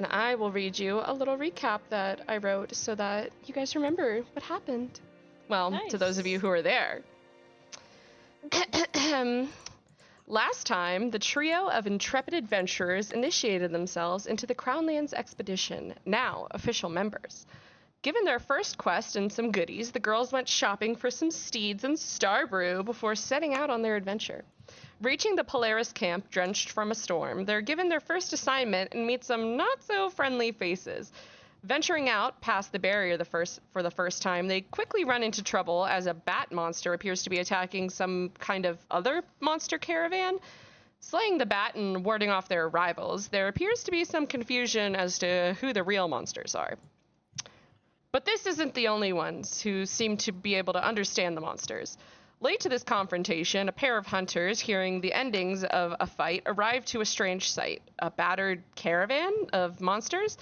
and I will read you a little recap that I wrote so that you guys remember what happened. Well, to those of you who are there. Last time, the trio of intrepid adventurers initiated themselves into the Crownlands expedition, now official members. Given their first quest and some goodies, the girls went shopping for some steeds and Starbrew before setting out on their adventure. Reaching the Polaris camp drenched from a storm, they're given their first assignment and meet some not-so-friendly faces. Venturing out past the barrier for the first time, they quickly run into trouble as a bat monster appears to be attacking some kind of other monster caravan. Slaying the bat and warding off their rivals, there appears to be some confusion as to who the real monsters are. But this isn't the only ones who seem to be able to understand the monsters. Late to this confrontation, a pair of hunters, hearing the endings of a fight, arrived to a strange sight, a battered caravan of monsters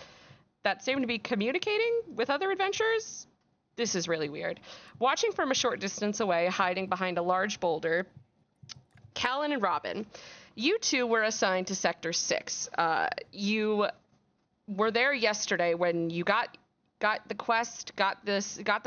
that seem to be communicating with other adventurers. This is really weird. Watching from a short distance away, hiding behind a large boulder, Callan and Robin, you two were assigned to Sector 6. You were there yesterday when you got the quest, got the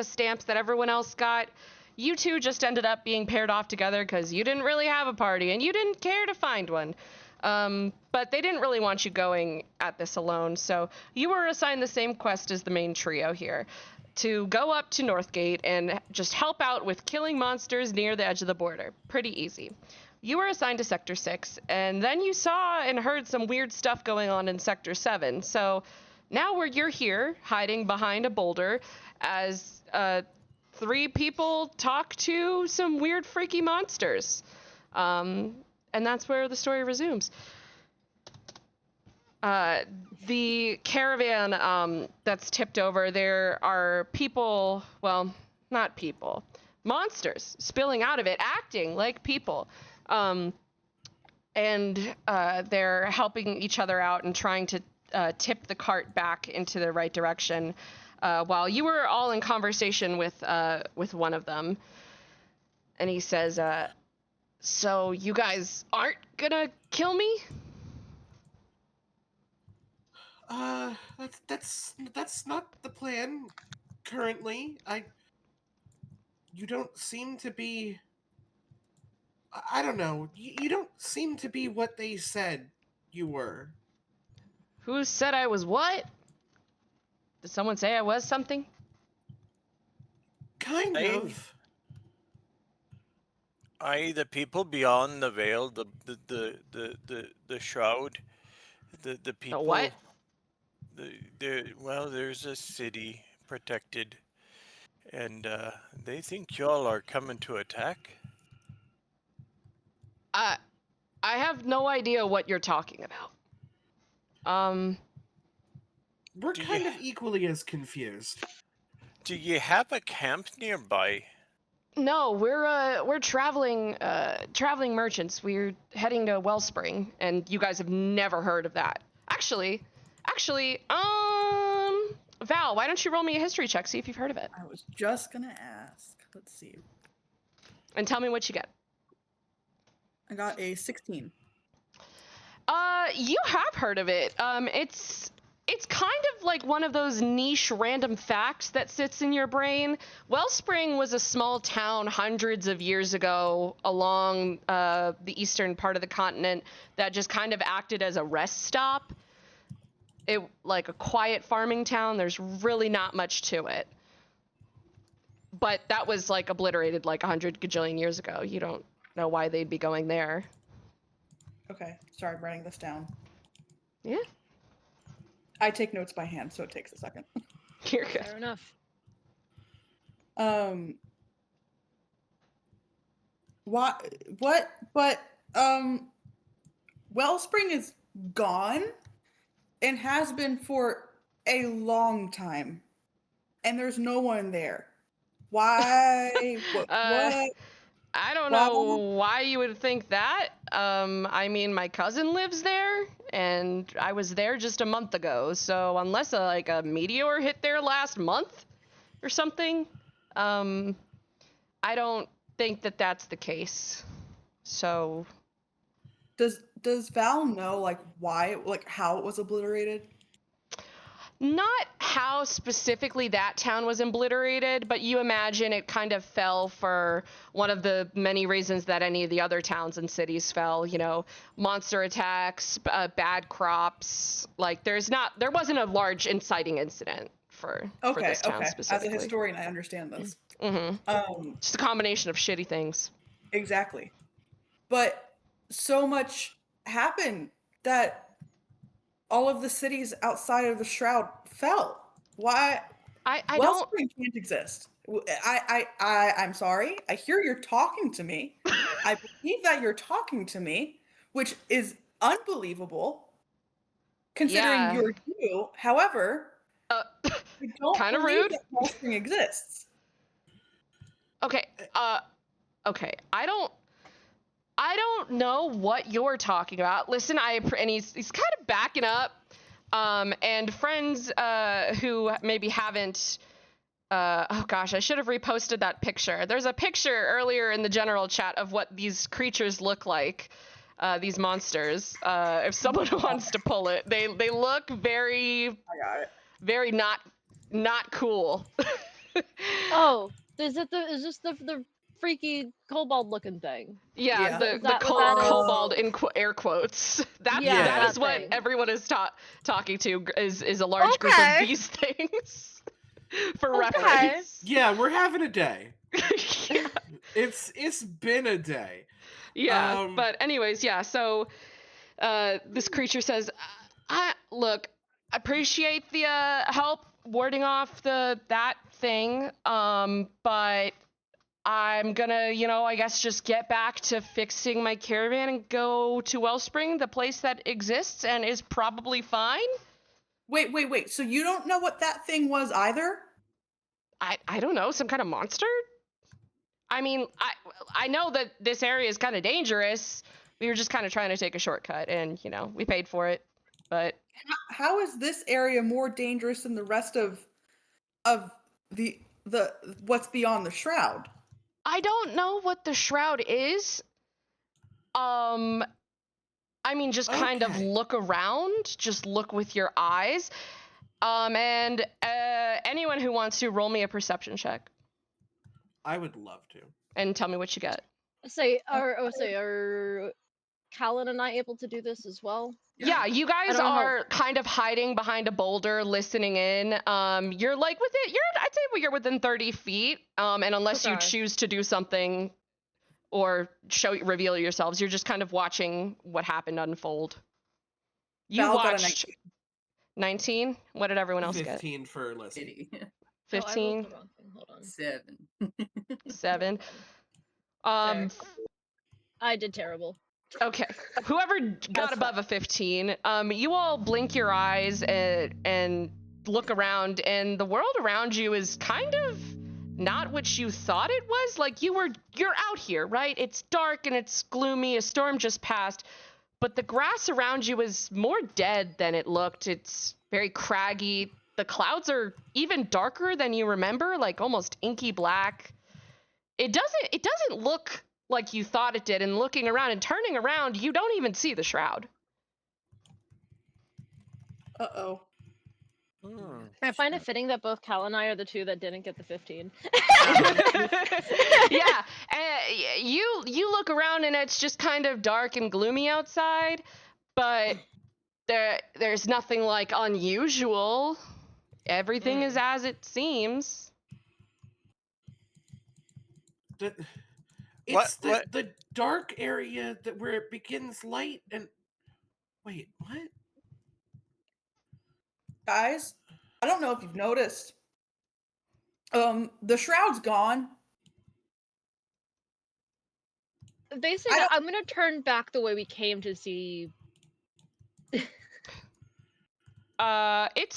stamps that everyone else got. You two just ended up being paired off together because you didn't really have a party and you didn't care to find one. But they didn't really want you going at this alone, so you were assigned the same quest as the main trio here, to go up to Northgate and just help out with killing monsters near the edge of the border. Pretty easy. You were assigned to Sector 6, and then you saw and heard some weird stuff going on in Sector 7, so now you're here, hiding behind a boulder, as 3 people talk to some weird freaky monsters. And that's where the story resumes. The caravan that's tipped over, there are people, well, not people, monsters spilling out of it, acting like people. And they're helping each other out and trying to tip the cart back into the right direction, while you were all in conversation with one of them. And he says, so you guys aren't gonna kill me? That's not the plan currently. You don't seem to be. I don't know. You don't seem to be what they said you were. Who said I was what? Did someone say I was something? Kind of. The people beyond the veil, the shroud, the people. What? There's a city protected, and they think y'all are coming to attack. I have no idea what you're talking about. We're kind of equally as confused. Do you have a camp nearby? No, we're traveling merchants. We're heading to Wellspring, and you guys have never heard of that. Actually, Val, why don't you roll me a history check, see if you've heard of it. I was just gonna ask. Let's see. And tell me what you get. I got a 16. You have heard of it. It's kind of like one of those niche random facts that sits in your brain. Wellspring was a small town hundreds of years ago along the eastern part of the continent that just kind of acted as a rest stop. It like a quiet farming town. There's really not much to it. But that was like obliterated like 100 gajillion years ago. You don't know why they'd be going there. Okay, sorry, I'm writing this down. Yeah. I take notes by hand, so it takes a second. You're good. Fair enough. What? But, Wellspring is gone and has been for a long time. And there's no one there. Why? What? I don't know why you would think that. I mean, my cousin lives there, and I was there just a month ago, so unless a meteor hit there last month or something, I don't think that that's the case. So... Does Val know, like, why, like, how it was obliterated? Not how specifically that town was obliterated, but you imagine it kind of fell for one of the many reasons that any of the other towns and cities fell. You know, monster attacks, bad crops. Like there wasn't a large inciting incident for this town As specifically. a historian, I understand this. Just a combination of shitty things. Exactly. But so much happened that all of the cities outside of the Shroud fell. Why? I don't. Wellspring can't exist. I'm sorry. I hear you're talking to me. I believe that you're talking to me, which is unbelievable, considering you're you. However, I don't kind of believe rude. that Wellspring exists. Okay. Okay. I don't know what you're talking about. Listen, and he's kind of backing up. And friends who maybe haven't oh gosh, I should have reposted that picture. There's a picture earlier in the general chat of what these creatures look like. These monsters. If someone wants to pull it, they look very very not cool. Oh, is this the freaky kobold looking thing? Yeah, the Was that kobold in air quotes. That is what thing. everyone is talking to is a large group of these things. For reference. Yeah, we're having a day. It's been a day. Yeah, but anyways, yeah. So this creature says, "I appreciate the help warding off that thing, but I'm gonna, I guess just get back to fixing my caravan and go to Wellspring, the place that exists and is probably fine." Wait. So you don't know what that thing was either? I don't know, some kind of monster? I mean, I know that this area is kind of dangerous. We were just kind of trying to take a shortcut, and we paid for it. But how is this area more dangerous than the rest of the what's beyond the Shroud? I don't know what the Shroud is. I mean, just kind of look around. Just look with your eyes. And anyone who wants to, roll me a perception check. I would love to. And tell me what you get. Are Callan and I able to do this as well? Yeah, you guys are kind of hiding behind a boulder, listening in. You're like I'd say you're within 30 feet. And unless you choose to do something or reveal yourselves, you're just kind of watching what happened unfold. You watched 19. What did everyone else 15 get? 15 for Leslie. 15. Oh, hold on. 7. I did terrible. Okay. Whoever got above a 15, you all blink your eyes and look around, and the world around you is kind of not what you thought it was. Like you're out here, right? It's dark and it's gloomy. A storm just passed, but the grass around you is more dead than it looked. It's very craggy. The clouds are even darker than you remember, like almost inky black. It doesn't look like you thought it did, and looking around and turning around, you don't even see the Shroud. Uh-oh. I find it fitting that both Cal and I are the two that didn't get the 15. Yeah, you look around and it's just kind of dark and gloomy outside, but there's nothing like unusual. Everything is as it seems. It's the dark area where it begins light and... Wait, what? Guys, I don't know if you've noticed. The Shroud's gone. Basically, I'm gonna turn back the way we came to see. It's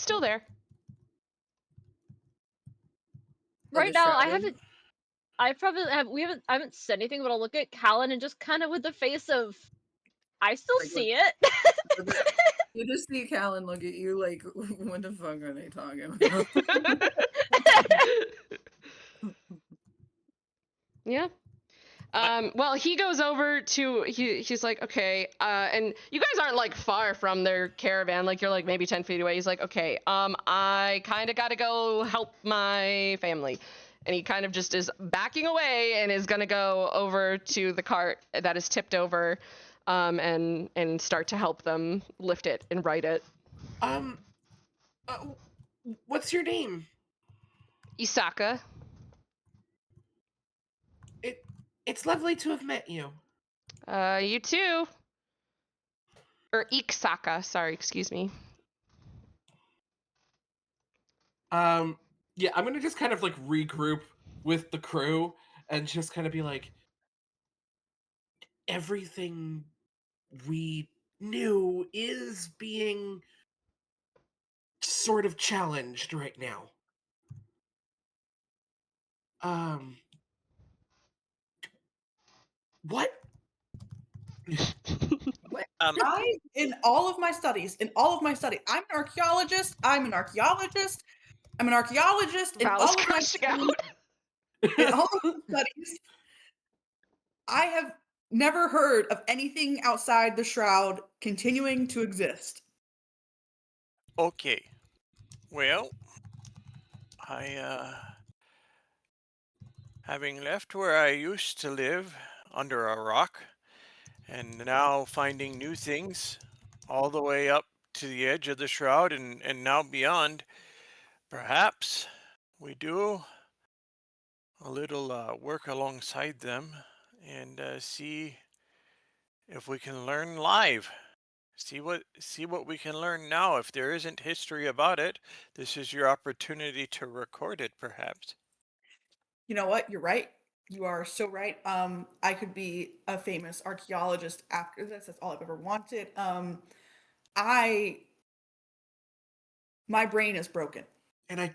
still there. Right now, I haven't said anything, but I'll look at Callan and just kind of with the face of, I still see it. You just see Callan look at you like, what the fuck are they talking about? Yeah. Well, he goes over to he's like, okay, and you guys aren't like far from their caravan, like you're like maybe 10 feet away. He's like, okay, I kind of gotta go help my family, and he kind of just is backing away and is gonna go over to the cart that is tipped over, and start to help them lift it and right it. Uh, what's your name? Isaka. It's lovely to have met you. You too. Or Iksaka, sorry, excuse me. Yeah, I'm gonna just kind of like regroup with the crew and just kind of be like, everything we knew is being sort of challenged right now. What? In all of my studies, I'm an archaeologist. I'm an archaeologist. In Val is all of my crashing out. in all of my studies, I have never heard of anything outside the shroud continuing to exist. Okay. Well, having left where I used to live under a rock, and now finding new things all the way up to the edge of the shroud and now beyond, perhaps we do a little work alongside them and see if we can learn live. See what we can learn now. If there isn't history about it, this is your opportunity to record it, perhaps. You know what? You're right. You are so right. I could be a famous archaeologist after this. That's all I've ever wanted. I My brain is broken. And I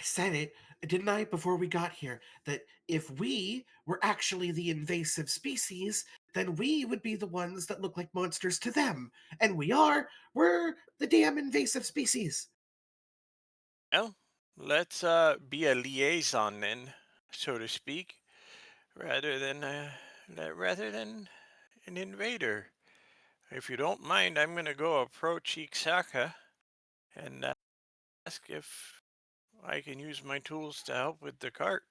said it, didn't I, before we got here, that if we were actually the invasive species, then we would be the ones that look like monsters to them. And we're the damn invasive species. Well, let's be a liaison then, so to speak, rather than an invader. If you don't mind, I'm going to go approach Iksaka and ask if I can use my tools to help with the cart,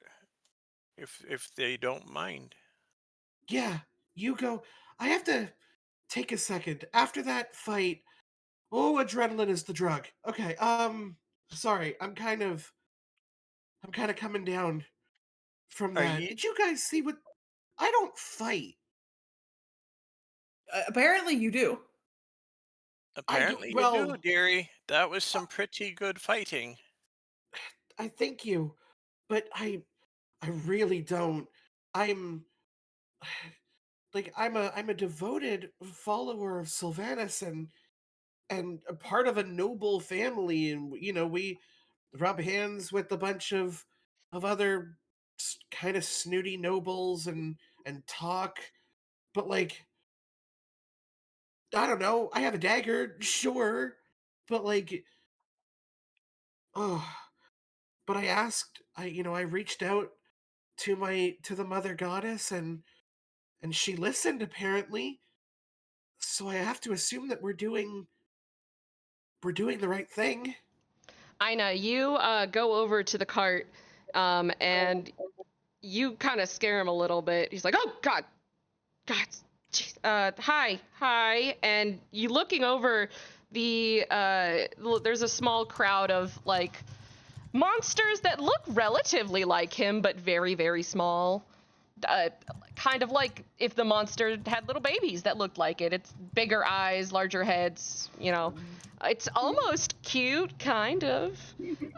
if they don't mind. Yeah, you go. I have to take a second. After that fight, oh, adrenaline is the drug. Okay, sorry, I'm kind of coming down from Are that. you? Did you guys see what? I don't fight. Apparently, you do. Apparently you do, Well, dearie. That was some pretty good fighting. I thank you, but I really don't. I'm I'm a devoted follower of Sylvanus and a part of a noble family, and we rub hands with a bunch of other kind of snooty nobles and talk, but like, I don't know, I have a dagger, sure, but like, oh, but I reached out to the mother goddess, and she listened, apparently, so I have to assume that we're doing the right thing. Ina, you go over to the cart, and you kind of scare him a little bit. He's like, "Oh God, God, jeez. Hi," and you looking over there's a small crowd of like monsters that look relatively like him, but very, very small. Kind of like if the monster had little babies that looked like it. It's bigger eyes, larger heads, It's almost cute, kind of.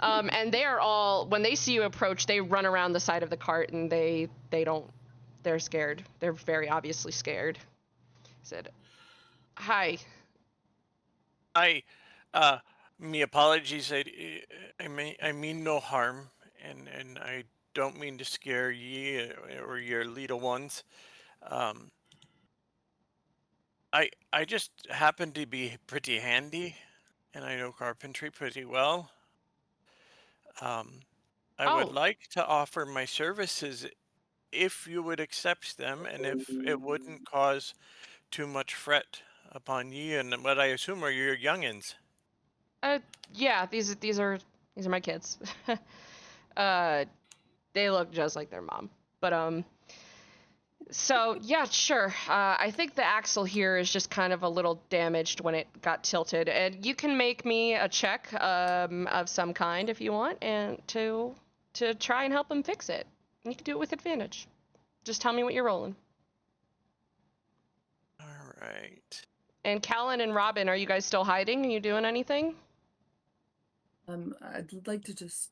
And they are all, when they see you approach, they run around the side of the cart and they're scared. They're very obviously scared. He said, "Hi." Uh, me apologies. I mean no harm, and I don't mean to scare ye or your little ones. Um, I just happen to be pretty handy, and I know carpentry pretty well. Um, I would Oh, like to offer my services if you would accept them and if it wouldn't cause too much fret upon ye and what I assume are your youngins. Yeah, these are my kids. They look just like their mom. But so yeah, sure. I think the axle here is just kind of a little damaged when it got tilted, and you can make me a check of some kind if you want, and to try and help him fix it. You can do it with advantage. Just tell me what you're rolling. All right. And Callan and Robin, are you guys still hiding? Are you doing anything? I'd like to just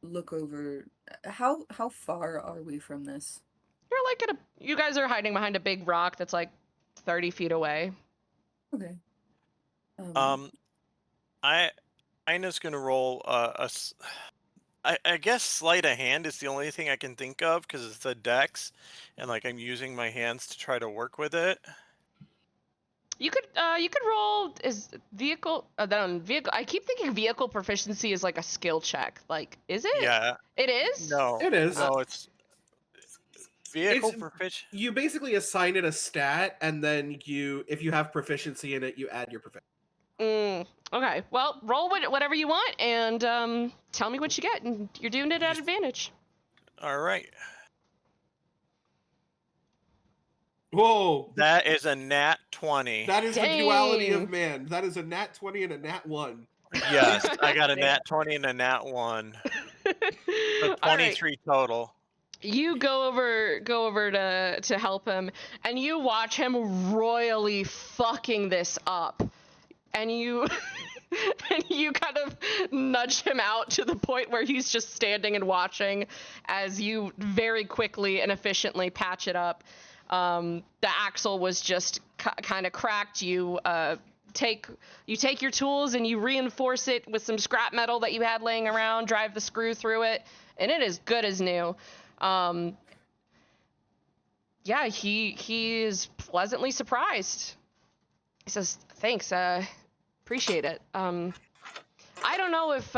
look over. How far are we from this? You're like you guys are hiding behind a big rock that's like 30 feet away. Okay. Ina's gonna roll I guess sleight of hand is the only thing I can think of because it's the dex, and like I'm using my hands to try to work with it. You could roll is vehicle vehicle. I keep thinking vehicle proficiency is like a skill check. Like, is it? Yeah. It is? No. It is. No, it's vehicle It's- proficiency. You basically assign it a stat, and then if you have proficiency in it, you add your proficiency. Okay. Well, roll whatever you want, and tell me what you get, and you're doing it at advantage. All right. Whoa! That is a nat 20. That is the duality Dang. of man. That is a nat 20 and a nat 1. Yes, I got a nat 20 and a nat 1. So All right. 23 total. You go over to help him, and you watch him royally fucking this up, and you and you kind of nudge him out to the point where he's just standing and watching as you very quickly and efficiently patch it up. The axle was just kind of cracked. You take your tools and you reinforce it with some scrap metal that you had laying around, drive the screw through it, and it is good as new. Yeah, he is pleasantly surprised. He says, "Thanks, appreciate it. I don't know if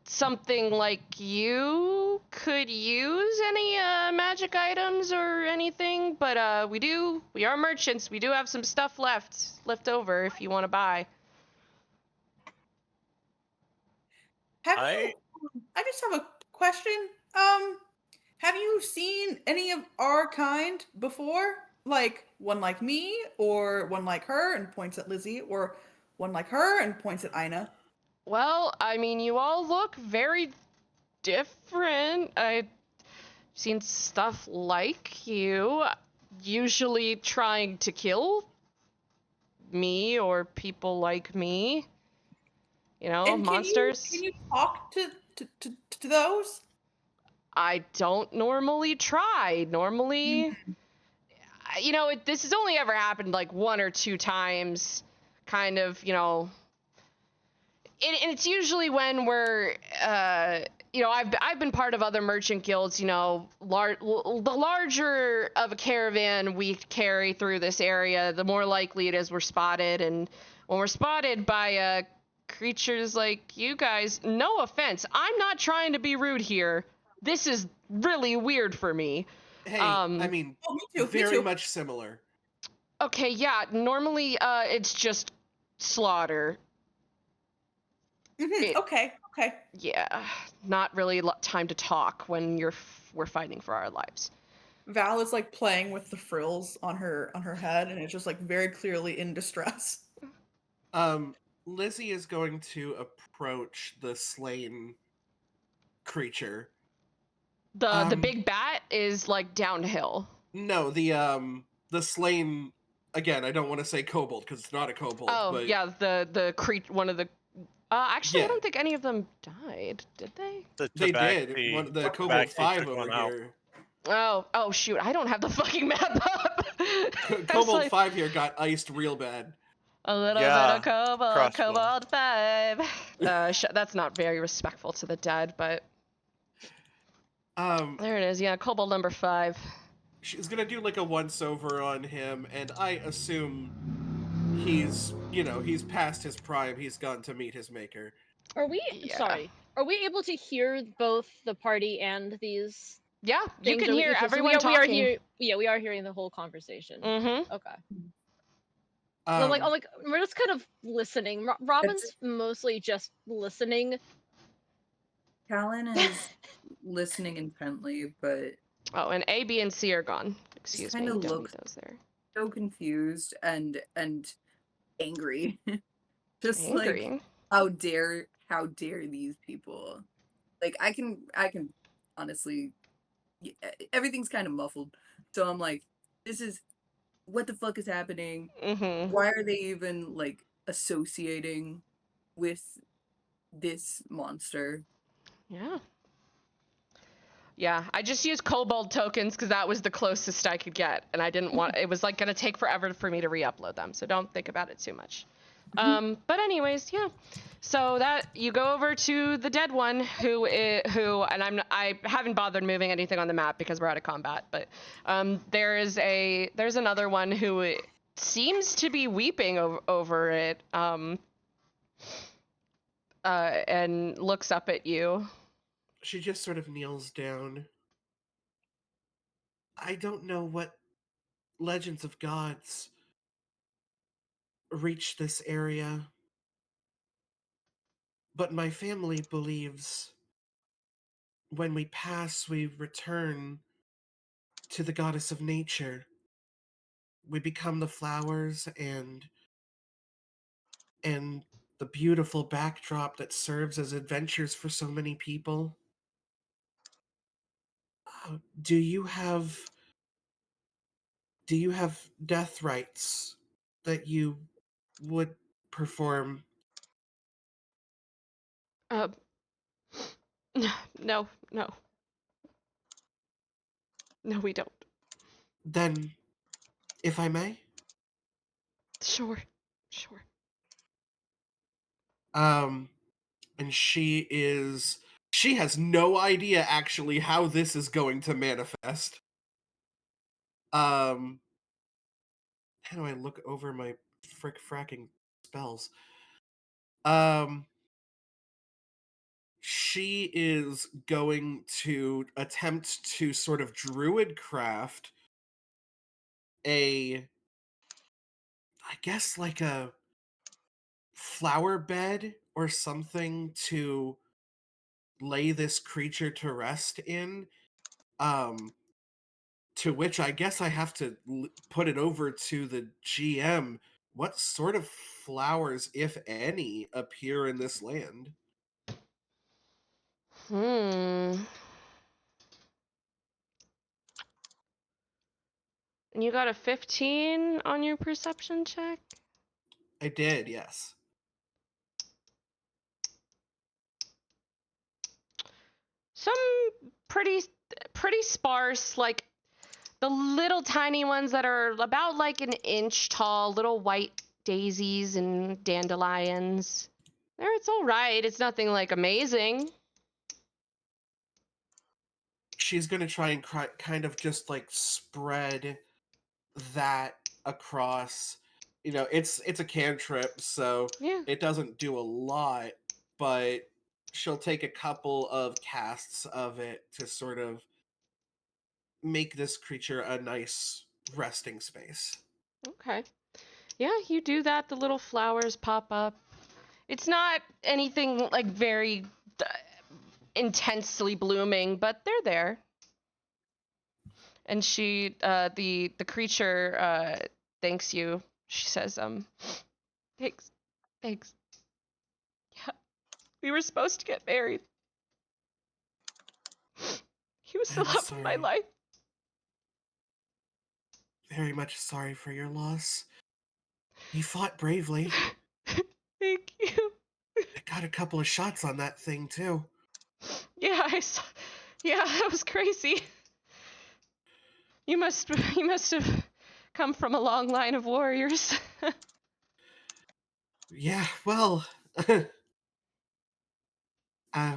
something like you could use any magic items or anything, but we are merchants. We do have some stuff left over if you want to buy." I just have a question. Have you seen any of our kind before? Like one like me, or one like her and points at Lizzie, or one like her and points at Ina? Well, I mean, you all look very different. I've seen stuff like you, usually trying to kill me or people like me. You know, And monsters. Can you talk to those? I don't normally try. Normally, you know, this has only ever happened like 1 or 2 times, kind of, you know. And it's usually when we're, you know, I've been part of other merchant guilds. You know, the larger of a caravan we carry through this area, the more likely it is we're spotted. And when we're spotted by creatures like you guys, no offense, I'm not trying to be rude here. This is really weird for me. Hey, I mean, very much similar. Okay, yeah, normally it's just slaughter. Okay. Yeah, not really time to talk when we're fighting for our lives. Val is like playing with the frills on her head, and it's just like very clearly in distress. Lizzie is going to approach the slain creature. The big bat is like downhill. No, the slain. Again, I don't want to say kobold because it's not a kobold. Oh, but yeah, the one of the. Actually, Yeah. I don't think any of them died. Did they? they did. The kobold 5 over here. Oh shoot! I don't have the fucking map up. Kobold 5 here got iced real bad. A little Yeah, bit of crossbow. Kobold 5. That's not very respectful to the dead, but there it is. Yeah, Kobold number 5. She's gonna do like a once over on him, and I assume he's past his prime. He's gone to meet his maker. Are we Yeah. sorry? Are we able to hear both the party and these Yeah, you things can are hear so everyone we are talking. hearing, yeah, we are hearing the whole conversation. Mm-hmm. Okay. Um, I'm like, we're just kind of listening. Robin's mostly just listening. Callan is listening intently, but Oh, and A, B, and C are gone. Excuse me, kinda you don't need looks those there. so confused and angry. Just like Angry. how dare these people? Like I can honestly everything's kind of muffled. So I'm like, this is what the fuck is happening? Mm-hmm. Why are they even like associating with this monster? Yeah. Yeah, I just used kobold tokens because that was the closest I could get, and I didn't want, it was like gonna take forever for me to re-upload them, so don't think about it too much. But anyways, yeah. So that you go over to the dead one who and I haven't bothered moving anything on the map because we're out of combat, but there's another one who seems to be weeping over it and looks up at you. she just sort of kneels down. I don't know what legends of gods reach this area, but my family believes when we pass, we return to the goddess of nature. We become the flowers and the beautiful backdrop that serves as adventures for so many people. Do you have death rites that you would perform? Uh, no, no, no, we don't. Then, if I may, Sure, sure. um, and she has no idea actually how this is going to manifest. How do I look over my fracking spells? Um, she is going to attempt to sort of druid craft I guess like a flower bed or something to lay this creature to rest in. Um, to which I guess I have to put it over to the GM. What sort of flowers, if any, appear in this land? And you got a 15 on your perception check? I did, yes. Some pretty sparse, like the little tiny ones that are about like an inch tall, little white daisies and dandelions. There, it's all right. It's nothing like amazing. She's gonna try and kind of just like spread that across. You know, it's a cantrip, so Yeah. it doesn't do a lot, but she'll take a couple of casts of it to sort of make this creature a nice resting space. Okay. Yeah, you do that. The little flowers pop up. It's not anything like very intensely blooming, but they're there. And she, the creature, thanks you. She says, thanks, thanks. Yeah, we were supposed to get married. He was the I'm love of my sorry. life. Very much sorry for your loss. He fought bravely. Thank you. I got a couple of shots on that thing too. Yeah, I saw. Yeah, that was crazy. You must have come from a long line of warriors. Yeah, well, I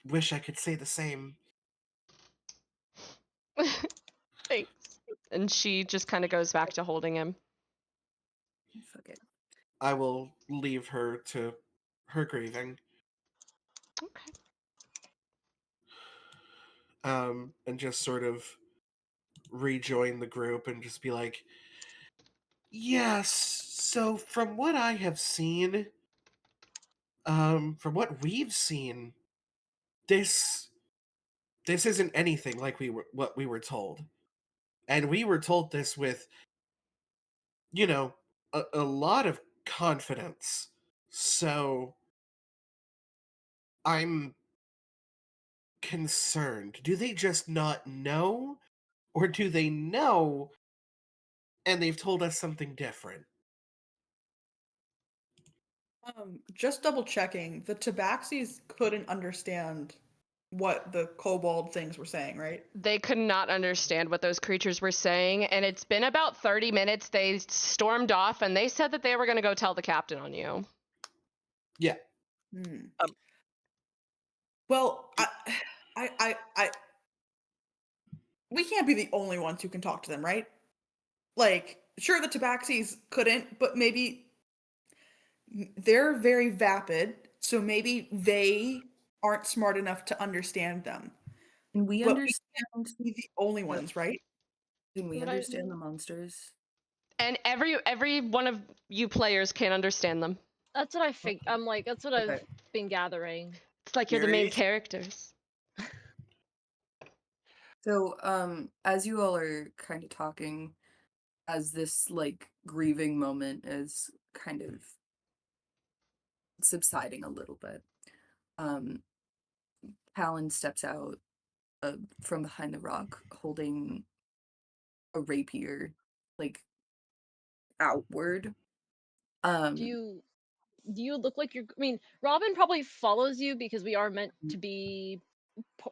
wish I could say the same. Thanks. And she just kind of goes back to holding him. Fuck it. I will leave her to her grieving. Okay. and just sort of rejoin the group and just be like, yes, so from what I have seen, from what we've seen, this isn't anything like what we were told. And we were told this with, a lot of confidence. So I'm concerned. Do they just not know? Or do they know and they've told us something different? Just double checking, the Tabaxis couldn't understand what the kobold things were saying, right? They could not understand what those creatures were saying, and it's been about 30 minutes. They stormed off, and they said that they were going to go tell the captain on you. Yeah. Well, we can't be the only ones who can talk to them, right? Like, sure, the Tabaxis couldn't, but maybe they're very vapid, so maybe they aren't smart enough to understand them. Can we But understand? we can't be the only ones, right? Can we But understand the monsters? And every one of you players can understand them. That's what I think. I'm like, that's what I've Okay. been gathering. It's like you're the main Curious. characters. So, as you all are kind of talking, as this like grieving moment is kind of subsiding a little bit, Talon steps out from behind the rock, holding a rapier, like outward. Do you look like you're? I mean, Robin probably follows you because we are meant to be.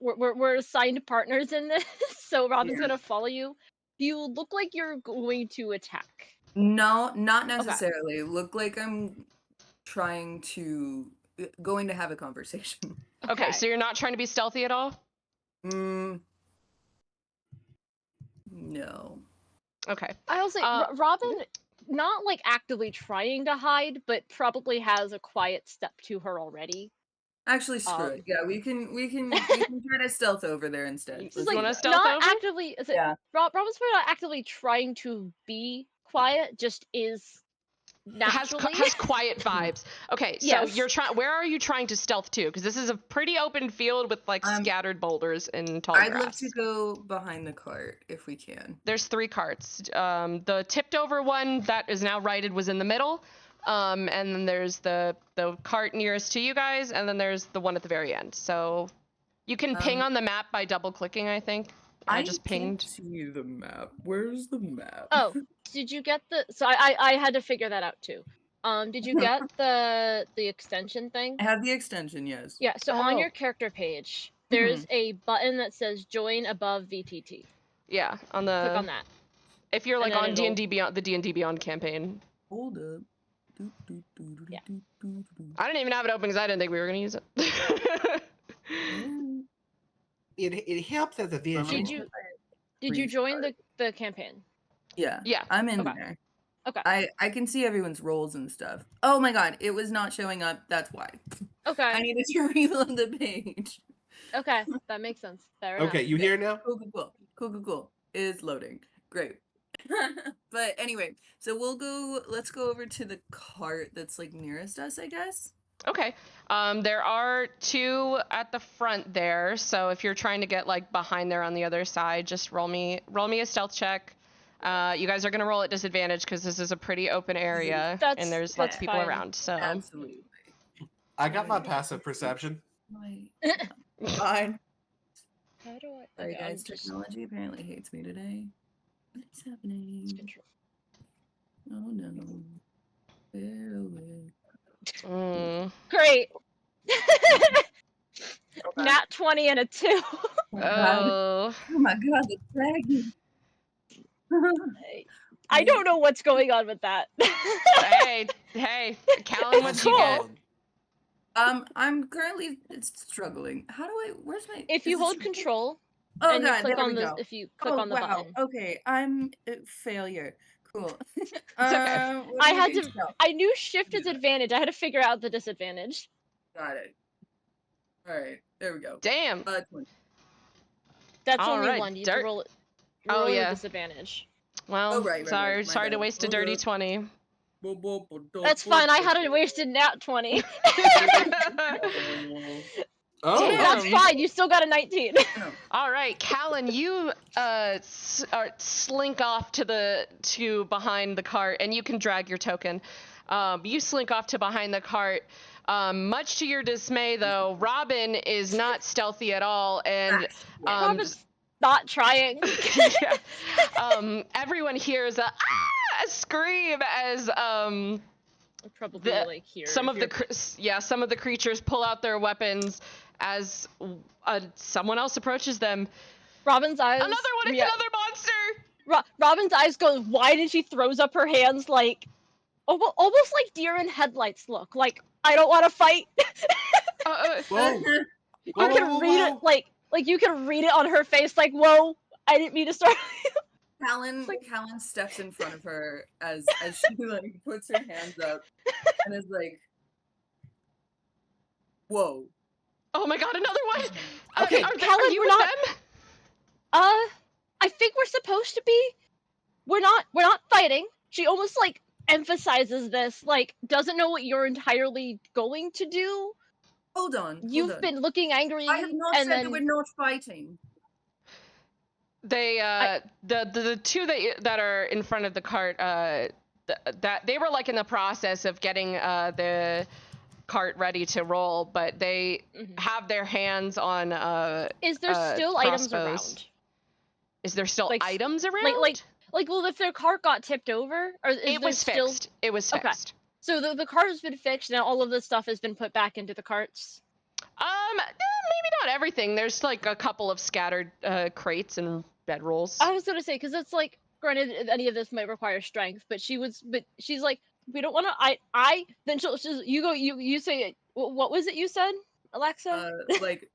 We're assigned partners in this, so Robin's Yeah. gonna follow you. Do you look like you're going to attack? No, not necessarily. Look like I'm going to have a conversation. Okay, so you're not trying to be stealthy at all? No. Okay. I will say, Robin, not like actively trying to hide, but probably has a quiet step to her already. Actually, screw it. Yeah, we can try to stealth over there instead. Just Let's like do wanna that. stealth Not over? actively. Is it, Yeah. Robin's probably not actively trying to be quiet. Just is naturally. Has quiet vibes. Okay, so Yes. you're trying. Where are you trying to stealth to? Because this is a pretty open field with like scattered boulders and tall I'd grass. love to go behind the cart if we can. There's 3 carts. The tipped over one that is now righted was in the middle. And then there's the cart nearest to you guys, and then there's the one at the very end. So you can ping on the map by double clicking, I think. I just pinged. Can't see the map. Where's the map? Oh, did you get the? So I had to figure that out too. Did you get the extension thing? I have the extension, yes. Yeah. So on Oh. your character page, there's a button that says "Join above VTT." Yeah, on the. Click on that. If you're like then on it'll- D&D Beyond, the D&D Beyond campaign. Hold up. Yeah. I didn't even have it open because I didn't think we were gonna use it. It helps as a visual. Did you join the campaign? Yeah. Yeah. I'm in Okay. there. Okay. I can see everyone's roles and stuff. Oh my god, it was not showing up. That's why. Okay. I needed to reload the page. Okay, that makes sense. Fair Okay, enough. you here now? Cool. It is loading. Great. But anyway, so let's go over to the cart that's like nearest us, I guess. Okay. There are 2 at the front there, so if you're trying to get like behind there on the other side, just roll me a stealth check. You guys are gonna roll at disadvantage because this is a pretty open area and there's lots of people fine. around. So Absolutely. I got my passive perception. Wait. Fine. How do I? Sorry okay, I'm guys, just- technology apparently hates me today. What is happening? control. Oh no. Where away? Great. Nat 20 and a 2. Oh. Oh my god, the dragon. I don't know what's going on with that. hey, Callan, what'd you get? I'm currently struggling. How do I? Where's my? If you is this hold recording? control Oh and god, you click there on we the go. if you click on the button. Okay, I'm a failure. Cool. okay. I had to. I knew shift is advantage. I had to figure out the disadvantage. Got it. All right, there we go. Damn. 20. That's All only right, one. You have to dirt. roll it. Oh, Roll yeah. with disadvantage. Well, Oh, right, sorry, my sorry to bad. waste a Hold dirty up. 20. That's fine. I had a wasted nat 20. Oh, That's Damn. fine. You still got a 19. All right, Callan, you slink off to behind the cart, and you can drag your token. You slink off to behind the cart. Much to your dismay, though, Robin is not stealthy at all, and Robin's not trying. yeah, everyone hears a scream as Probably like here. some if of the you're- some of the creatures pull out their weapons as someone else approaches them. Robin's eyes. Another one! It's another monster! Robin's eyes go wide and she throws up her hands like almost like deer in headlights look. Like, I don't want to fight. whoa. You can read it like you can read it on her face like, whoa, I didn't mean to start. Callan steps in front of her as she like puts her hands up and is like, "Whoa!" Oh my god, another one! Okay, are Callan, you we're with not. them? I think we're supposed to be. We're not fighting. She almost like emphasizes this, like doesn't know what you're entirely going to do. Hold on. You've been looking angry. I have not and said then... that we're not fighting. They the two that are in front of the cart that they were like in the process of getting the cart ready to roll, but they have their hands on Is there still items crossbows. around? Is there still Like, items around? Like well, if their cart got tipped over, or is it there was still... fixed. It was Okay. fixed. So the cart has been fixed, and all of the stuff has been put back into the carts. Maybe not everything. There's like a couple of scattered crates and bedrolls. I was gonna say, because it's like, granted, any of this might require strength, but she's like, we don't want to. Then she'll you say, what was it you said, Alexa? Like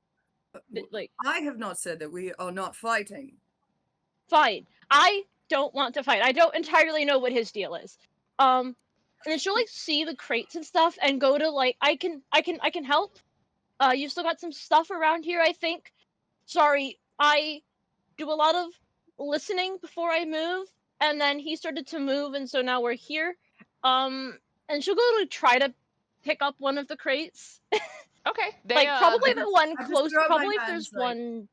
like, I have not said that we are not fighting. Fine. I don't want to fight. I don't entirely know what his deal is. And then she'll like see the crates and stuff and go to like, I can help. You still got some stuff around here, I think. Sorry, I do a lot of listening before I move, and then he started to move, and so now we're here. And she'll go to try to pick up one of the crates. Okay. Like probably the one I close. just Probably my if there's hands, like... one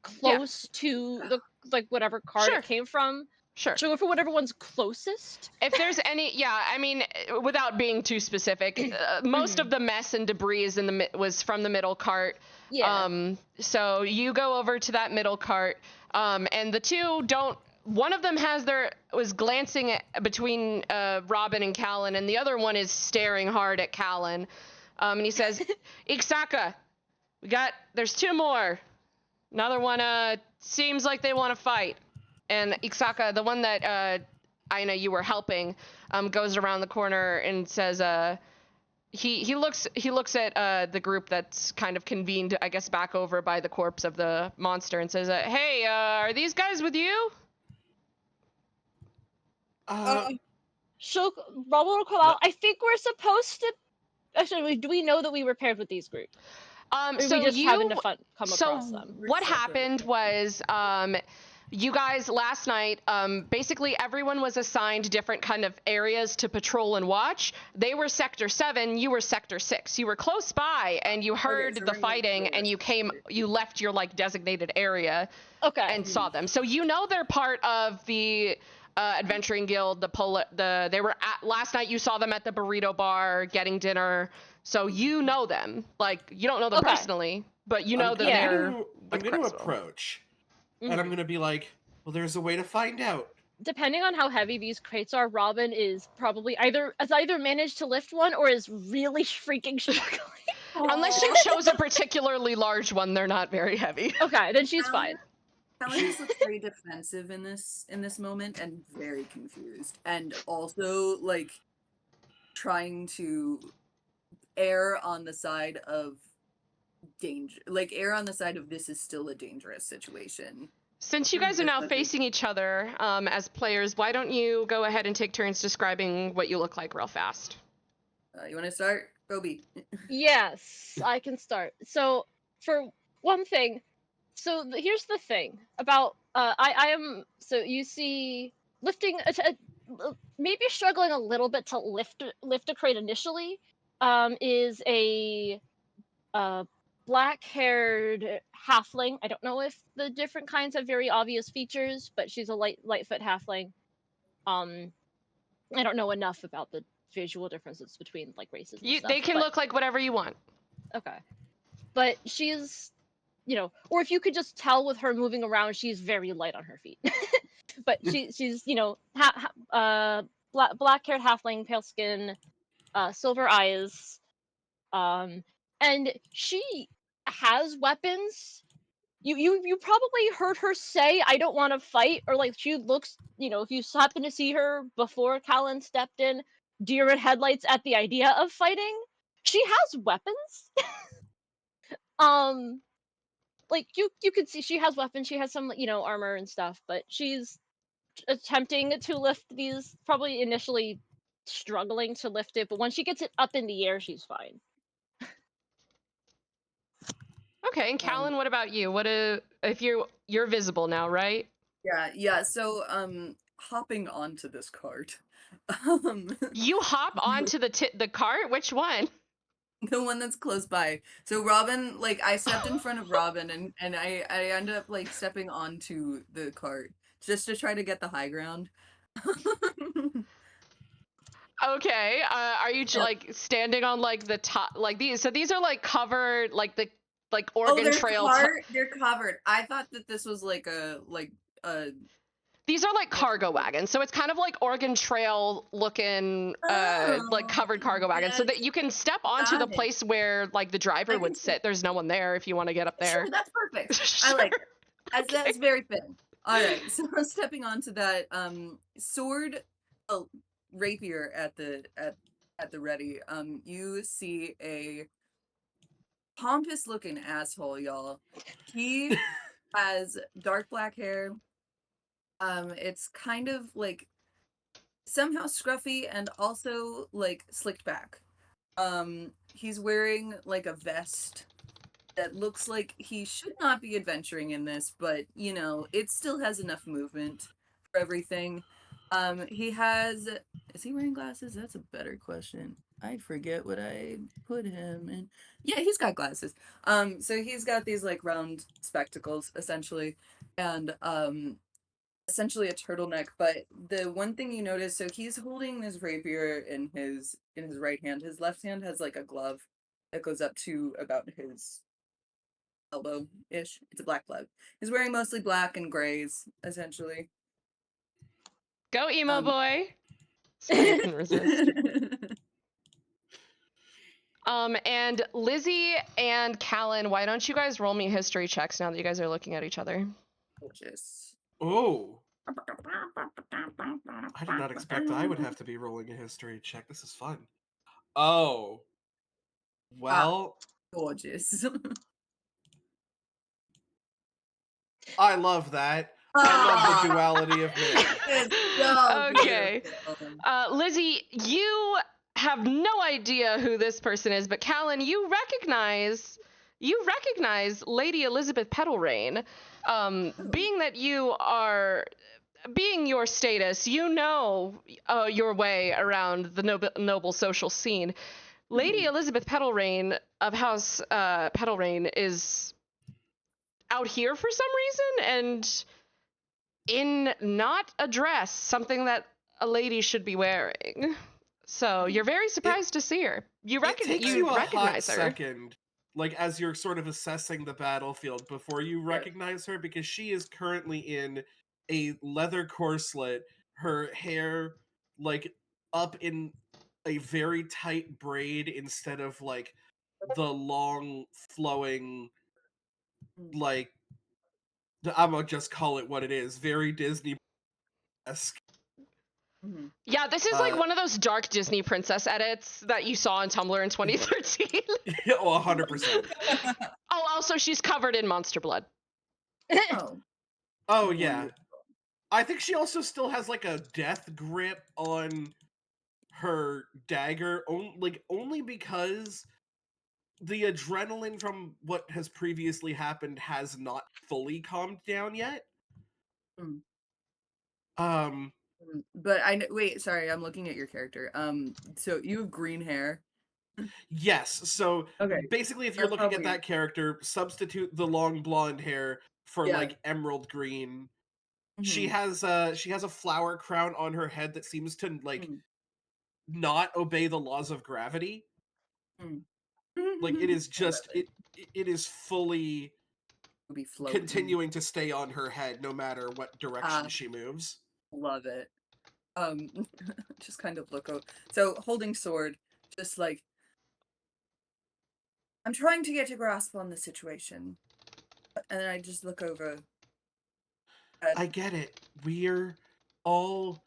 close to the like whatever cart Sure. it came from. Sure. She'll go for whatever one's closest. If there's any, yeah, I mean, without being too specific, most of the mess and debris was from the middle cart. Yeah. So you go over to that middle cart, and the two don't. One of them was glancing between Robin and Callan, and the other one is staring hard at Callan. And he says, "Ixaka, there's two more. Another one seems like they want to fight." And Ixaka, the one that Aina, you were helping, goes around the corner and says, he looks at the group that's kind of convened, I guess, back over by the corpse of the monster, and says, "Hey, are these guys with you?" Robin will come out. I think we're supposed to. Actually, do we know that we were paired with these groups? Or So we just you happened to come across them. What happened was, you guys last night, basically everyone was assigned different kind of areas to patrol and watch. They were Sector 7, you were Sector 6. You were close by and you heard the fighting and you left your like designated area and saw them. So you know they're part of the Adventuring Guild, they were last night you saw them at the burrito bar getting dinner. So you know them. Like, you don't know them personally, but you know that they're I'm going to approach. And I'm going to be like, well, there's a way to find out. Depending on how heavy these crates are, Robin is probably either managed to lift one or is really freaking struggling. Unless she chose a particularly large one, they're not very heavy. Okay, then she's fine. Callan just looks very defensive in this moment and very confused. And also, like, trying to err on the side of danger, like err on the side of this is still a dangerous situation. Since you guys are now facing each other as players, why don't you go ahead and take turns describing what you look like real fast? You want to start, Kobe? Yes, I can start. So, for one thing, So here's the thing about I am so you see lifting maybe struggling a little bit to lift a crate initially is a black-haired halfling. I don't know if the different kinds have very obvious features, but she's a lightfoot halfling. I don't know enough about the visual differences between like races and stuff. They can but, look like whatever you want. okay, but she's or if you could just tell with her moving around, she's very light on her feet. But she's black-haired halfling, pale skin, silver eyes, and she has weapons. You probably heard her say, "I don't want to fight," or like she looks. If you happen to see her before Callan stepped in, deer in headlights at the idea of fighting. She has weapons. um, like you could see she has weapons. She has some armor and stuff, but she's attempting to lift these. Probably initially struggling to lift it, but once she gets it up in the air, she's fine. Okay, and Callan, what about you? If you're visible now, right? Yeah. So, hopping onto this cart, You hop onto the cart? Which one? the one that's close by. So Robin, like, I stepped in front of Robin, and I end up like stepping onto the cart just to try to get the high ground. Okay. Are you Yeah. like standing on like the top, like these? So these are like covered, like the Oh, Oregon they're Trail. they're covered. I thought that this was like a These are like cargo wagons, so it's kind of like Oregon Trail looking, like covered cargo wagons, so that you can step onto the got it. place where like the driver I would can see- sit. There's no one there if you want to get up there. Sure, that's perfect. I like it. That's very fitting. All right, so stepping onto that sword, rapier at the ready. You see a pompous looking asshole, y'all. He has dark black hair. It's kind of like somehow scruffy and also like slicked back. He's wearing like a vest that looks like he should not be adventuring in this, but it still has enough movement for everything. Is he wearing glasses? That's a better question. I forget what I put him in. Yeah, he's got glasses. So he's got these like round spectacles essentially, and essentially a turtleneck. But the one thing you notice, so he's holding his rapier in his right hand. His left hand has like a glove that goes up to about his elbow-ish. It's a black glove. He's wearing mostly black and grays, essentially. Go emo boy. See if I can resist. And Lizzie and Callan, why don't you guys roll me history checks now that you guys are looking at each other? Gorgeous. Oh. I did not expect I would have to be rolling a history check. This is fun. Oh. Well, Gorgeous. I love that. I love the duality of man. It's so Okay. beautiful. Lizzie, you have no idea who this person is, but Callan, you recognize Lady Elizabeth Petalrain. Being that being your status, you know your way around the noble social scene. Lady Elizabeth Petalrain of House Petalrain is out here for some reason and in not a dress, something that a lady should be wearing. So you're very surprised to see her. You It takes you a hot recognize her. second, like as you're sort of assessing the battlefield before you recognize her, because she is currently in a leather corselet, her hair like up in a very tight braid instead of like the long flowing, like, I'm gonna just call it what it is, very Disney-esque. Yeah, this is like one of those dark Disney princess edits that you saw on Tumblr in 2013. Oh, 100%. Oh, also she's covered in monster blood. Oh yeah. I think she also still has like a death grip on her dagger, only because the adrenaline from what has previously happened has not fully calmed down yet. Mm. Um, But wait, sorry, I'm looking at your character. So you have green hair. yes. So Okay. basically, if you're That's looking at probably- that character, substitute the long blonde hair for Yeah. like emerald green. She Mhm. has a flower crown on her head that seems to like Mm. not obey the laws of gravity. Mm. Like it is I love just it is fully It'll be floating. continuing to stay on her head no matter what direction Ah. she moves. Love it. Just kind of look over. So holding sword, just like I'm trying to get a grasp on the situation, and then I just look over. At, I get it. We're all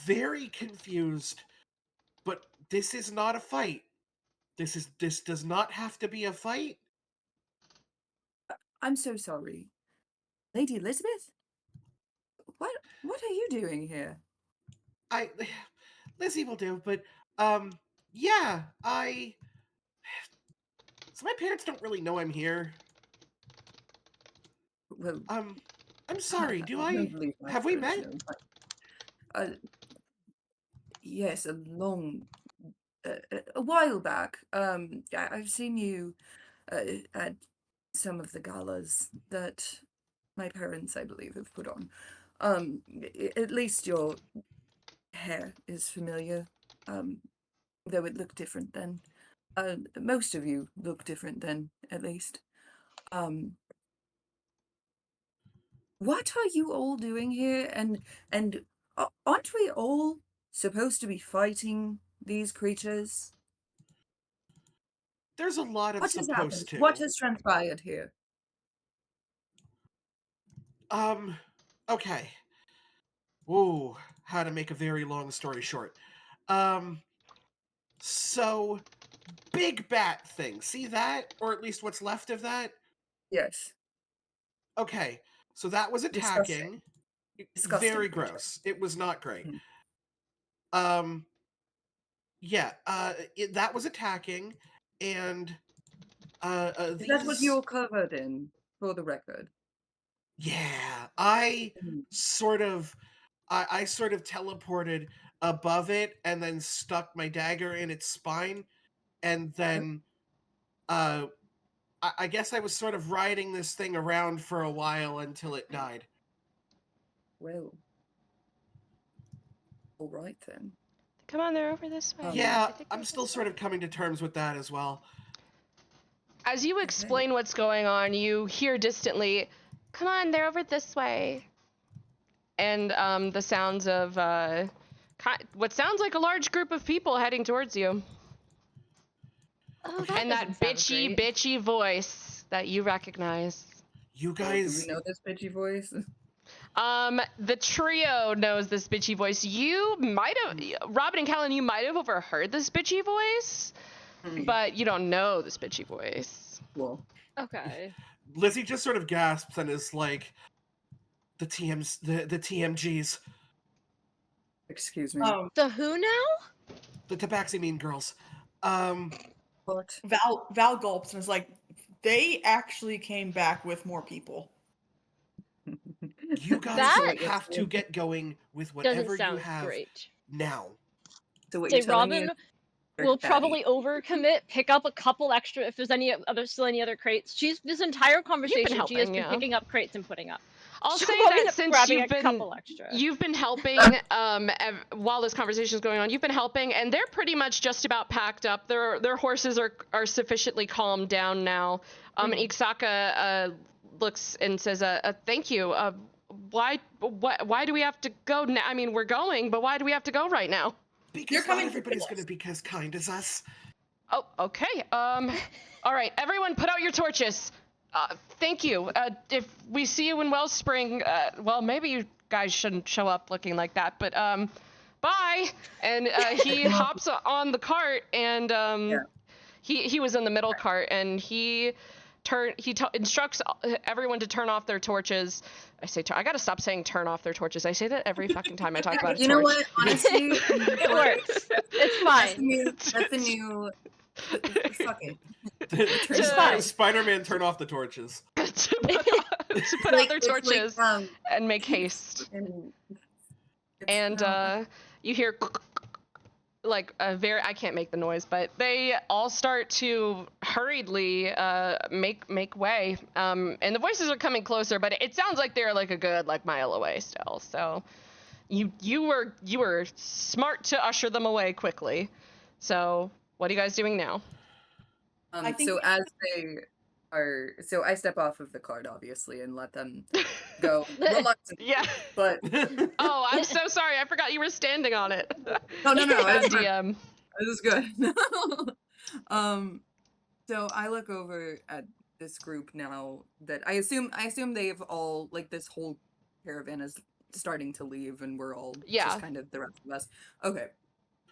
very confused, but this is not a fight. This does not have to be a fight. I'm so sorry, Lady Elizabeth. What are you doing here? Lizzie will do, but yeah, so my parents don't really know I'm here. Well, I'm sorry. Do don't I believe my have we parents met? know, but, yes, a while back. I've seen you at some of the galas that my parents, I believe, have put on. At least your hair is familiar. Though it looked different then. Most of you look different then, at least. What are you all doing here? And aren't we all supposed to be fighting these creatures? There's a lot of What has happened? supposed to. What has transpired here? Okay. Ooh, how to make a very long story short. So big bat thing. See that? Or at least what's left of that? Yes. Okay. So that was Disgusting. attacking. Disgusting Very creature. gross. It was not great. Mhm. Yeah, that was attacking, and Is that what these. you're covered in, for the record? Yeah, I Mhm. sort of, I sort of teleported above it, and then stuck my dagger in its spine, and then, I guess I was sort of riding this thing around for a while until it died. Well. All right then. Come on, they're over this way. Yeah, I think I'm they're still this sort way. of coming to terms with that as well. As you explain what's going on, you hear distantly, "Come on, they're over this way." And the sounds of what sounds like a large group of people heading towards you. Oh, that And that doesn't sound great. bitchy voice that you recognize. You Do guys, we know this bitchy voice? The trio knows this bitchy voice. You might have, Robin and Callan, you might have overheard this bitchy voice, but you don't know this bitchy voice. Well, Okay. Lizzie just sort of gasps and is like, the TMGs, excuse me. The who now? the Tabaxi Mean Girls. What? Val gulps and is like, they actually came back with more people. You guys That have to get going with whatever Doesn't you sound have great. now. So what Say you're telling me Robin is they're will catty. probably overcommit, pick up a couple extra if there's any other crates. She's this entire conversation she has helping, been yeah. picking up crates and putting up. I'll So say Robin's that since grabbing you've a couple extra. been helping while this conversation is going on, you've been helping, and they're pretty much just about packed up. Their horses are sufficiently calmed down now. And Ixaka looks and says, "Thank you. Why do we have to go now? I mean, we're going, but why do we have to go right now?" Because You're not coming to everybody's kill going to us. be as kind as us. Oh, okay. All right, everyone, put out your torches. Thank you. If we see you in Wellspring, well, maybe you guys shouldn't show up looking like that, but bye. And he hops on the cart, and he was in the middle cart, and he instructs everyone to turn off their torches. I say, I gotta stop saying turn off their torches. I say that every fucking time I talk about a You torch. know what? Honestly, It works. It's fine. That's the new. Fuck it. It's fine. Spider-Man, turn off the torches. to put out their It's like, torches and make haste. and And you hear like a very, I can't make the noise, but they all start to hurriedly make way. And the voices are coming closer, but it sounds like they're like a good like mile away still. So you were smart to usher them away quickly. So what are you guys doing now? I think so as they are, so I step off of the cart obviously and let them go reluctantly, Yeah. but Oh, I'm so sorry. I forgot you were standing on it. no, As it's fine. DM. This is good. So I look over at this group now that I assume they've all, like, this whole caravan is starting to leave and we're all Yeah. just kind of the rest of us. Okay.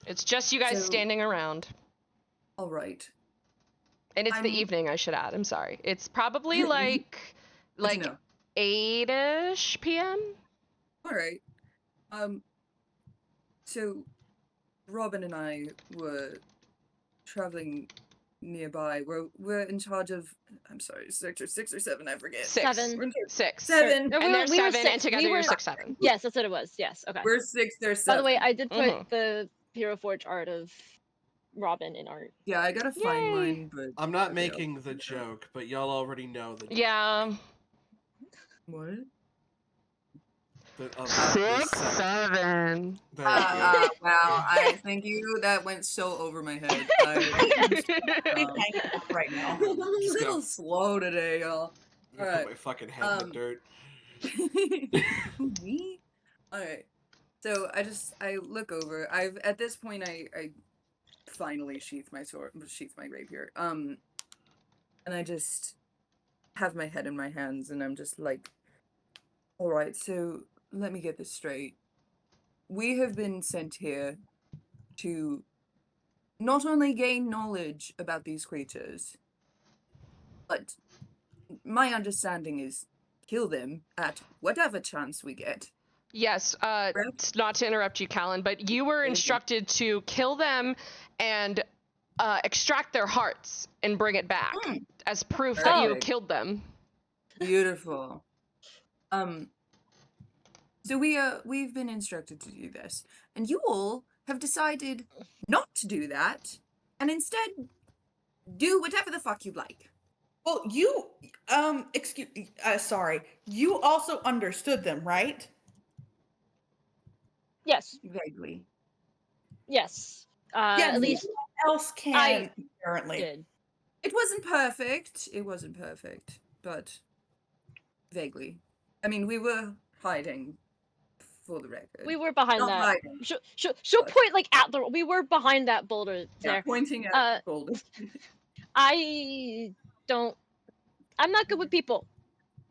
It's just you guys So- standing around. All right. And it's the I'm- evening, I should add. I'm sorry. It's probably like Good to know. 8-ish p.m. All right. So Robin and I were traveling nearby. We're in charge of, I'm sorry, sector 6 or 7, I forget. 6. Seven. We're in charge- 6. 7. No, And there's we were 7, and six. together We you're were- 6, 7. Yes, that's what it was. Yes. Okay. We're 6, they're 7. By the way, I did put Mhm. the Hero Forge art of Robin in art. Yeah, I gotta find Yay. mine, but I'm not okay, making the joke, but y'all already know the Yeah. what? of 6, this 7. Thank you. Wow, I thank you. That went so over my head. I'm hanging up right now. a little slow today, y'all. I'm gonna alright. put my fucking head in the dirt. Me? Alright. So I look over. At this point I finally sheath my rapier. And I just have my head in my hands and I'm just like, alright, so let me get this straight. We have been sent here to not only gain knowledge about these creatures, but my understanding is kill them at whatever chance we get. Yes, not to interrupt you, Callan, but you were Thank you. instructed to kill them and extract their hearts and bring it back as proof that you Perfect. killed them. Beautiful. So we've been instructed to do this, and you all have decided not to do that, and instead do whatever the fuck you'd like. Well, you, sorry. You also understood them, right? Yes. Vaguely. Yes. Yeah, At least no one else can, apparently. did. It wasn't perfect. It wasn't perfect, but vaguely. I mean, we were hiding, for the record. We were behind Not that. hiding. She'll but- point like at the. We were behind that boulder Yeah, there. pointing at Uh, Golden. I'm not good with people.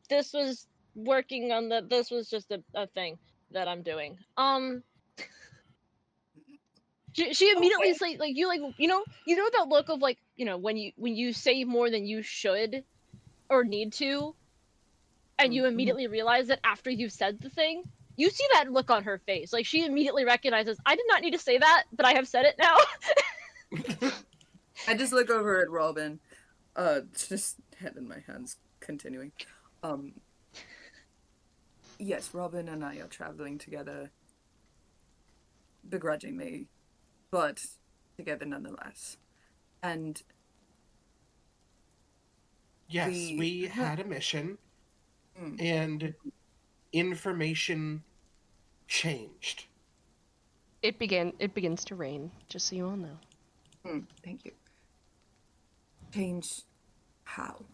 This was working on this was just a thing that I'm doing. She immediately Okay. like you know that look of like, when you say more than you should or need to, and you immediately realize that after you said the thing, you see that look on her face. Like she immediately recognizes, I did not need to say that, but I have said it now. I just look over at Robin, just head in my hands, continuing. Yes, Robin and I are traveling together, begrudgingly, but together nonetheless. And Yes, we- we had a mission, Mm. and information changed. It begins to rain, just so you all know. Thank you. Change how?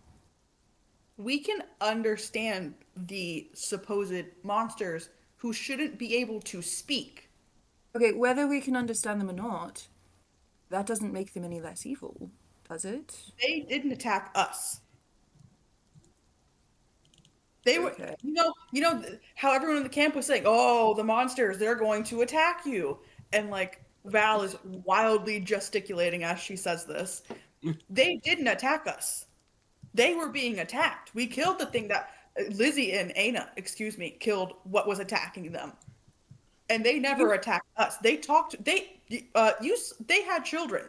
We can understand the supposed monsters who shouldn't be able to speak. Okay, whether we can understand them or not, that doesn't make them any less evil, does it? They didn't attack us. They were, Okay. you know how everyone in the camp was saying, "Oh, the monsters, they're going to attack you," and like Val is wildly gesticulating as she says this. They didn't attack us. They were being attacked. We killed the thing that Lizzie and Aina, killed what was attacking them, and they never attacked us. They talked. They had children.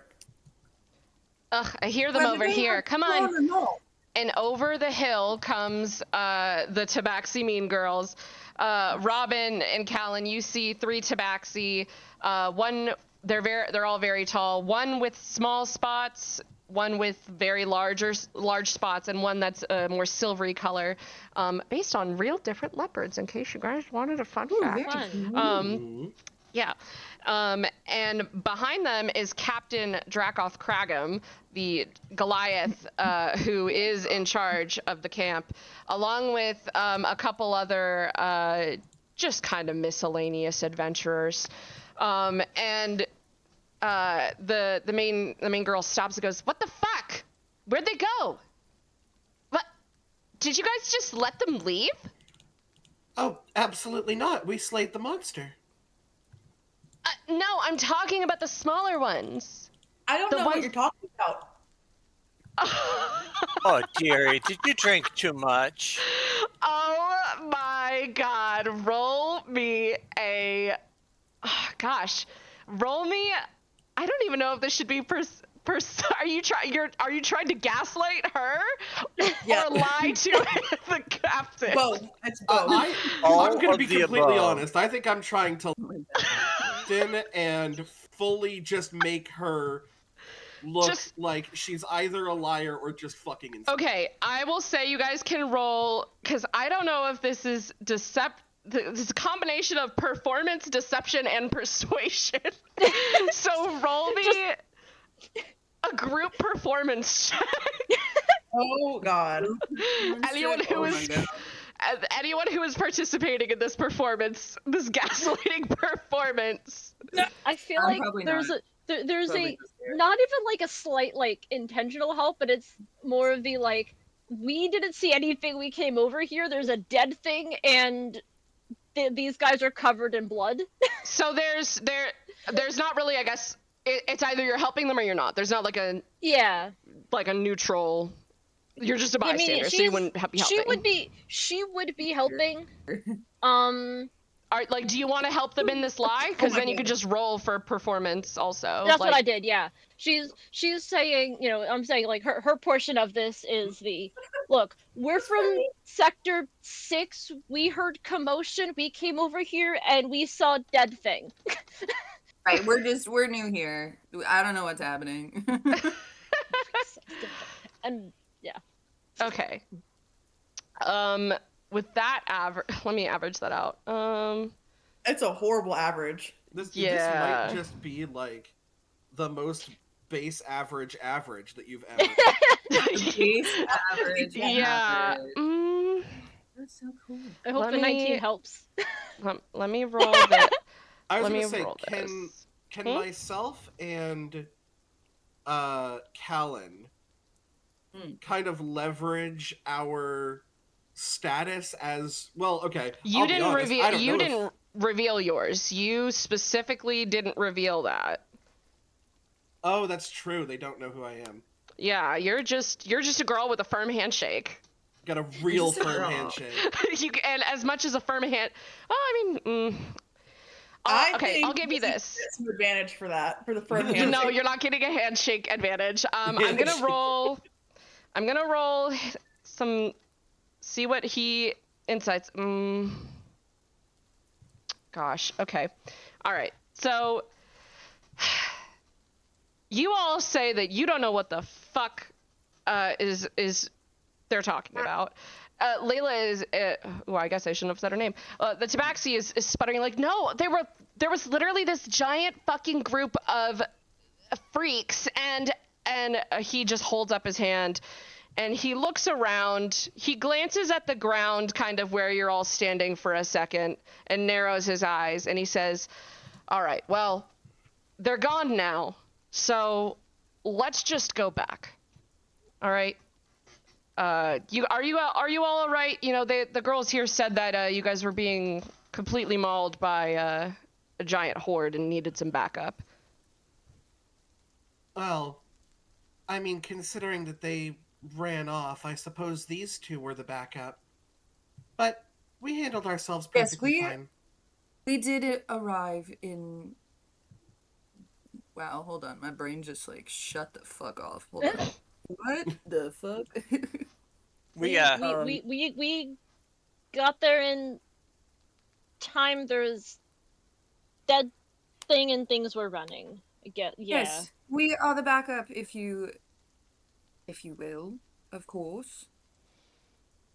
Ugh, I hear them Whether over they here. have Come grown on. or not. And over the hill comes the Tabaxi Mean Girls. Robin and Callan, you see 3 Tabaxi. One, they're all very tall. One with small spots, one with very large spots, and one that's a more silvery color, based on real different leopards. In case you guys wanted a fun fact. Fun. Ooh. Yeah. And behind them is Captain Dracoth Kragum, the Goliath, who is in charge of the camp, along with a couple other just kind of miscellaneous adventurers. And the main girl stops and goes, "What the fuck? Where'd they go? What? Did you guys just let them leave?" Oh, absolutely not. We slayed the monster. No, I'm talking about the smaller ones. I don't The know what ones- you're talking about. Oh, dearie, did you drink too much? Oh my god, roll me a... gosh, roll me... I don't even know if this should be are you trying to gaslight her? Yeah. Or lie to the captain? Both. It's both. All I'm going of to be the completely above. honest. I think I'm trying to Oh my God. thin and fully just make her look Just- like she's either a liar or just fucking insane. Okay, I will say you guys can roll, because I don't know if this is this is a combination of performance, deception, and persuasion. So roll me a group performance check. Oh God. Anyone who Oh is my God. anyone who is participating in this performance, this gaslighting performance. I feel I'm like probably there's not. there's Probably a just there. not even like a slight like intentional help, but it's more of the like we didn't see anything. We came over here. There's a dead thing, and these guys are covered in blood. So there's not really, I guess it's either you're helping them or you're not. There's not like a Yeah, neutral. You're just a I mean, bystander, so you wouldn't be helping. She would be helping. Do you want to help them in this lie? Because my then you could goodness. just roll for performance also. That's what I did. Yeah, she's saying, I'm saying like her portion of this is the look. We're from Sector 6. We heard commotion. We came over here and we saw dead thing. Right, we're new here. I don't know what's happening. And Okay. With that let me average that out. It's a horrible average. This Yeah. might just be like the most base average that you've ever. Base average. Yeah. average. That's so cool. I hope Let the 19 me- helps. Let me roll that. I was Let me gonna say, roll can this. can Hmm? myself and Callan kind of leverage our status as well? Okay, You I'll be didn't honest, reveal. I don't You know if- didn't reveal yours. You specifically didn't reveal that. Oh, that's true. They don't know who I am. Yeah, you're just a girl with a firm handshake. Got a real Just a firm girl. handshake. And as much as a firm hand. Oh, I mean. Okay, I'll give you this. Get some advantage for that, for the firm You handshake. No, you're not getting a handshake advantage. I'm gonna roll. I'm gonna roll some. See what he insights. Gosh. Okay. All right. So you all say that you don't know what the fuck is they're talking about. Layla is. I guess I shouldn't have said her name. The Tabaxi is sputtering like, no, there was literally this giant fucking group of freaks, and he just holds up his hand, and he looks around. He glances at the ground, kind of where you're all standing for a second, and narrows his eyes, and he says, "All right, well, they're gone now, so let's just go back. All right." Are you all right? You know, the girls here said that you guys were being completely mauled by a giant horde and needed some backup. Well, I mean, considering that they ran off, I suppose these two were the backup. But we handled ourselves Yes, perfectly fine. we did arrive in Wow, hold on. My brain just like shut the fuck off. Hold on. What the fuck? We We got there in time. There's dead thing and things were running. Yeah. Yes, we are the backup if you will, of course.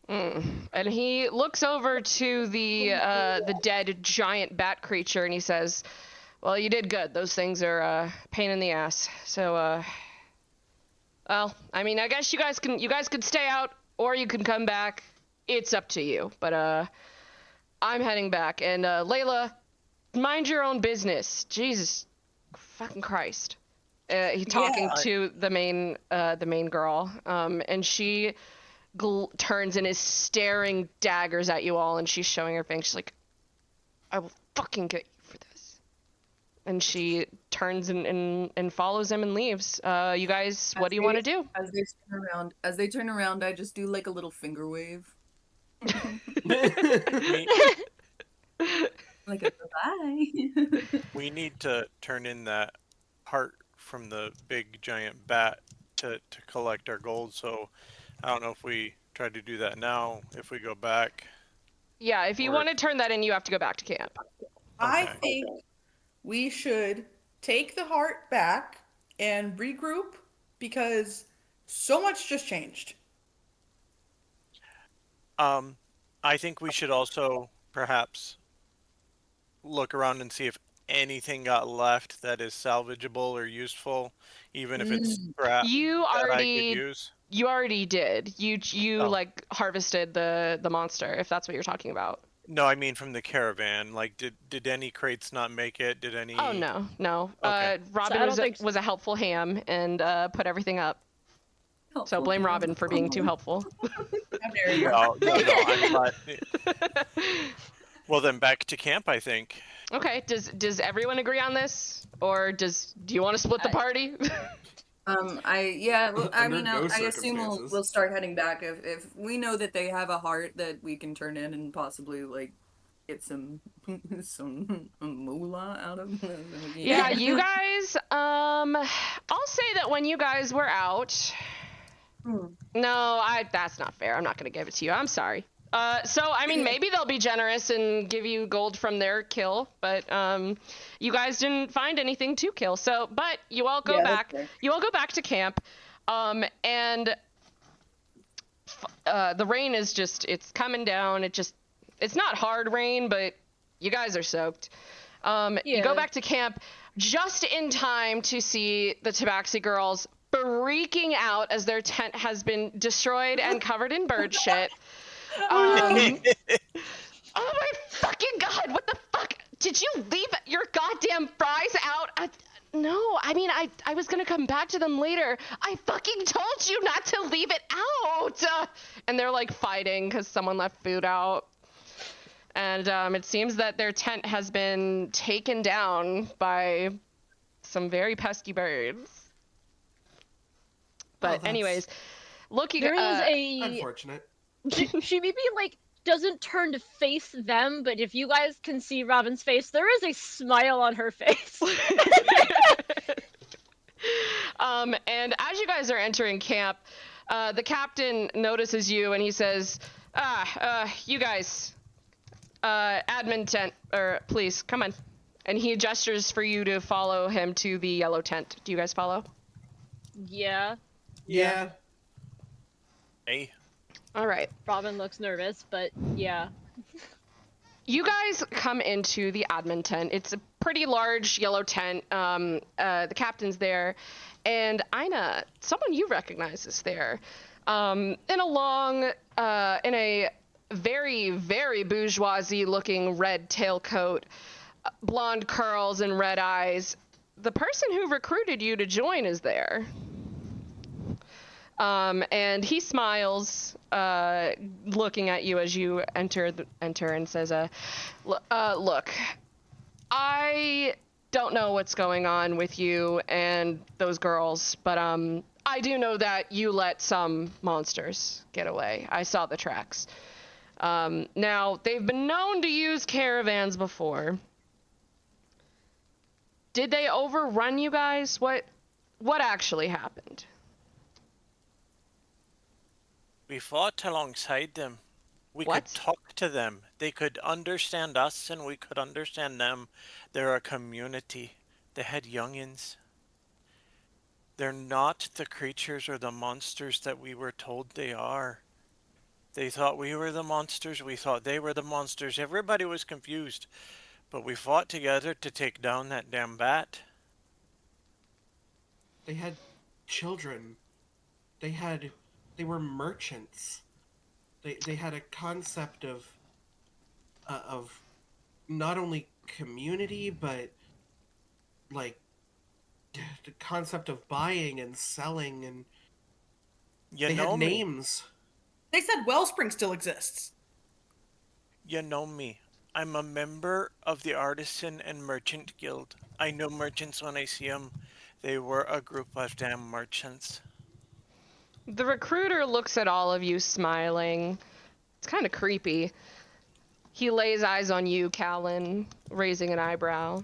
And he looks over to the dead giant bat creature and he says, "Well, you did good. Those things are a pain in the ass. So, well, I mean, I guess you guys could stay out or you can come back. It's up to you. But I'm heading back. And Layla, mind your own business. Jesus, fucking Christ." He talking to the main girl. And she turns and is staring daggers at you all, and she's showing her fangs. She's like, "I will fucking get you for this." And she turns and follows him and leaves. You guys, what do you want to do? As they turn around, I just do like a little finger wave. Like a bye. We need to turn in that heart from the big giant bat to collect our gold. So I don't know if we try to do that now, if we go back. Yeah, if you want to turn that in, you have to go back to camp. I Okay. think we should take the heart back and regroup because so much just changed. I think we should also perhaps look around and see if anything got left that is salvageable or useful, even if it's scrap You that I could already use. you already did. You Oh. like harvested the monster, if that's what you're talking about. No, I mean from the caravan. Like, did any crates not make it? Did any? Oh no. Okay. Robin I don't think was a helpful ham and put everything up. So Helpful blame ham. Robin for being too helpful. How dare you? No, I'm not. Well, then back to camp, I think. Okay, does everyone agree on this, or do you want to split the party? Well, I Under mean, no I assume circumstances. we'll start heading back if we know that they have a heart that we can turn in and possibly like get some moolah out of them. Yeah, you guys. I'll say that when you guys were out. No, that's not fair. I'm not gonna give it to you. I'm sorry. So I mean, maybe they'll be generous and give you gold from their kill, but you guys didn't find anything to kill. So, but you all go Yeah, that's back. fair. You all go back to camp, and the rain is it's coming down. It's not hard rain, but you guys are soaked. You Yeah. go back to camp just in time to see the Tabaxi girls freaking out as their tent has been destroyed and covered in bird shit. Oh my fucking god, what the fuck? Did you leave your goddamn fries out? No, I mean, I was gonna come back to them later. I fucking told you not to leave it out! And they're like fighting because someone left food out. And it seems that their tent has been taken down by some very pesky birds. But that's anyways, looking There is a Unfortunate. she maybe like doesn't turn to face them, but if you guys can see Robin's face, there is a smile on her face. And as you guys are entering camp, the captain notices you and he says, you guys, admin tent, or please, come on. And he gestures for you to follow him to the yellow tent. Do you guys follow? Yeah, Yeah. Hey. All right. Robin looks nervous, but yeah. You guys come into the admin tent. It's a pretty large yellow tent. The captain's there, and Ina, someone you recognize, is there. In a very, very bourgeoisie-looking red tailcoat, blonde curls and red eyes. The person who recruited you to join is there. And he smiles, looking at you as you enter and says, look, I don't know what's going on with you and those girls, but I do know that you let some monsters get away. I saw the tracks. Now, they've been known to use caravans before. Did they overrun you guys? What actually happened? We fought alongside them. We What? could talk to them. They could understand us and we could understand them. They're a community. They had youngins. They're not the creatures or the monsters that we were told they are. They thought we were the monsters. We thought they were the monsters. Everybody was confused. But we fought together to take down that damn bat. They had children. They were merchants. They had a concept of not only community, but like the concept of buying and selling, and You they know had me. names. They said Wellspring still exists. You know me. I'm a member of the Artisan and Merchant Guild. I know merchants when I see them. They were a group of damn merchants. The recruiter looks at all of you smiling. It's kind of creepy. He lays eyes on you, Callan, raising an eyebrow,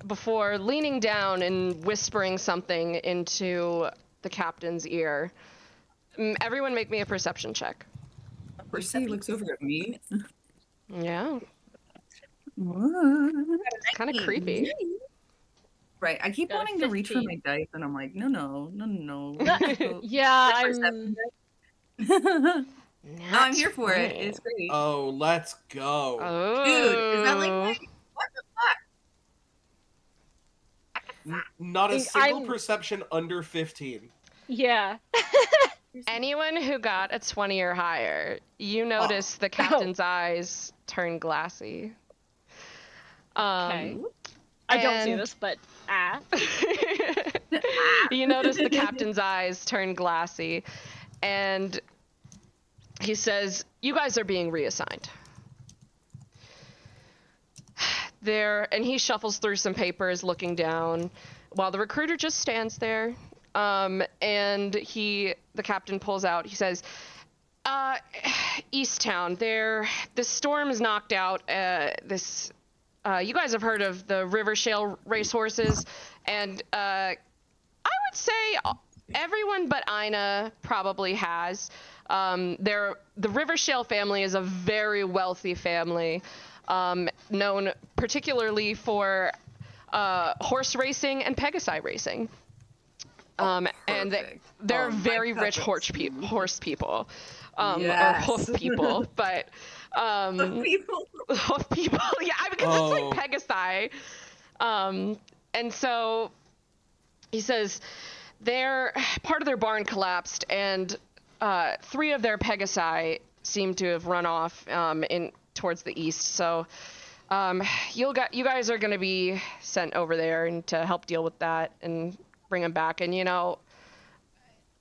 before leaning down and whispering something into the captain's ear. Everyone make me a perception check. You see, he looks over at me. Yeah, What? it's kind of creepy. Right. I keep Got a wanting to reach for 15. my dice, and I'm like, no. Yeah, Perception I'm. No, I'm Nat here for it. 20. It's great. Oh, let's go. Oh. Dude, is that like what the fuck? Not a I'm- single perception under 15. Yeah. Anyone who got a 20 or higher, you notice the captain's eyes turn glassy. Okay. I don't see and- this, but You notice the captain's eyes turn glassy, and he says, "You guys are being reassigned." And he shuffles through some papers, looking down, while the recruiter just stands there. And the captain pulls out. He says, "Easttown. This storm has knocked out this. You guys have heard of the River Shale racehorses, and I would say everyone but Ina probably has. The River Shale family is a very wealthy family, known particularly for horse racing and Pegasi racing. And Perfect. they're Oh, my very rich cup of horse tea. people, or Yes. hoof people, but People. hoof people, yeah, because Oh. it's like Pegasi. And so he says part of their barn collapsed, and 3 of their Pegasi seem to have run off towards the east. So you guys are going to be sent over there and to help deal with that and bring them back. And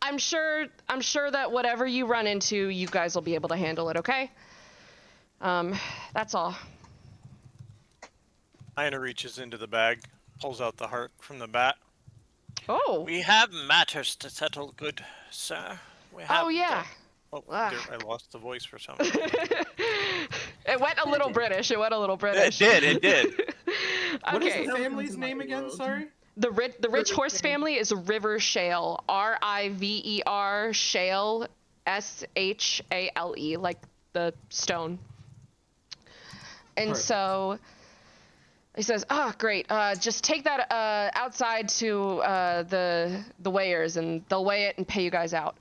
I'm sure that whatever you run into, you guys will be able to handle it. Okay. That's all. Ina reaches into the bag, pulls out the heart from the bat. Oh. We have matters to settle, good sir. We have Oh yeah. Oh, Ah. I lost the voice for some reason. It went a little British. It It did. What is Okay. the family's Welcome to name my again? world. Sorry. The rich horse family is River Shale. River Shale. Shale, like the stone. And Perfect. so he says, "Oh, great. Just take that outside to the weighers, and they'll weigh it and pay you guys out."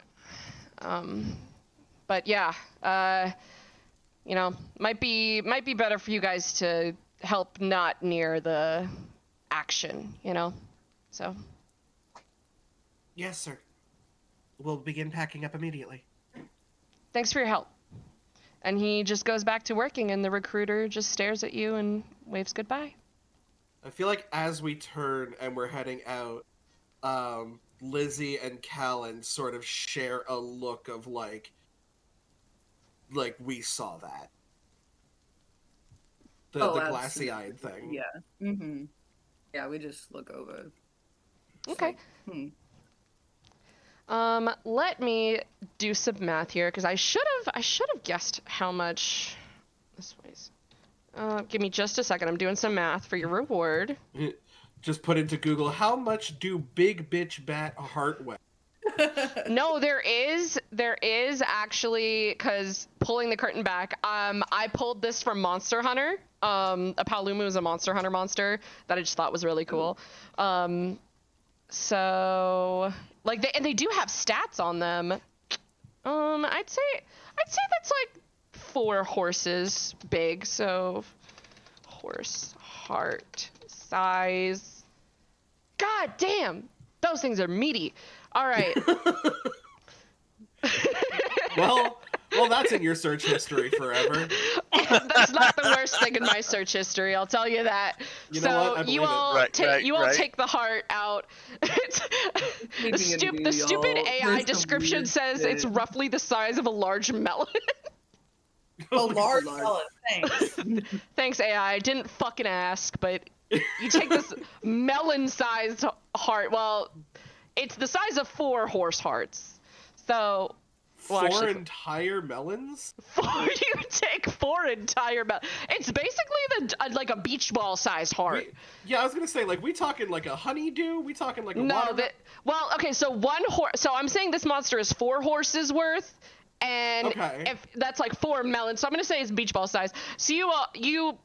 But yeah, might be better for you guys to help not near the action, So Yes, sir. We'll begin packing up immediately. thanks for your help. And he just goes back to working, and the recruiter just stares at you and waves goodbye. I feel like as we turn and we're heading out, Lizzie and Callan sort of share a look of like we saw that. The glassy-eyed thing. Yeah. Mm-hmm. Yeah, we just look over. It's Okay. like, Let me do some math here, because I should have guessed how much this weighs. Give me just a second. I'm doing some math for your reward. just put into Google, how much do big bitch bat heart weigh? No, there is actually, because pulling the curtain back, I pulled this from Monster Hunter. A Palumu is a Monster Hunter monster that I just thought was really cool. So like they do have stats on them. I'd say that's like 4 horses big. So horse heart size. God damn, those things are meaty. All right. Well, that's in your search history forever. That's not the worst thing in my search history, I'll tell you that. You know what? I believe you it. all Right. take the heart out. The stupid y'all. AI There's some description weird says shit. it's roughly the size of a large melon. A large melon, thanks. Thanks, AI. I didn't fucking ask, but you take this melon-sized heart. Well, it's the size of 4 horse hearts. So, well, 4 actually, entire melons? you take 4 entire melons. It's basically like a beach ball-sized heart. Yeah, I was gonna say, like, we talking like a honeydew? We talking like a No, watermelon? well, okay, so 1 horse. So I'm saying this monster is 4 horses worth, and Okay. if that's like 4 melons, so I'm gonna say it's beach ball size. So you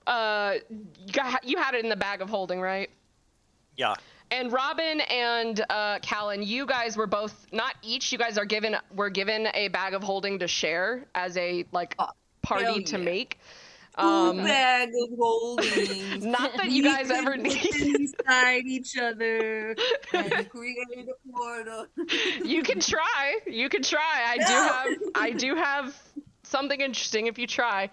had it in the bag of holding, right? Yeah. And Robin and Callan, you guys were both not each. You guys were given a bag of holding to share as a party hell to yeah. make. Full bag of holdings. Not that you guys ever put need. them inside each other and create a portal. You can try. I do have something interesting if you try.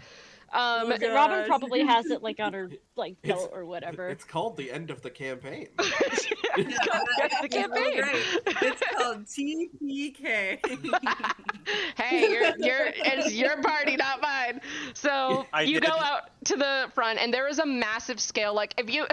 Oh, God. Robin probably has it like on her It's- belt or whatever. It's called the end of the campaign. It's called That's the campaign. It's called TPK. Hey, it's your party, not mine. So I you did. go out to the front, and there is a massive scale. Like if you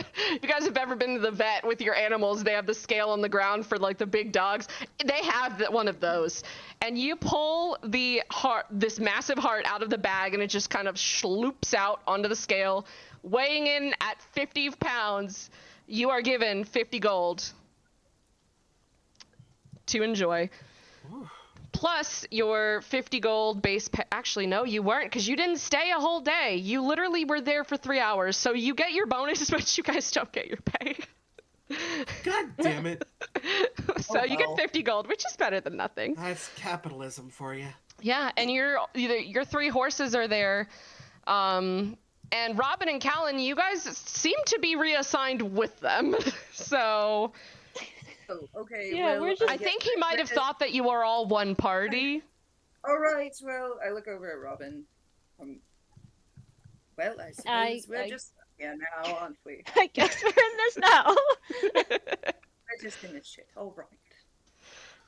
guys have ever been to the vet with your animals, they have the scale on the ground for like the big dogs. They have one of those, and you pull this massive heart out of the bag, and it just kind of sloops out onto the scale, weighing in at 50 pounds. You are given 50 gold to enjoy. Plus your 50 gold base actually, no, you weren't, because you didn't stay a whole day. You literally were there for 3 hours, so you get your bonus, but you guys don't get your pay. God damn it. So you get well. 50 gold, which is better than nothing. That's capitalism for you. Yeah, and your 3 horses are there. And Robin and Callan, you guys seem to be reassigned with them. So Oh, okay. Yeah, well, we're just- I think he might have thought that you were all one party. All right. Well, I look over at Robin. Well, I suppose we're just now, aren't we? I guess we're in this now. We're just in this shit. All right.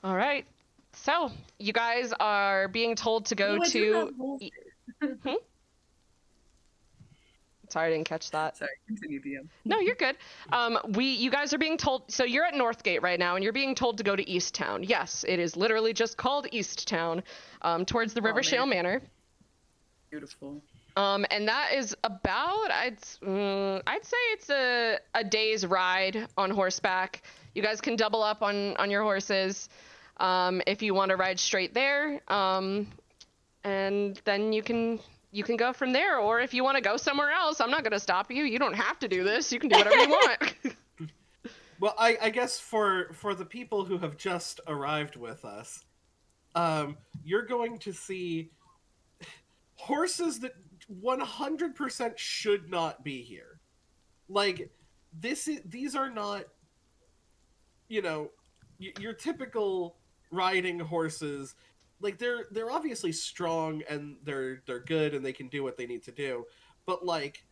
All right. So you guys are being told to go Oh, I do to. have horses. Sorry, I didn't catch that. Sorry, continue, DM. No, you're good. You guys are being told. So you're at Northgate right now, and you're being told to go to East Town. Yes, it is literally just called East Town, towards the River Shale Manor. Beautiful. And that is about I'd say it's a day's ride on horseback. You guys can double up on your horses, if you want to ride straight there. And then you can go from there, or if you want to go somewhere else, I'm not going to stop you. You don't have to do this. You can do whatever you want. Well, I guess for the people who have just arrived with us, you're going to see horses that 100% should not be here. Like, these are not, your typical riding horses. Like, they're obviously strong and they're good and they can do what they need to do, but like,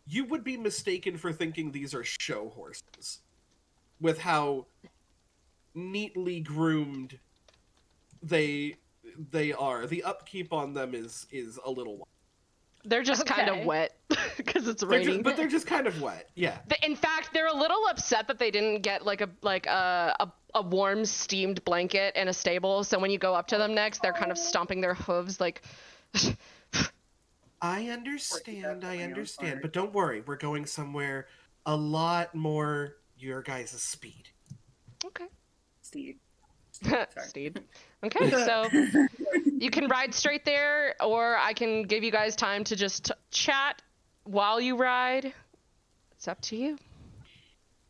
you would be mistaken for thinking these are show horses with how neatly groomed they are. The upkeep on them is a little wild. They're just kind of Okay. wet because it's They're raining. but they're just kind of wet. Yeah. In fact, they're a little upset that they didn't get like a warm steamed blanket in a stable. So when you go up to them next, they're kind of stomping their hooves like. I understand, but don't worry. We're going somewhere a lot more your guys' speed. Okay. Steed. Sorry. Steed. Okay, so you can ride straight there, or I can give you guys time to just chat while you ride. It's up to you.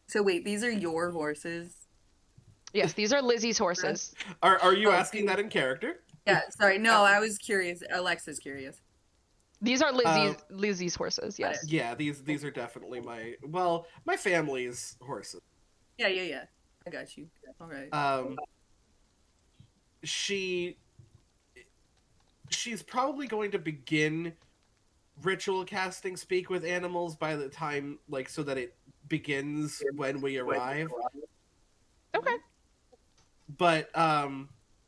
So wait, these are your horses? Yes, these are Lizzie's horses. Are you Oh, asking that in character? Yeah, sorry. No, I was curious. Alexa's curious. These are Lizzie's horses. Got Yes. Yeah, these are definitely my family's horses. Yeah. I got you. All right. She's probably going to begin ritual casting speak with animals by the time, like, so that it begins when we arrive. Okay. But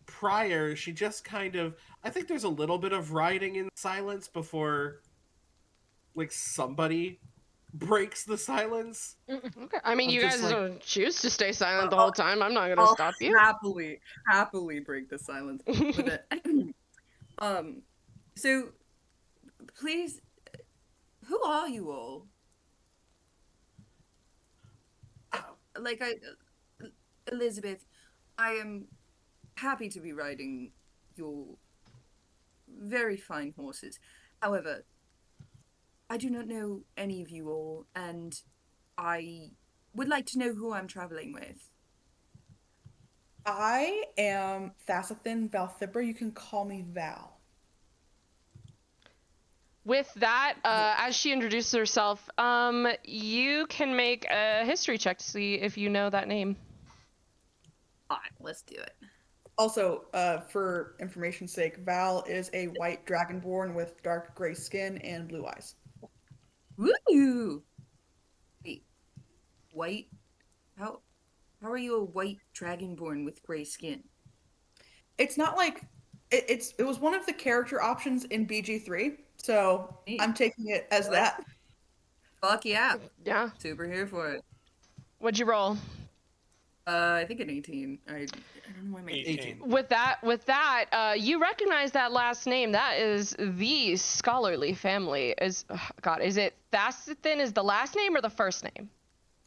prior, she just kind of, I think there's a little bit of riding in silence before, like, somebody breaks the silence. Okay. I mean, I'm you just guys like- don't choose to stay silent the whole time. I'm not gonna stop you. happily break the silence with it. So please, who are you all? Like Elizabeth, I am happy to be riding your very fine horses. However, I do not know any of you all, and I would like to know who I'm traveling with. I am Thasathin Valthibra. You can call me Val. With that, as she introduces herself, you can make a history check to see if you know that name. All right, let's do it. Also, for information's sake, Val is a white dragonborn with dark gray skin and blue eyes. Woo! Wait, white? How are you a white dragonborn with gray skin? It's not like it was one of the character options in BG3, so Neat. I'm taking it as that. Fuck yeah! Yeah. Super here for it. What'd you roll? I think an 18. I don't know why my 18. With that, you recognize that last name. That is the scholarly family. Is it Thasathin is the last name or the first name?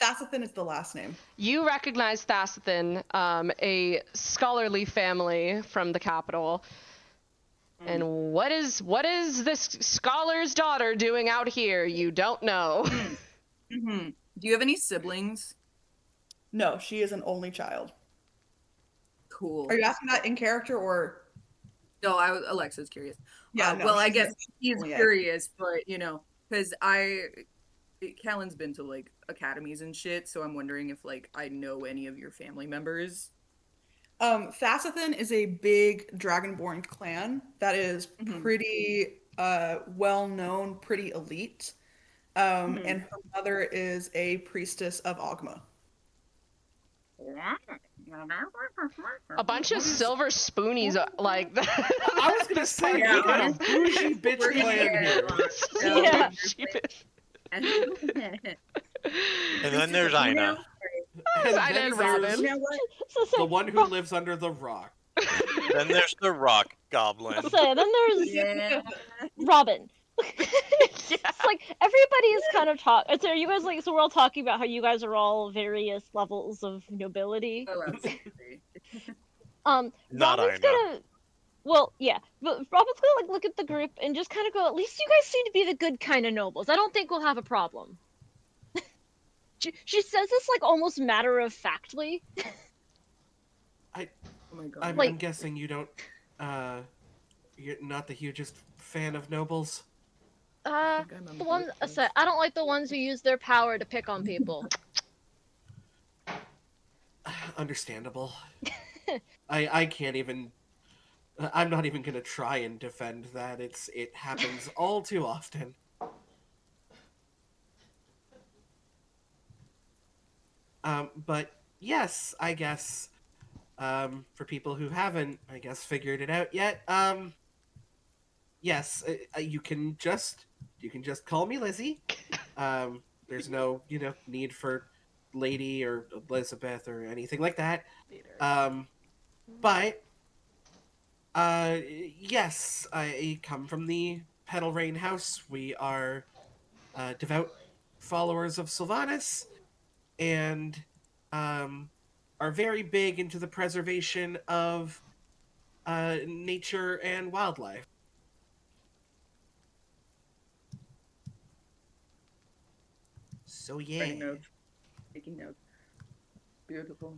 Thasathin is the last name. You recognize Thasathin, a scholarly family from the capital. And what is this scholar's daughter doing out here? You don't know. Mm-hmm. Do you have any siblings? No, she is an only child. Cool. Are you asking that in character or? No, Alexa's curious. Yeah, no, well, I she's guess he's only curious, but because Callan's been to like academies and shit, so I'm wondering if like I know any of your family members. Thasathin is a big dragonborn clan that is pretty well known, pretty elite. And her mother is a priestess of Ogma. A bunch of silver spoonies like that. I was gonna say, we got a bougie bitch clan here. Yeah. And then there's Ina. And I then did there's Robin. You know what? the one who lives under the rock. Then there's the rock goblin. So then there's Yeah. Robin. Yeah. It's like everybody is kind of so are you guys so we're all talking about how you guys are all various levels of nobility. Oh, absolutely. Not Robin's Ina. gonna well, yeah, but Robin's gonna look at the group and just kind of go, at least you guys seem to be the good kind of nobles. I don't think we'll have a problem. She says this like almost matter of factly. Oh my god. I'm guessing you don't. You're not the hugest fan of nobles. The one I don't like the ones who use their power to pick on people. Understandable. I can't even. I'm not even gonna try and defend that. It happens all too often. But yes, I guess. For people who haven't, I guess, figured it out yet. Yes, you can just call me Lizzie. There's no need for Lady or Elizabeth or anything like that. But yes, I come from the Petal Rain House. We are devout followers of Sylvanas and are very big into the preservation of nature and wildlife. So yeah, Writing notes. Taking notes. Beautiful.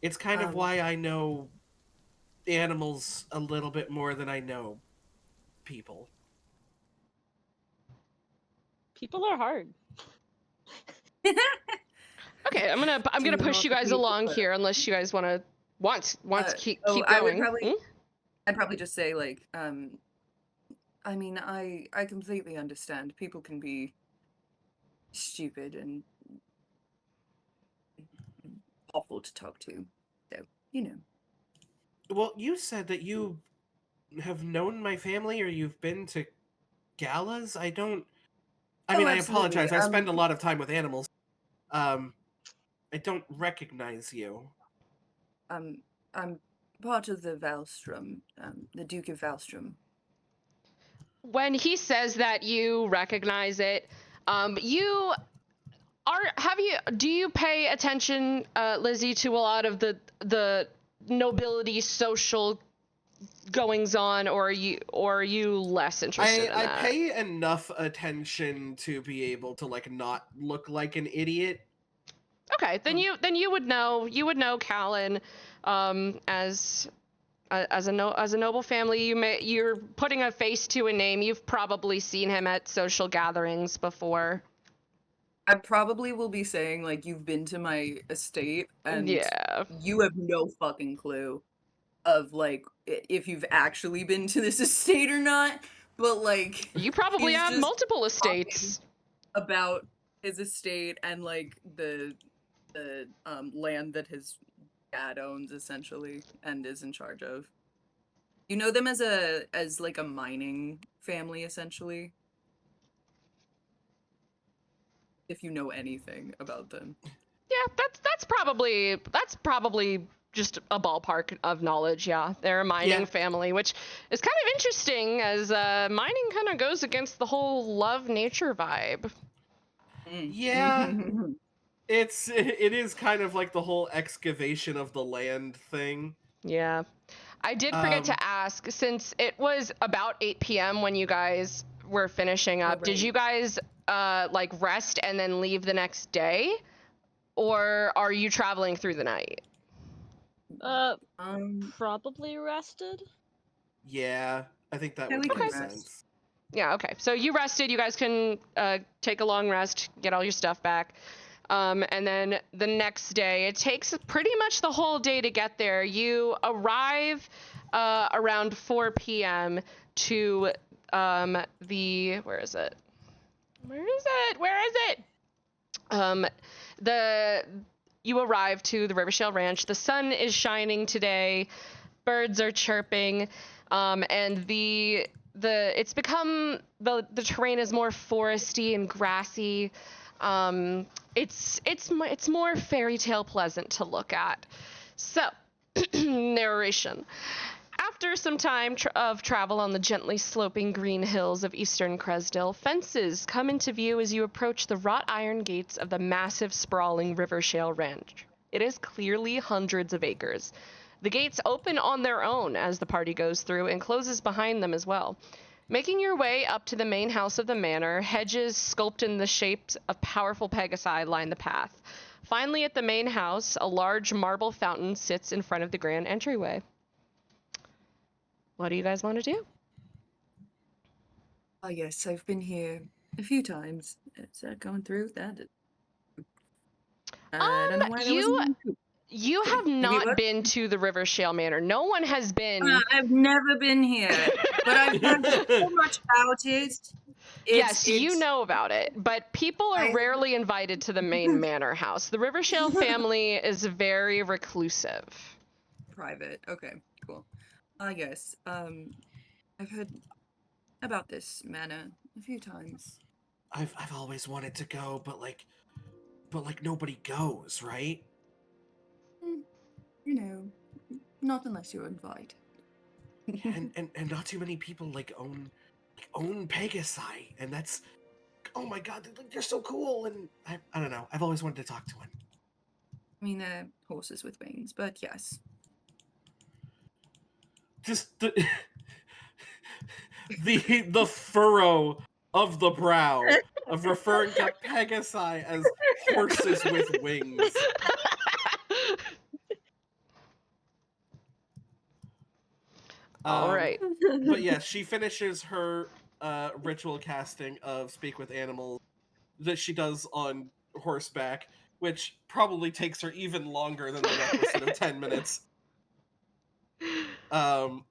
it's kind of Um, why I know animals a little bit more than I know people. People are hard. Okay, I'm gonna To push you guys people, along here unless you guys want to keep I would going. probably, Hmm? I'd probably just say like, I mean, I completely understand. People can be stupid and awful to talk to. So, you know. Well, you said that you have known my family or you've been to galas. I don't. I Oh, mean, I absolutely. apologize. I spend a lot of time with animals. I don't recognize you. I'm part of the Valstrom, the Duke of Valstrom. When he says that you recognize it, you do you pay attention, Lizzie, to a lot of the nobility social goings on, or are you less interested in I that? pay enough attention to be able to like not look like an idiot. Okay, then you would know Callan, as a noble family. You're putting a face to a name. You've probably seen him at social gatherings before. I probably will be saying like you've been to my estate and Yeah. you have no fucking clue of like if you've actually been to this estate or not. But like You probably he's have just multiple talking estates. about his estate and like the land that his dad owns essentially and is in charge of. You know them as like a mining family essentially. If you know anything about them. Yeah, that's probably just a ballpark of knowledge. Yeah, they're a mining Yeah. family, which is kind of interesting, as mining kind of goes against the whole love nature vibe. Yeah. It is kind of like the whole excavation of the land thing. Yeah. I did forget Um, to ask, since it was about 8 p.m. when you guys were finishing up, did right. you guys like rest and then leave the next day? Or are you traveling through the night? Probably rested. Yeah, I think that Yeah, would we make can rest. sense. Yeah, okay. So you rested. You guys can take a long rest, get all your stuff back. And then the next day, it takes pretty much the whole day to get there. You arrive around 4 p.m. to where is it? You arrive to the Rivershale Ranch. The sun is shining today. Birds are chirping, and it's become the terrain is more foresty and grassy. It's more fairy tale pleasant to look at. So, narration. After some time of travel on the gently sloping green hills of eastern Cresdale, fences come into view as you approach the wrought iron gates of the massive, sprawling Rivershale Ranch. It is clearly hundreds of acres. The gates open on their own as the party goes through and closes behind them as well. Making your way up to the main house of the manor, hedges sculpted in the shapes of powerful pegasi line the path. Finally, at the main house, a large marble fountain sits in front of the grand entryway. What do you guys want to do? Oh yes, I've been here a few times. Is that going through that? I don't know why that wasn't going through. You Okay. have Maybe it not was? been to the Rivershale Manor. No one has been. I've never been here, but I've heard so much about it. Yes, you know about it, but people are I- rarely invited to the main manor house. The Rivershale family is very reclusive. Private. Okay, cool. Yes. I've heard about this manor a few times. I've always wanted to go, but like nobody goes, right? You know, not unless you're invited. And not too many people like own Pegasi, and that's oh my god, you're so cool, and I don't know, I've always wanted to talk to him. I mean, they're horses with wings, but yes. Just the furrow of the brow of referring to Pegasi as horses with wings. All right. But yes, she finishes her ritual casting of Speak with Animals that she does on horseback, which probably takes her even longer than the requisite of 10 minutes. And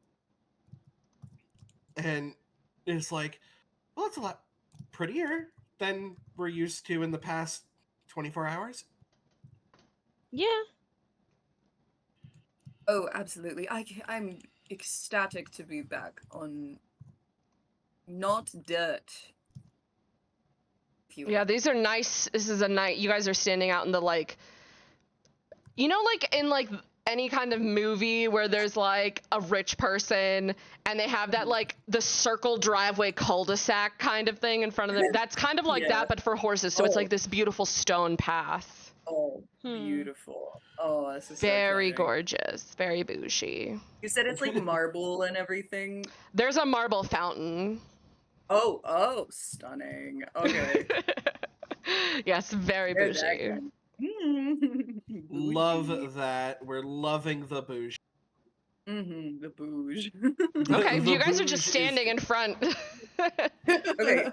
it's like, well, it's a lot prettier than we're used to in the past 24 hours. Yeah. Oh, absolutely. I'm ecstatic to be back on not dirt. if you Yeah, will. these are nice. This is a night. You guys are standing out in the like, you know, like in like any kind of movie where there's like a rich person and they have that like the circle driveway cul-de-sac kind of thing in front of them. That's kind of like Yeah. that, but for horses. So it's Oh. like this beautiful stone path. Oh, Hmm. beautiful. Oh, this is so Very exciting. gorgeous. Very bougie. You said it's like marble and everything. There's a marble fountain. Oh, stunning. Okay. Yes, very There's that bougie. again. Love that. We're loving the bougie. The bouge. Okay, The you guys are bouge just is- standing in front. Okay.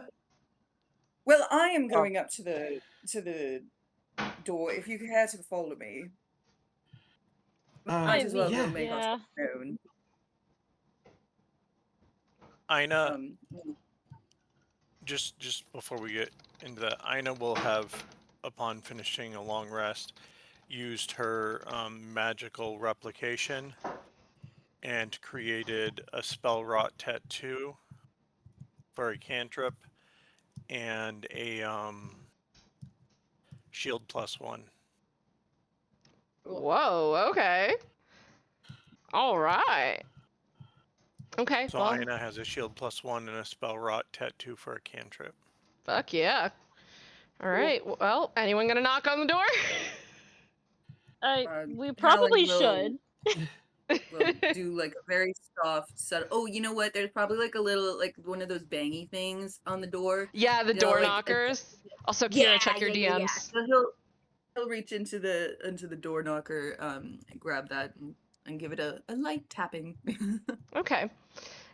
Well, I am going up to the door. If you care to follow me, might as well yeah. go make Yeah. ourselves known. Aina, Um, just before we get into that, Aina will have, upon finishing a long rest, used her magical replication and created a spell rot tattoo for a cantrip and a shield +1. Whoa, okay. All right. Okay, So well, Aina has a shield +1 and a spell rot tattoo for a cantrip. fuck yeah. All right, well, anyone gonna knock on the door? We Hallie probably will- should. We'll do like a very soft set. Oh, you know what? There's probably like a little like one of those bangy things on the door. Yeah, the You know, door like, knockers. Also, Kira, check your DMs. So he'll reach into the door knocker, and grab that and give it a light tapping. Okay.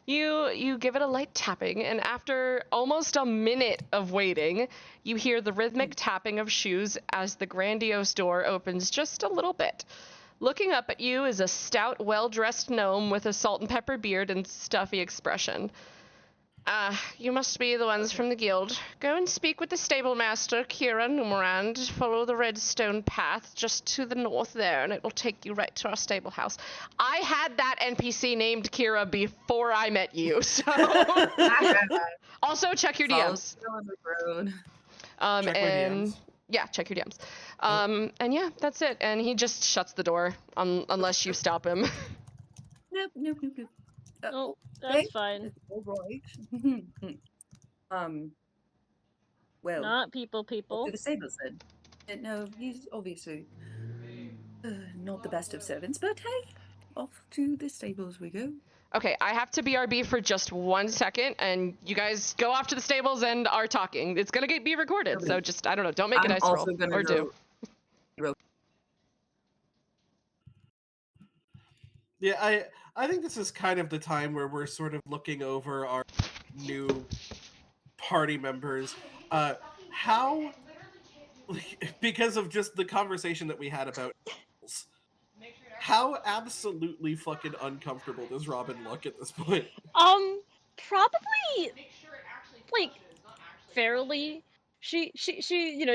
You give it a light tapping, and after almost a minute of waiting, you hear the rhythmic tapping of shoes as the grandiose door opens just a little bit. Looking up at you is a stout, well-dressed gnome with a salt and pepper beard and stuffy expression. You must be the ones from the guild. Go and speak with the stable master, Kira Numerand. Follow the red stone path just to the north there, and it will take you right to our stable house. I had that NPC named Kira before I met you, so... Also, check your DMs. Still on the road. Check my and DMs. yeah, check your DMs. And yeah, that's it. And he just shuts the door unless you stop him. Nope. Oh, okay. that's fine. All right. Well, Not people. to the stables then. No, he's obviously not the best of servants, but hey, off to the stables we go. Okay, I have to BRB for just 1 second, and you guys go off to the stables and are talking. It's gonna be recorded, so just I don't know. Don't make a I'm dice also roll gonna or do. Yeah, I think this is kind of the time where we're sort of looking over our new party members. How, because of just the conversation that we had about animals, how absolutely fucking uncomfortable does Robin look at this point? Probably like fairly. She made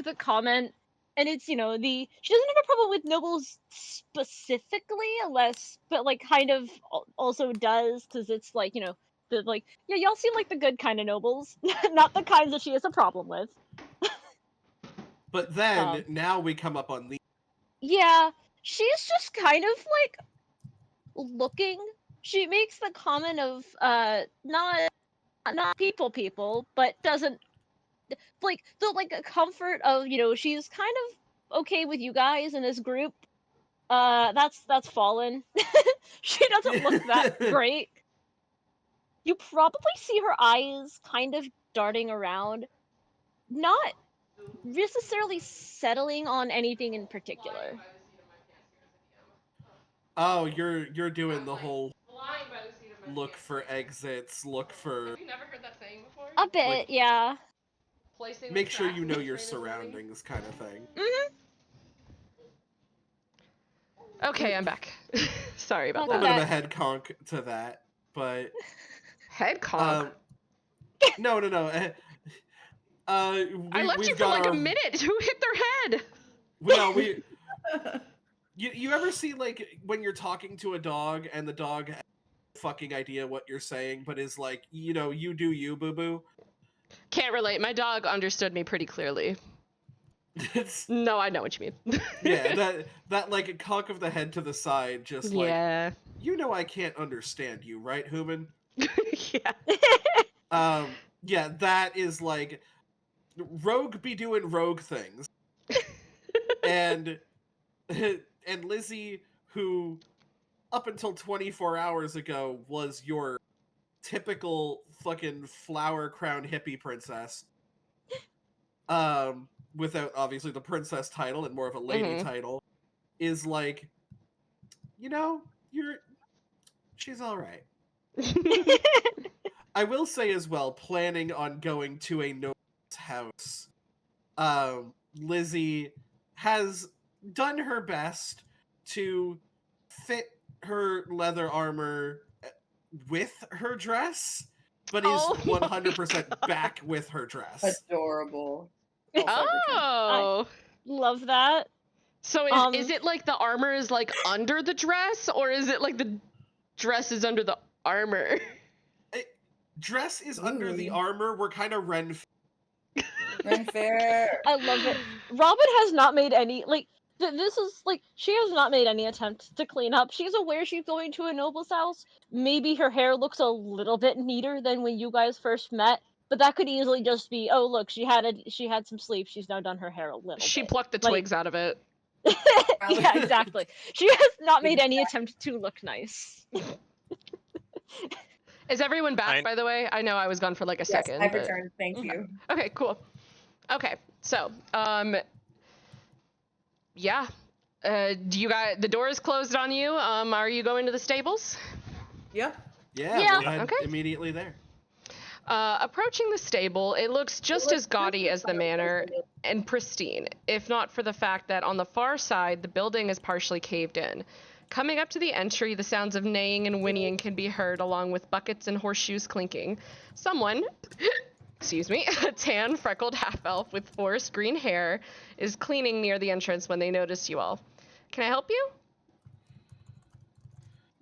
the comment, and it's she doesn't have a problem with nobles specifically, but like kind of also does, because it's like the like yeah, y'all seem like the good kind of nobles, not the kinds that she has a problem with. But then now we come up on the Yeah, she's just kind of like looking. She makes the comment of not not people, but doesn't like the comfort of, she's kind of okay with you guys in this group. That's Fallen. She doesn't look that great. You probably see her eyes kind of darting around, not necessarily settling on anything in particular. Oh, you're doing the whole look for exits, look for. Have you never heard that saying before? A bit, Like- yeah. Placing the Make sure tracks you in know the your train is moving? surroundings, kind of thing. Okay, I'm back. Sorry A about little that. bit of Okay. a head conk to that, but Head conk. no. I left we've you for got like our, a minute. Who hit their head? Well, you ever see like when you're talking to a dog and the dog has no fucking idea what you're saying, but is like, you do you, boo boo. Can't relate. My dog understood me pretty clearly. It's No, I know what you mean. yeah, that like a conk of the head to the side, just like, yeah. I can't understand you, right, human? Yeah. Yeah, that is like Rogue be doing rogue things. and Lizzie, who up until 24 hours ago was your typical fucking flower crown hippie princess, without obviously the princess title and more of a lady title, is like, she's all right. I will say as well, planning on going to a noble's house, Lizzie has done her best to fit her leather armor with her dress, but is Oh my 100% back with her dress. Adorable. Oh. Love that. So is it like the armor is like under the dress, or is it like the dress is under the armor? Dress is under the Ooh. armor. We're kind of Unfair. I love it. Robin has not made any this is she has not made any attempt to clean up. She's aware she's going to a noble's house. Maybe her hair looks a little bit neater than when you guys first met, but that could easily just be, oh look, she had some sleep. She's now done her hair a little She bit. plucked the twigs out of it. Yeah, exactly. She has not made any attempt to look nice. Is everyone back, I- by the way? I know I was gone for like a second. I've but... returned. Thank you. Okay, cool. Okay, so, yeah. Do you guys, the door is closed on you. Are you going to the stables? Yeah. Yeah, Yeah, we'll head okay. immediately there. Approaching the stable, it looks just as gaudy as the manor and pristine, if not for the fact that on the far side, the building is partially caved in. Coming up to the entry, the sounds of neighing and whinnying can be heard, along with buckets and horseshoes clinking. Someone, excuse me, a tan, freckled half-elf with forest green hair, is cleaning near the entrance when they notice you all. Can I help you?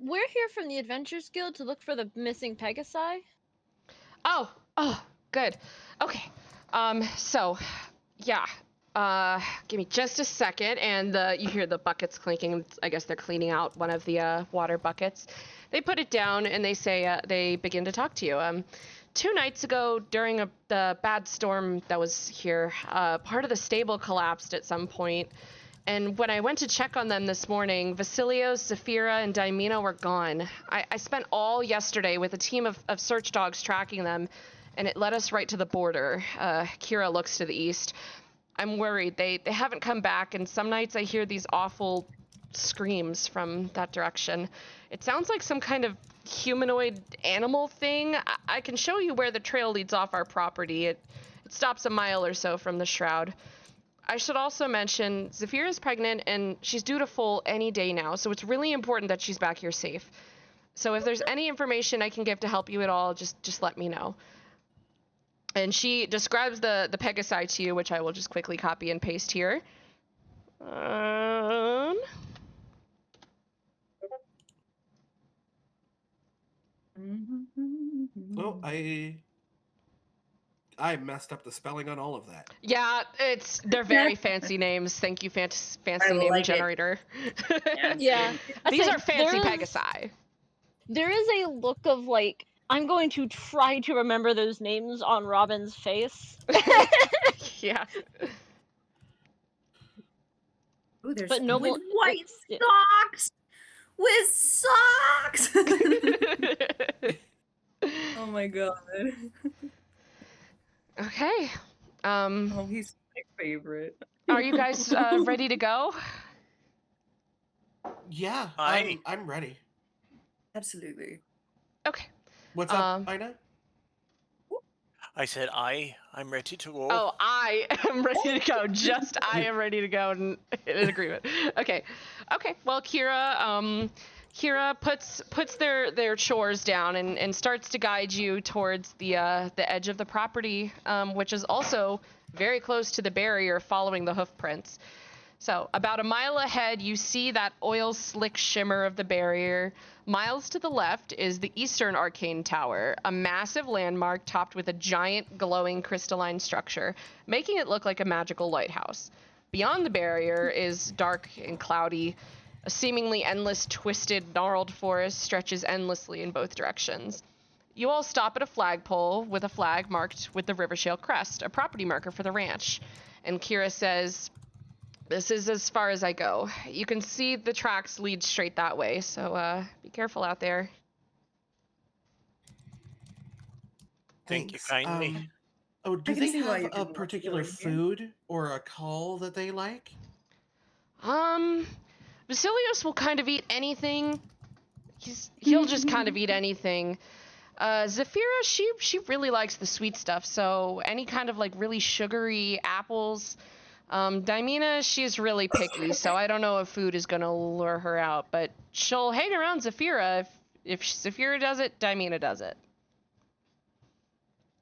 We're here from the Adventures Guild to look for the missing Pegasi. Oh, good. Okay. So, yeah. Give me just a second, and you hear the buckets clinking. I guess they're cleaning out one of the water buckets. They put it down, and they say they begin to talk to you. 2 nights ago, during the bad storm that was here, part of the stable collapsed at some point. And when I went to check on them this morning, Vasilios, Zafira, and Daimina were gone. I spent all yesterday with a team of search dogs tracking them, and it led us right to the border. Kira looks to the east. I'm worried. They haven't come back, and some nights I hear these awful screams from that direction. It sounds like some kind of humanoid animal thing. I can show you where the trail leads off our property. It stops a mile or so from the shroud. I should also mention, Zafira's pregnant, and she's due to foal any day now, so it's really important that she's back here safe. So if there's any information I can give to help you at all, just let me know. And she describes the Pegasi to you, which I will just quickly copy and paste here. Oh, I messed up the spelling on all of that. Yeah, they're very fancy names. Thank you, fancy name like it. generator. Yeah. These say are fancy there is- Pegasi. There is a look of I'm going to try to remember those names on Robin's face. Yeah. Ooh, there's But noble with white yeah. socks. With socks. Oh my god. Okay. Oh, he's my favorite. Are you guys ready to go? Yeah, Aye. I'm ready. Absolutely. Okay. What's up, Ina? I said I'm ready to go. Oh, I am ready to go. Just I am ready to go in agreement. Okay. Okay. Well, Kira puts their chores down and starts to guide you towards the edge of the property, which is also very close to the barrier, following the hoof prints. So, about a mile ahead, you see that oil slick shimmer of the barrier. Miles to the left is the Eastern Arcane Tower, a massive landmark topped with a giant glowing crystalline structure, making it look like a magical lighthouse. Beyond the barrier is dark and cloudy. A seemingly endless, twisted, gnarled forest stretches endlessly in both directions. You all stop at a flagpole with a flag marked with the Rivershale crest, a property marker for the ranch. And Kira says, "This is as far as I go. You can see the tracks lead straight that way, so be careful out there." Thank you Thanks. kindly. Oh, do I can they see why have you a didn't want to go particular in here. food or a call that they like? Basilios will kind of eat anything. He'll just kind of eat anything. Zafira, she really likes the sweet stuff, so any kind of like really sugary apples. Dymena, she's really picky, so I don't know if food is gonna lure her out, but she'll hang around Zafira. If Zafira does it, Dymena does it.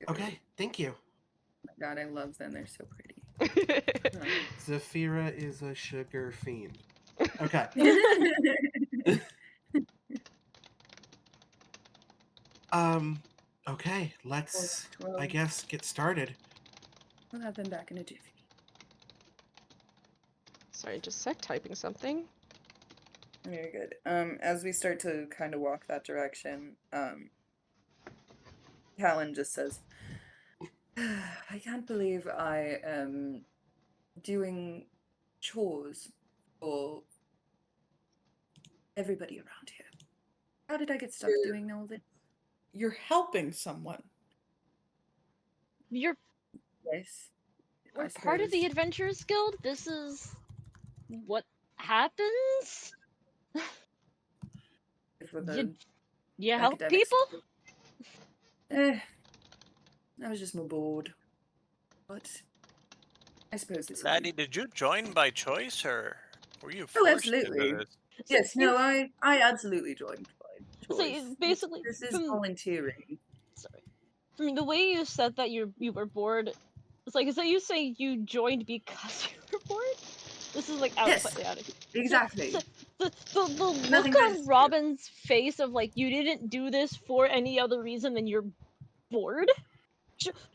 Okay, thank you. Oh my god, I love them. They're so pretty. Zafira is a sugar fiend. Okay. Okay, let's, I guess, get started. We'll have them back in a jiffy. Sorry, just sec typing something. Very good. As we start to kind of walk that direction, Callan just says, I can't believe I am doing chores for everybody around here. How did I get stuck doing all this? You're helping someone. You're Yes. we're part of the Adventurers Guild. This is what happens. You help people? I was just more bored. But I suppose it's Laddie, did you join by choice or were you Oh, forced absolutely. into this? Yes, no, I absolutely joined by So choice. basically, This is volunteering. sorry. From the way you said that you were bored, it's like, is that you say you joined because you were bored? This is like Yes, out of here. exactly. So, the Nothing look better on to do. Robin's face of like, you didn't do this for any other reason than you're bored?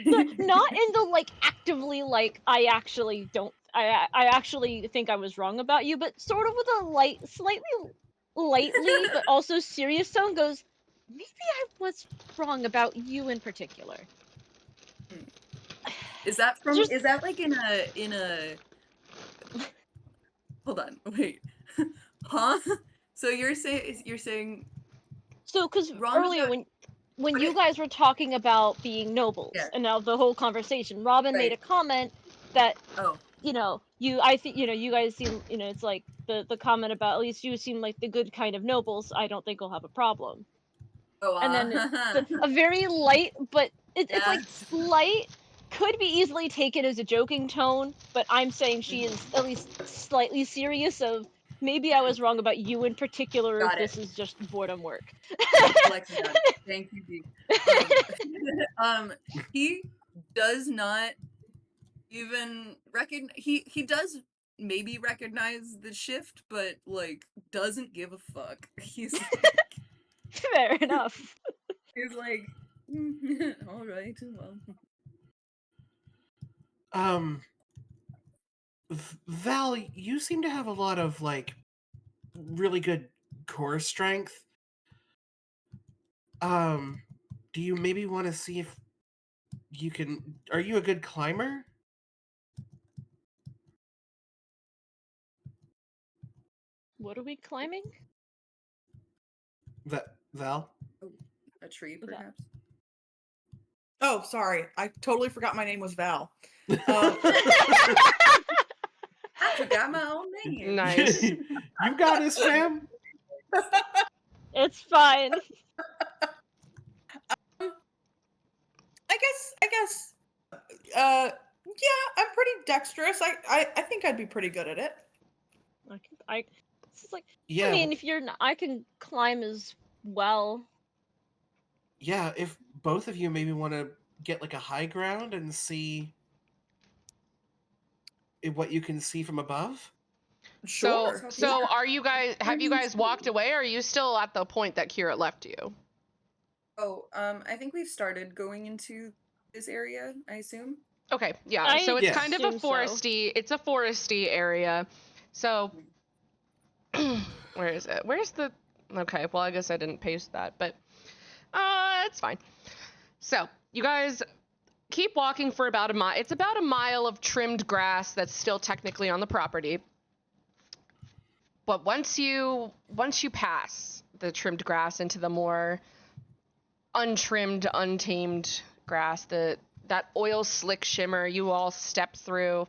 Not in the like actively like I actually think I was wrong about you, but sort of with a slightly lightly but also serious tone goes, maybe I was wrong about you in particular. Is that from? Just- Is that like in a? Hold on, wait, huh? So you're saying So, because wrong earlier about- when Okay. you guys were talking about being nobles, Yeah. and now the whole conversation, Robin made a Right. comment that Oh, I think you guys seem it's like the comment about at least you seem like the good kind of nobles. I don't think we'll have a problem. oh, And then a very light, but it's like Yes. light could be easily taken as a joking tone, but I'm saying she is at least slightly serious of maybe I was wrong about you in particular. Got This is just boredom work. Lexicon. Thank you, Dee. He does not even he does maybe recognize the shift, but like doesn't give a fuck. He's Fair enough. he's like, all right, well. Val, you seem to have a lot of like really good core strength. do you maybe want to see if you can? Are you a good climber? What are we climbing? Val? A tree, That- perhaps. Oh, sorry. I totally forgot my name was Val. I forgot my own name. Nice. You got this, fam. It's fine. I guess. Yeah, I'm pretty dexterous. I think I'd be pretty good at it. It's like, Yeah, I mean, if you're, I can climb as well. yeah. If both of you maybe want to get like a high ground and see what you can see from above. Sure. So are you guys? Have you guys walked away? Or are you still at the point that Kira left you? Oh, I think we've started going into this area, I assume. Okay, yeah. I So it's Yes. kind of a assume so. foresty. It's a foresty area. So where is it? Where's the? Okay, well I guess I didn't paste that, but it's fine. So you guys keep walking for about a mile. It's about a mile of trimmed grass that's still technically on the property. But once you pass the trimmed grass into the more untrimmed, untamed grass, that oil slick shimmer, you all step through.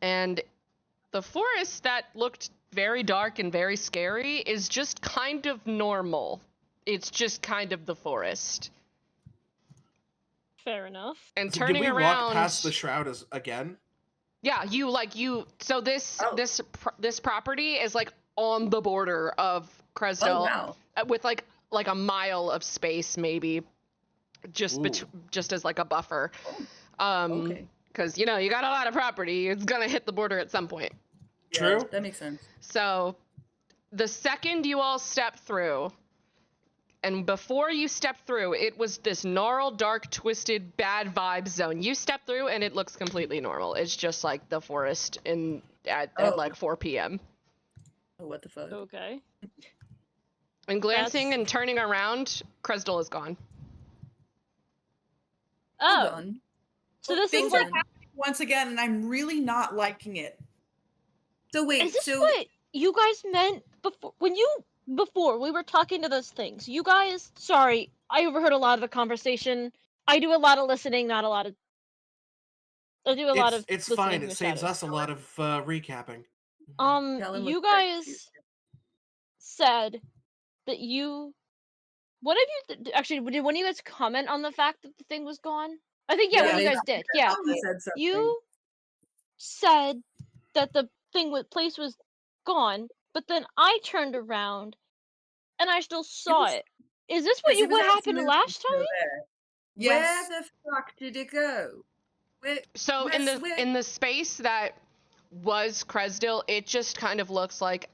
And the forest that looked very dark and very scary is just kind of normal. It's just kind of the forest. Fair enough. And So turning did we around, walk past the shroud again? yeah, so this property is like on the border of Cresdell. Oh wow. With like a mile of space maybe, just Ooh. just as like a buffer. Okay. Because you got a lot of property, it's gonna hit the border at some point. True. Yeah, that makes sense. So the second you all step through, and before you step through, it was this gnarled, dark, twisted, bad vibe zone. You step through and it looks completely normal. It's just like the forest at Oh. like 4 p.m. Oh, what the fuck? Okay. And glancing That's- and turning around, Cresdell is gone. Oh, Done. so this Things is are like, happening once again, and I'm really not liking it. So wait, is this so what you guys meant before we were talking to those things? You guys, sorry, I overheard a lot of the conversation. I do a lot of listening, not a lot of. I do a lot of. It's listening fine. from It the saves shadows. us a lot of recapping. Helen was You correct. guys said that you. One of you actually did one of you guys comment on the fact that the thing was gone? I think yeah, Yeah, one of you they- guys did. Yeah, Helen said something. you said that the place was gone, but then I turned around and I still saw was- it. Is this what Yes, it was what happened absolutely last still time? there. Yes. Where the fuck did it go? So in the space that was Cresdell, it just kind of looks like,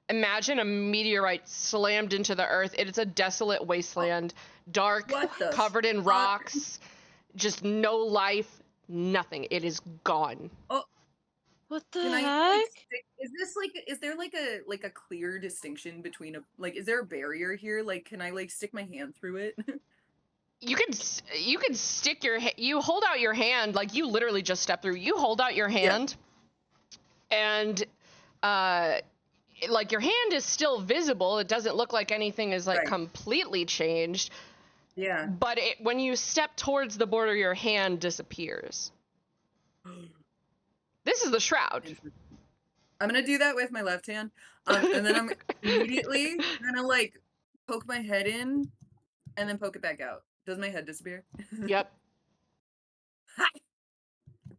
imagine a meteorite slammed into the earth. It is a desolate wasteland, dark, What the covered in fuck? rocks, just no life, nothing. It is gone. What the Can I heck? like, is there like a clear distinction between is there a barrier here? Like, can I like stick my hand through it? You can stick you hold out your hand, like you literally just step through. You hold out your hand, and like your hand is still visible. It doesn't look like anything is like Right. completely changed. Yeah. But when you step towards the border, your hand disappears. This is the shroud. I'm gonna do that with my left hand, and then I'm immediately gonna like poke my head in, and then poke it back out. Does my head disappear? Yep.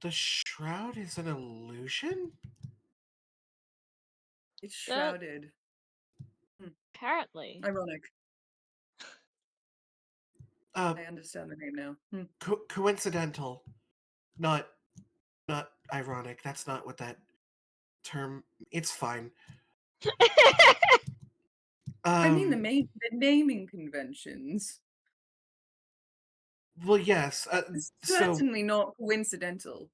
The shroud is an illusion? It's shrouded. Apparently. Ironic. Uh, I understand the name now. coincidental. Not ironic. That's not what that term. It's fine. I mean the Um, naming conventions. Well, yes. It's So certainly not coincidental.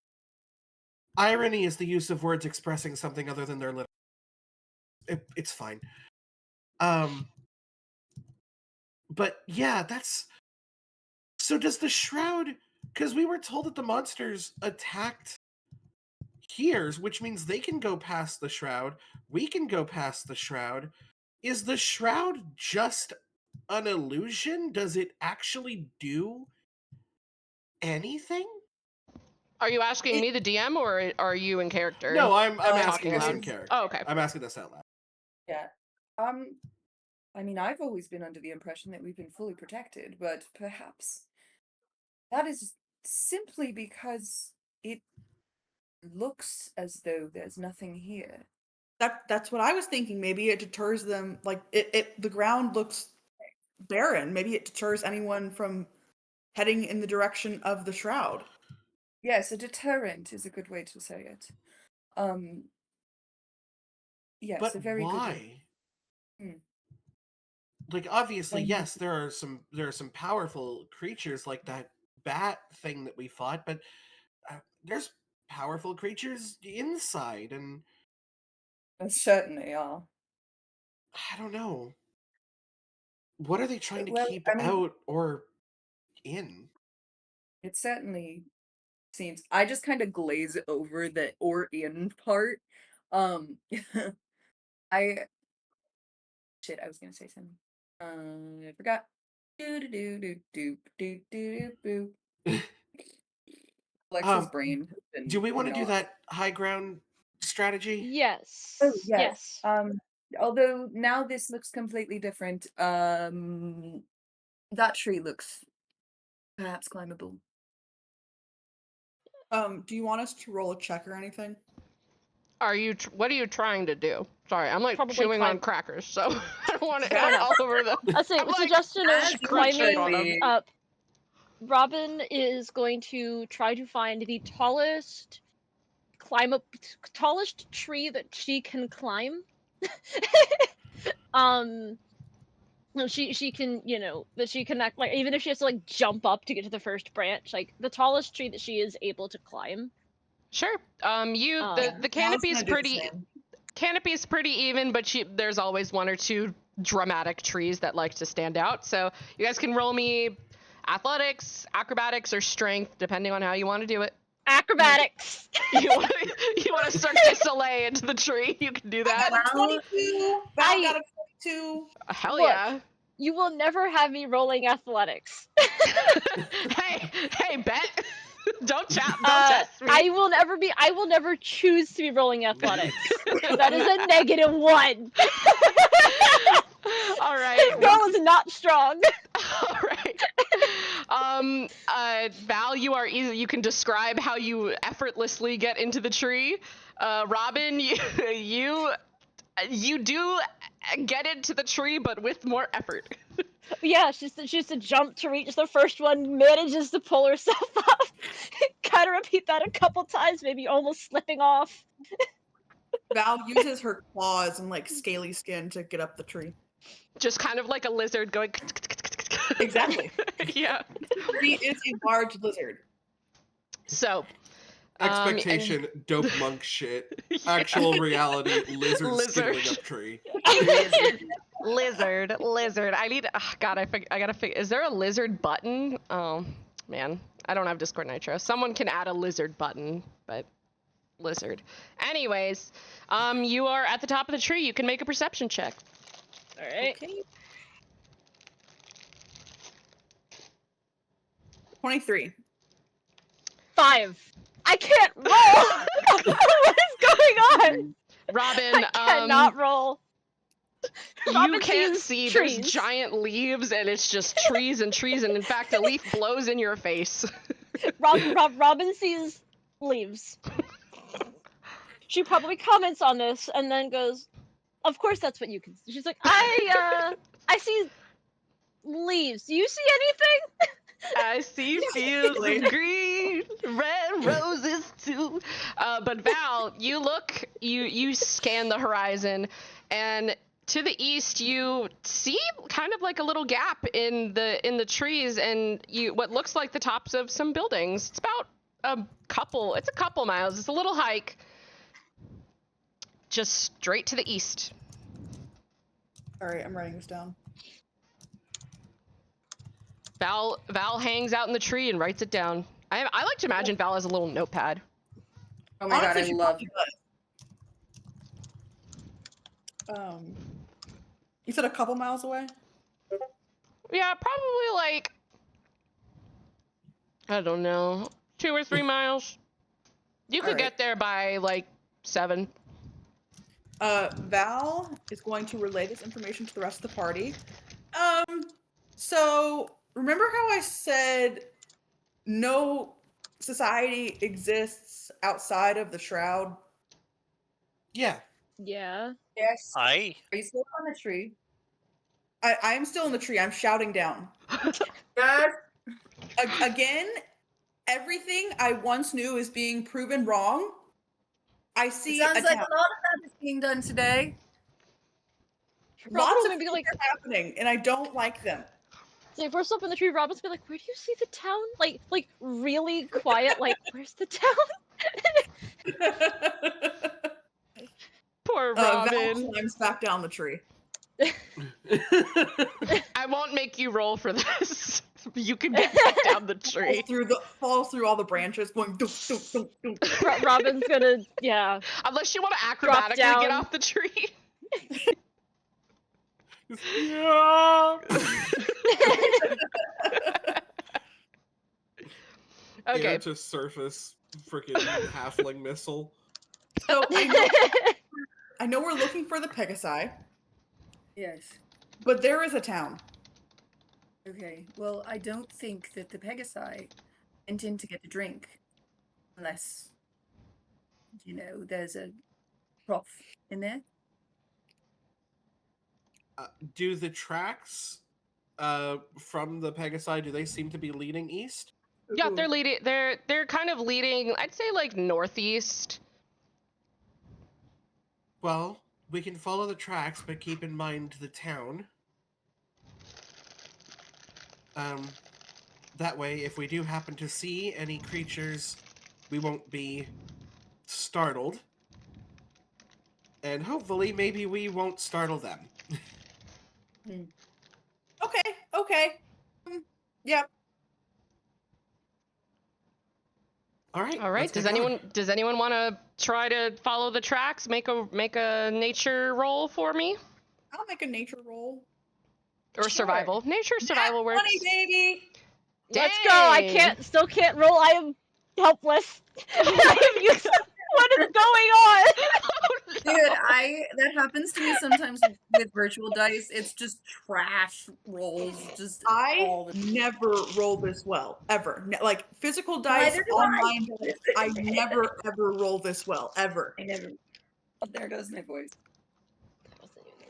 irony is the use of words expressing something other than their literal. It's fine. But yeah, that's... So does the shroud... Because we were told that the monsters attacked here, which means they can go past the shroud. We can go past the shroud. Is the shroud just an illusion? Does it actually do anything? Are you asking me, the DM, or are you in character? No, I'm asking talking this loud. in character. Oh, okay. I'm asking this out loud. Yeah. I mean, I've always been under the impression that we've been fully protected, but perhaps that is simply because it looks as though there's nothing here. That's what I was thinking. Maybe it deters them. Like the ground looks barren. Maybe it deters anyone from heading in the direction of the shroud. Yes, a deterrent is a good way to say it. Yes, But a very good way. why? Hmm. Like, obviously, Why yes, there are some powerful creatures like that bat thing that we fought, but there's powerful creatures inside, and There certainly are. I don't know. What are they trying to Well, keep I mean, out or in? it certainly seems. I just kind of glaze over the or in part. Um, I shit. I was gonna say something. I forgot. Do do do do do do do do boo. Alexa's brain has been Do we want to do not. that high ground strategy? Yes. Oh yes. Yes. Although now this looks completely different. That tree looks perhaps climbable. Do you want us to roll a check or anything? Are you? What are you trying to do? Sorry, I'm like Probably chewing on climb. crackers, so I don't want it Fair like enough. all over the. I say I'm the like, suggestion as is you climbing on 'em. up. Robin is going to try to find the tallest tree that she can climb. No, she can, that she can act like, even if she has to like jump up to get to the first branch, like the tallest tree that she is able to climb. Sure. The I was canopy's gonna do the pretty same. canopy's pretty even, but there's always one or two dramatic trees that like to stand out. So you guys can roll me athletics, acrobatics, or strength, depending on how you want to do it. Acrobatics. You want to Cirque du Soleil into the tree? You can do I that. got a 22. Val got a 22. Hell Look. yeah. You will never have me rolling athletics. hey, bet. Don't test me. I will never choose to be rolling athletics. That is a -1. All right. This roll is not strong. All right. Val, you are easy. You can describe how you effortlessly get into the tree. Robin, you do get into the tree, but with more effort. Yeah, she's to jump to reach the first one, manages to pull herself up. Gotta repeat that a couple times, maybe almost slipping off. Val uses her claws and like scaly skin to get up the tree. Just kind of like a lizard going. Exactly. Yeah. Tree is a large lizard. So. Expectation, dope monk shit. Actual reality, lizard skittling up tree. Lizard. I need. Oh, God, I gotta figure. Is there a lizard button? Oh man, I don't have Discord Nitro. Someone can add a lizard button, but lizard. Anyways, you are at the top of the tree. You can make a perception check. All right. Okay. 23. 5. I can't roll. What is going on? Robin, I cannot roll. you Robin can't sees see. trees. There's giant leaves, and it's just trees and trees. And in fact, a leaf blows in your face. Robin sees leaves. She probably comments on this and then goes, "Of course, that's what you can see." She's like, I see leaves. Do you see anything?" I see fields of green, red roses too. But Val, you scan the horizon, and to the east you see kind of like a little gap in the trees, and what looks like the tops of some buildings. It's about a couple miles. It's a little hike, just straight to the east. All right, I'm writing this down. Val hangs out in the tree and writes it down. I like to imagine Val has a little notepad. Oh my god, Honestly, I she love. probably does. You said a couple miles away? Yeah, probably like, I don't know, 2 or 3 miles. You could Alright. get there by like 7. Val is going to relay this information to the rest of the party. So remember how I said no society exists outside of the shroud? Yeah. Yeah. Yes. Aye. Are you still on the tree? I am still in the tree. I'm shouting down. Yes. Again, everything I once knew is being proven wrong. I It see sounds a like town. a lot of that is being done today. Lots Robin of will be things like, are happening, and I don't like them. so if we're still up in the tree, Robin's be like, where do you see the town? Like really quiet, like, where's the town? Poor Val Robin. climbs back down the tree. I won't make you roll for this. You can get back down the tree. Falls through all the branches, going dunk, dunk, dunk, dunk. Robin's gonna, yeah. Unless you want to acrobatically get down. off the tree. Yeah. Okay. Air to surface freaking halfling missile. So I know we're looking for the Pegasi, Yes. but there is a town. Okay. Well, I don't think that the Pegasi intend to get a drink unless, there's a trough in there. Do the tracks from the Pegasi, do they seem to be leading east? Yeah, they're leading. They're kind of leading. I'd say like northeast. Well, we can follow the tracks, but keep in mind the town. That way, if we do happen to see any creatures, we won't be startled. And hopefully, maybe we won't startle them. Okay. Yeah. All right. All right. let's Does get going. anyone want to try to follow the tracks? Make a nature roll for me, I'll make a nature roll. or Sure. survival. Nature survival works. 20, baby. Let's go. I Dang. still can't roll. I am helpless. I am useless. What is going on? Dude, that happens to me sometimes with virtual dice. It's just trash rolls. Just I all the never roll this well ever. Like physical dice Neither do I. online. I never ever roll this well ever. I never. Oh, there goes my voice.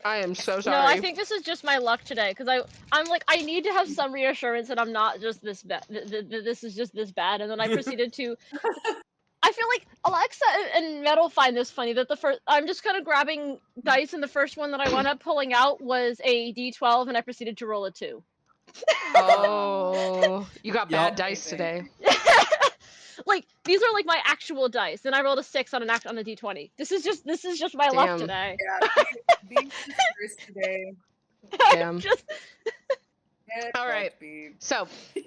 I am so No, sorry. I think this is just my luck today because I'm like I need to have some reassurance that I'm not just this bad. This is just this bad, and then I proceeded to. I feel like Alexa and Metal find this funny that the first I'm just kind of grabbing dice, and the first one that I wound up pulling out was a D12, and I proceeded to roll a 2. Oh, you got bad Yup. dice today. Like these are like my actual dice, and I rolled a 6 on a D20. This is just my luck Damn. today. Yeah, being sisters today. Damn. Just Get All right. fucked, babe. So,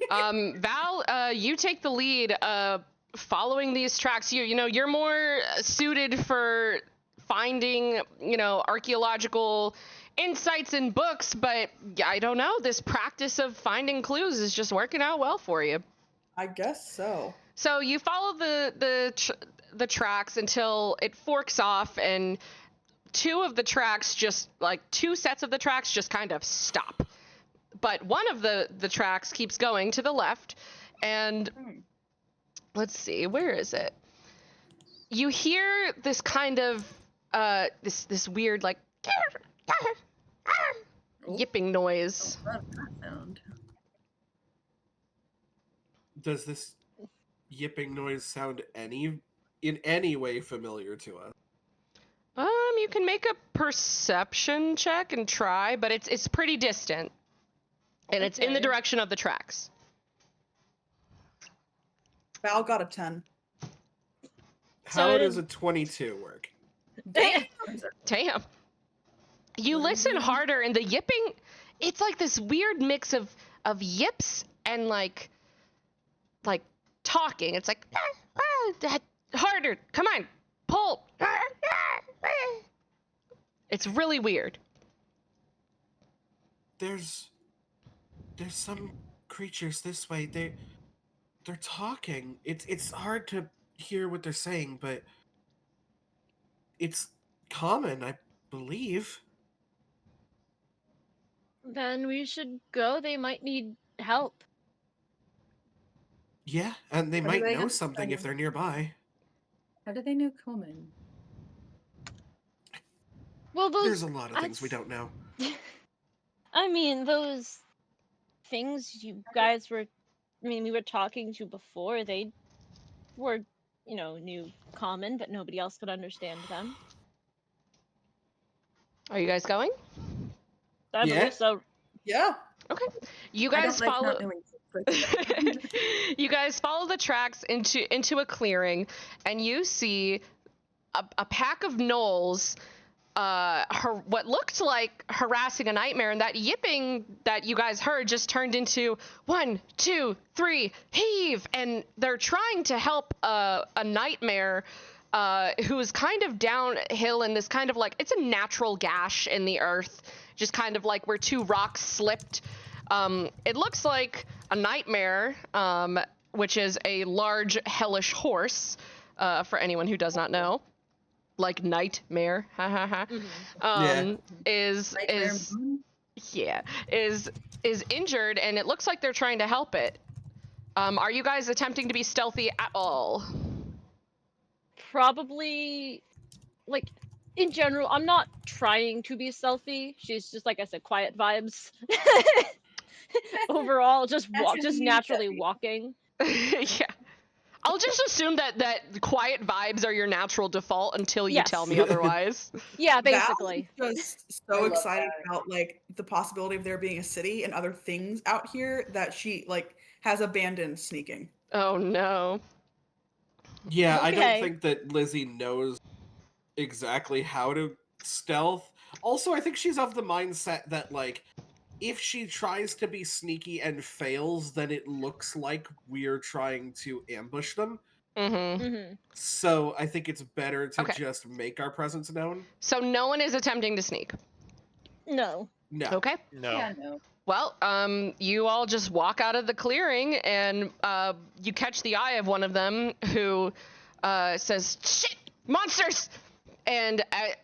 Val, you take the lead. Following these tracks, you're more suited for finding, archaeological insights in books, but I don't know. This practice of finding clues is just working out well for you. I guess so. So you follow the tracks until it forks off, and two sets of the tracks just kind of stop. But one of the tracks keeps going to the left, and let's see, where is it? You hear this kind of this weird like yipping noise. Love that sound. Does this yipping noise sound in any way familiar to us? You can make a perception check and try, but it's pretty distant. And it's in the Okay. direction of the tracks. Val got a 10. How it does is- a 22 work? Damn. You listen harder, and the yipping, it's like this weird mix of yips and like talking. It's like harder. Come on, pull. It's really weird. There's some creatures this way. They're talking. It's hard to hear what they're saying, but it's common, I believe. Then we should go. They might need help. Yeah, and they How do might they know understand something if you? they're nearby. How do they know common? Well, There's those. a lot of things we don't know. I mean, those things you guys were. I mean, we were talking to before. They were, new common, but nobody else could understand them. Are you guys going? I Yeah. believe so. Yeah. Okay. You I guys don't like follow. not knowing things. You guys follow the tracks into a clearing, and you see a pack of gnolls. What looked like harassing a nightmare, and that yipping that you guys heard just turned into 1, 2, 3, heave, and they're trying to help a nightmare who is kind of downhill in this kind of like, it's a natural gash in the earth, just kind of like where 2 rocks slipped. It looks like a nightmare, which is a large hellish horse, for anyone who does not know. Like nightmare, ha ha ha. Yeah. Is Nightmare Moon? is injured, and it looks like they're trying to help it. Are you guys attempting to be stealthy at all? Probably, like, in general, I'm not trying to be stealthy. She's just, like I said, quiet vibes. Overall, just naturally stealthy. walking. Yeah. I'll just assume that quiet vibes are your natural default until you Yes. tell me otherwise. Yeah, Val basically. is just I so love excited that. about like the possibility of there being a city and other things out here that she like has abandoned sneaking. Oh no. Yeah, I don't Okay. think that Lizzie knows exactly how to stealth. Also, I think she's of the mindset that, like, if she tries to be sneaky and fails, then it looks like we're trying to ambush them. Mm-hmm. Mm-hmm. So I think it's better to Okay. just make our presence known. So no one is attempting to sneak. No. No. Okay. No. Yeah, no. Well, you all just walk out of the clearing, and you catch the eye of one of them who says, "Shit, monsters!" And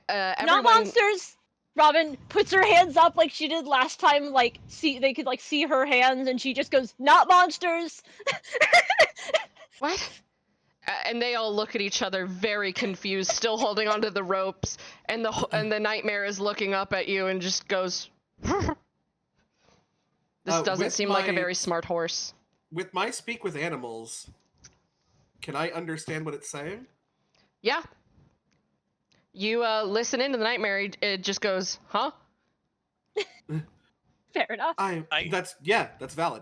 everyone. Not monsters! Robin puts her hands up like she did last time, like, they could, like, see her hands, and she just goes, "Not monsters!" What? And they all look at each other, very confused, still holding onto the ropes. And the nightmare is looking up at you and just goes. This doesn't with seem like a my- very smart horse. With my speak with animals, can I understand what it's saying? Yeah. You listen into the nightmare. It just goes, huh? Fair enough. That's valid.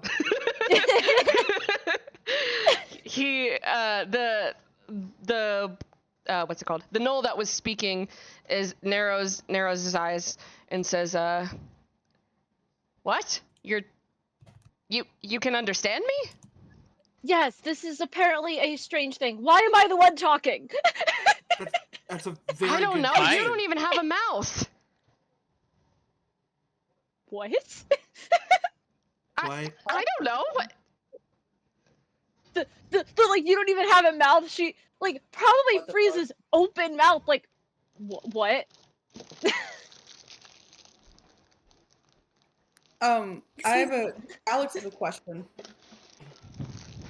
He what's it called? The gnoll that was speaking narrows his eyes and says, "What? You can understand me?" Yes, this is apparently a strange thing. Why am I the one talking? That's a very I don't good know. question. You don't even have a mouth. What? Why? I don't know. What? The like, you don't even have a mouth. She, like, probably What the freezes open mouth, like, what? I have Alex has a question.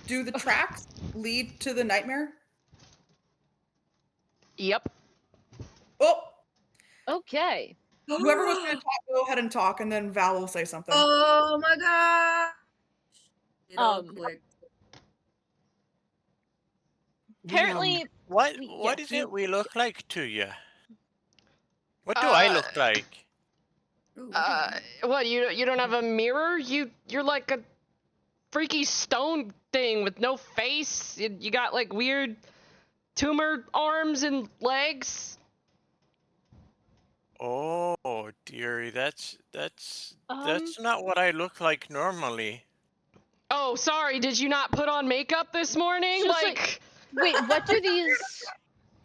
Do the tracks lead to the nightmare? Yep. Oh, Okay. whoever was going to talk, go ahead and talk, and then Val will say something. Oh my god! It all clicked. Apparently, What Yeah, is you- it we look like to you? What do I look like? Ooh, What? You don't have a mirror? You're like a freaky stone thing with no face. You got like weird tumor arms and legs. Oh, dearie, that's Um, not what I look like normally. Oh, Oh, sorry, did you not put on makeup this morning? Just Like, Wait,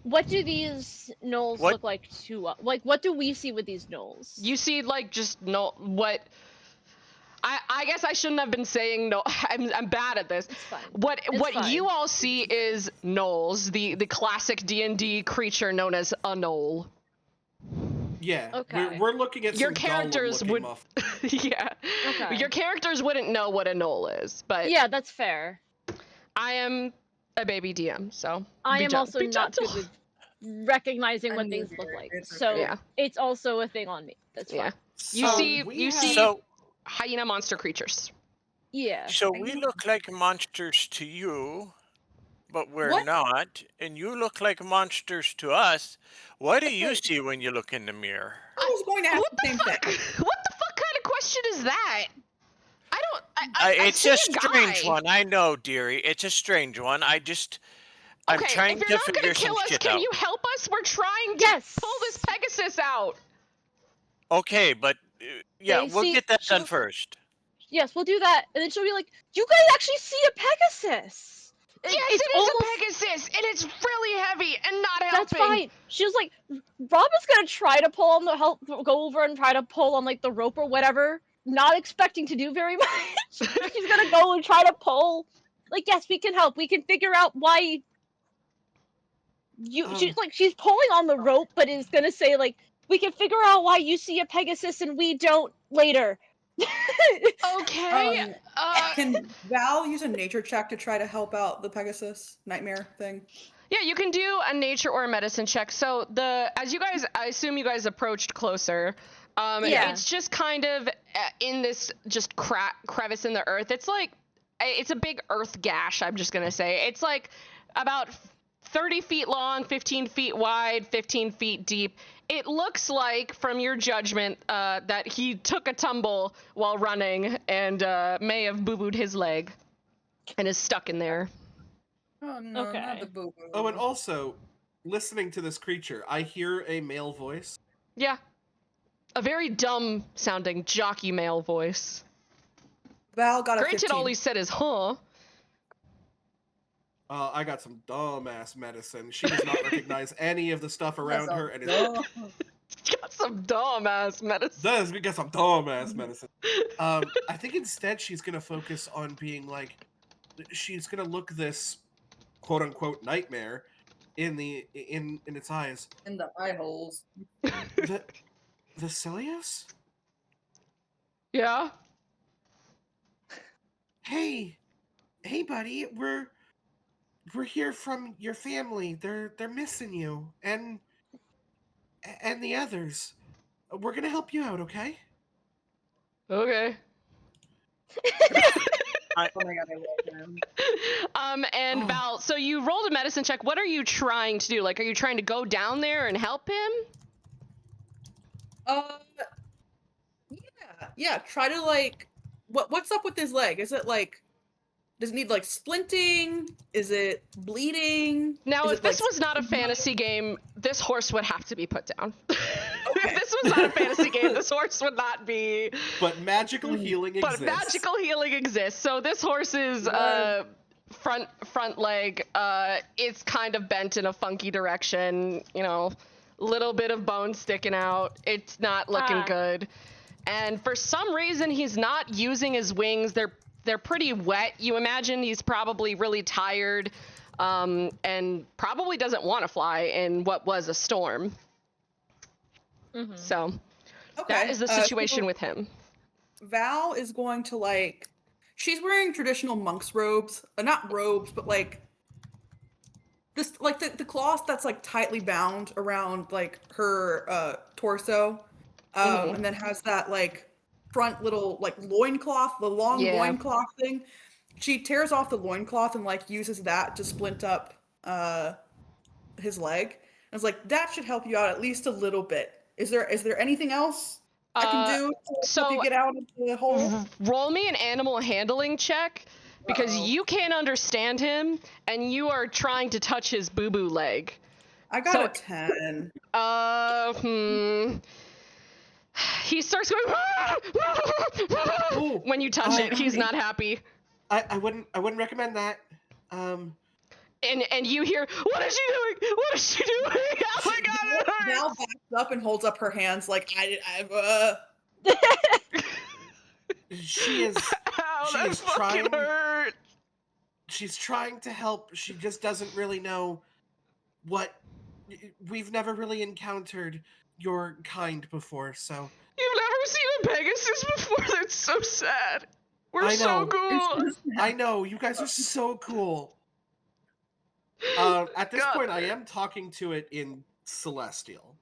what do these gnolls What? look like to us? Like, what do we see with these gnolls? you see, like, just no, what, I guess I shouldn't have been saying no, I'm bad at this. It's fine. What It's you fine. all see is gnolls, the classic D&D creature known as a gnoll. Yeah. Okay. We're looking at Your some characters Gollum-looking would, muff. yeah. Okay. Your characters wouldn't know what a gnoll is, but Yeah, that's fair. I am a baby DM, so I be am gen- also be not gentle. good with recognizing I what knew things you look were. like. It's So okay. Yeah. it's also a thing on me. That's Yeah. fine. You So see, we you have- see So, hyena monster creatures. Yeah. so we look like monsters to you, but we're What? not, and you look like monsters to us. What do you see when you look in the mirror? I was going to ask What the the same fuck? thing. What the fuck kind of question is that? I don't. I It's see a strange guy. one, I know, dearie. It's a strange one. I'm Okay, trying if to you're not figure gonna some kill us, shit can out. you help us? We're trying to Yes. pull this Pegasus out. Okay, but yeah, They we'll see- get that done she'll- first. Yes, we'll do that, and then she'll be like, "You guys actually see a Pegasus?" Yes, it's it is almost- a Pegasus, and it's really heavy and not That's helping. fine. She was like, Rob is gonna try to pull on go over and try to pull on like the rope or whatever. Not expecting to do very much. She's gonna go and try to pull. Like, yes, we can help. We can figure out why. She's pulling on the rope, but is gonna say like, we can figure out why you see a Pegasus and we don't later. Okay. Can Val use a nature check to try to help out the Pegasus nightmare thing? Yeah, you can do a nature or a medicine check. So as you guys, I assume you guys approached closer. Yeah. It's just kind of in this just crevice in the earth. It's like, it's a big earth gash, I'm just gonna say. It's like about 30 feet long, 15 feet wide, 15 feet deep. It looks like, from your judgment, that he took a tumble while running and may have boo-booed his leg and is stuck in there. Oh no, Okay. not the boo boo. Oh, and also, listening to this creature, I hear a male voice. Yeah. A very dumb sounding jockey male voice. Val got a Granted, 15. all he said is, huh? I got some dumbass medicine. She does not recognize any of the stuff around her, and is Got some dumb ass medicine. does we got some dumbass medicine. I think instead she's gonna focus on being like, she's gonna look this quote unquote nightmare in its eyes. in the eye holes. The Cilius? Yeah? Hey, buddy, we're here from your family. They're missing you and the others. We're gonna help you out, okay? Okay. Oh my god, I love him. And Oh. Val, so you rolled a medicine check. What are you trying to do? Like, are you trying to go down there and help him? Yeah. Try to like, what's up with his leg? Is it like, does it need like splinting? Is it bleeding? Now, Is if it, this like, was not a fantasy game, this horse would have to be put down. Okay. If this was not a fantasy game, this horse would not be. But magical healing But exists. magical healing exists. So this horse's Right. front leg, it's kind of bent in a funky direction. You know, little bit of bone sticking out. It's not looking Ah. good. And for some reason, he's not using his wings. They're pretty wet. You imagine he's probably really tired, and probably doesn't want to fly in what was a storm. Mhm. So Okay. that is the so situation with him. Val is going to like, she's wearing traditional monk's robes, not robes, but like this, like the cloth that's like tightly bound around like her torso, Mhm. and then has that like front little like loincloth, the long Yeah. loincloth thing. She tears off the loincloth and like uses that to splint up his leg. I was like, that should help you out at least a little bit. Is there anything else I can do to so- help you get out of the hole? Roll me an animal handling check because Uh-oh. you can't understand him and you are trying to touch his boo-boo leg. I got so- a 10. He starts going Ooh, when you touch it. He's not happy. I wouldn't recommend that. And you hear, what is she doing? What is she doing? Oh my god, it Now hurts! backs up and holds up her hands like She is Ow, she that is fucking trying- hurt! she's trying to help. She just doesn't really know what. We've never really encountered your kind before, so You've never seen a Pegasus before? That's so sad. We're I so know. cool. I know you guys are so cool. At this God. point, I am talking to it in Celestial.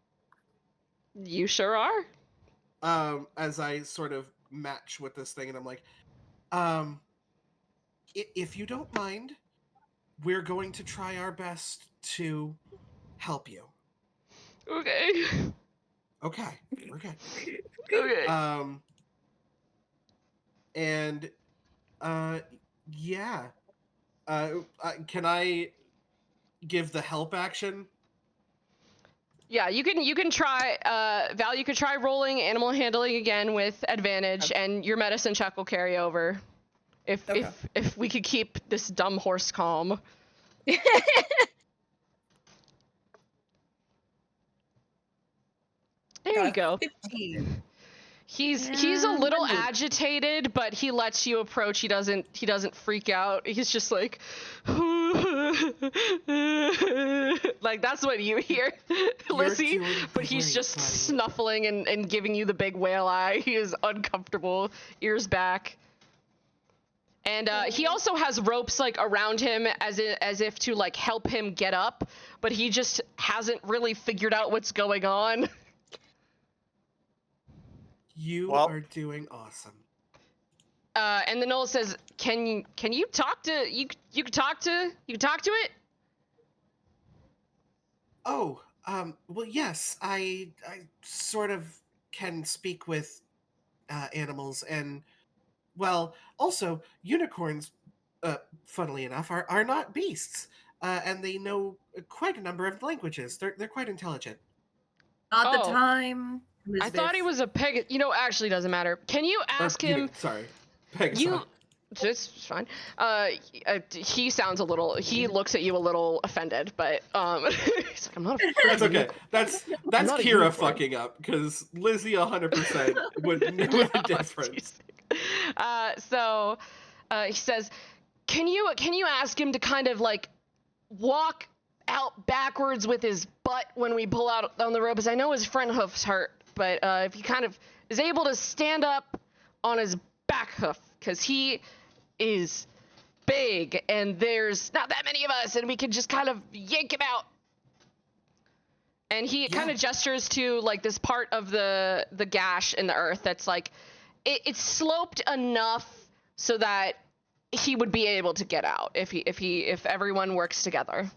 You sure are. As I sort of match with this thing, and I'm like, if you don't mind, we're going to try our best to help you. Okay. Okay, we're good. Okay. And yeah. Can I give the help action? Yeah, you can try Val, you could try rolling animal handling again with advantage, and your medicine check will carry over. If we could keep this dumb horse calm. There you go. 15. He's a Yeah, little I'm good. agitated, but he lets you approach. He doesn't freak out. He's just like like that's what you hear, Lizzie. doing But he's great, just buddy. snuffling and giving you the big whale eye. He is uncomfortable, ears back. And he also has ropes like around him as if to like help him get up, but he just hasn't really figured out what's going on. You Well- are doing awesome. And the Knoll says, "Can you talk to you can talk to it?" Oh, well, yes, I sort of can speak with animals, and well, also unicorns, funnily enough, are not beasts, and they know quite a number of languages. They're quite intelligent. Not the Oh. time. I thought he Elizabeth. was a peg. You know, actually doesn't matter. Can you Or, ask him? sorry, Pegasus. You. It's fine. He sounds a little. He looks at you a little offended, but he's like, "I'm not offended." That's okay. That's not a Kira unicorn. fucking up because Lizzie 100% would know the difference. So he says, "Can you ask him to kind of like walk out backwards with his butt when we pull out on the rope? Because I know his front hoof's hurt, but if he kind of is able to stand up on his back hoof, because he is big and there's not that many of us, and we can just kind of yank him out." And he kind Yeah. of gestures to like this part of the gash in the earth that's like it's sloped enough so that he would be able to get out if everyone works together.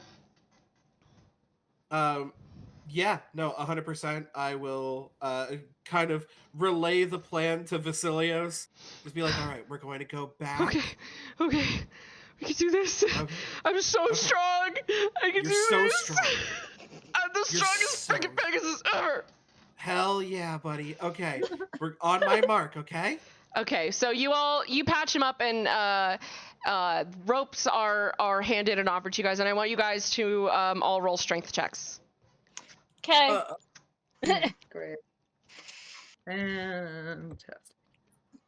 Yeah, no, 100%. I will kind of relay the plan to Vasilios. Just be like, all right, we're going to go back. Okay, we can do this. Okay. I'm so Okay. strong. I can You're do so this. strong. I'm the You're strongest so- freaking Pegasus ever. Hell yeah, buddy. Okay, we're on my mark, okay? Okay, so you patch him up, and ropes are handed and offered to you guys, and I want you guys to all roll strength checks. Okay. Great. Fantastic.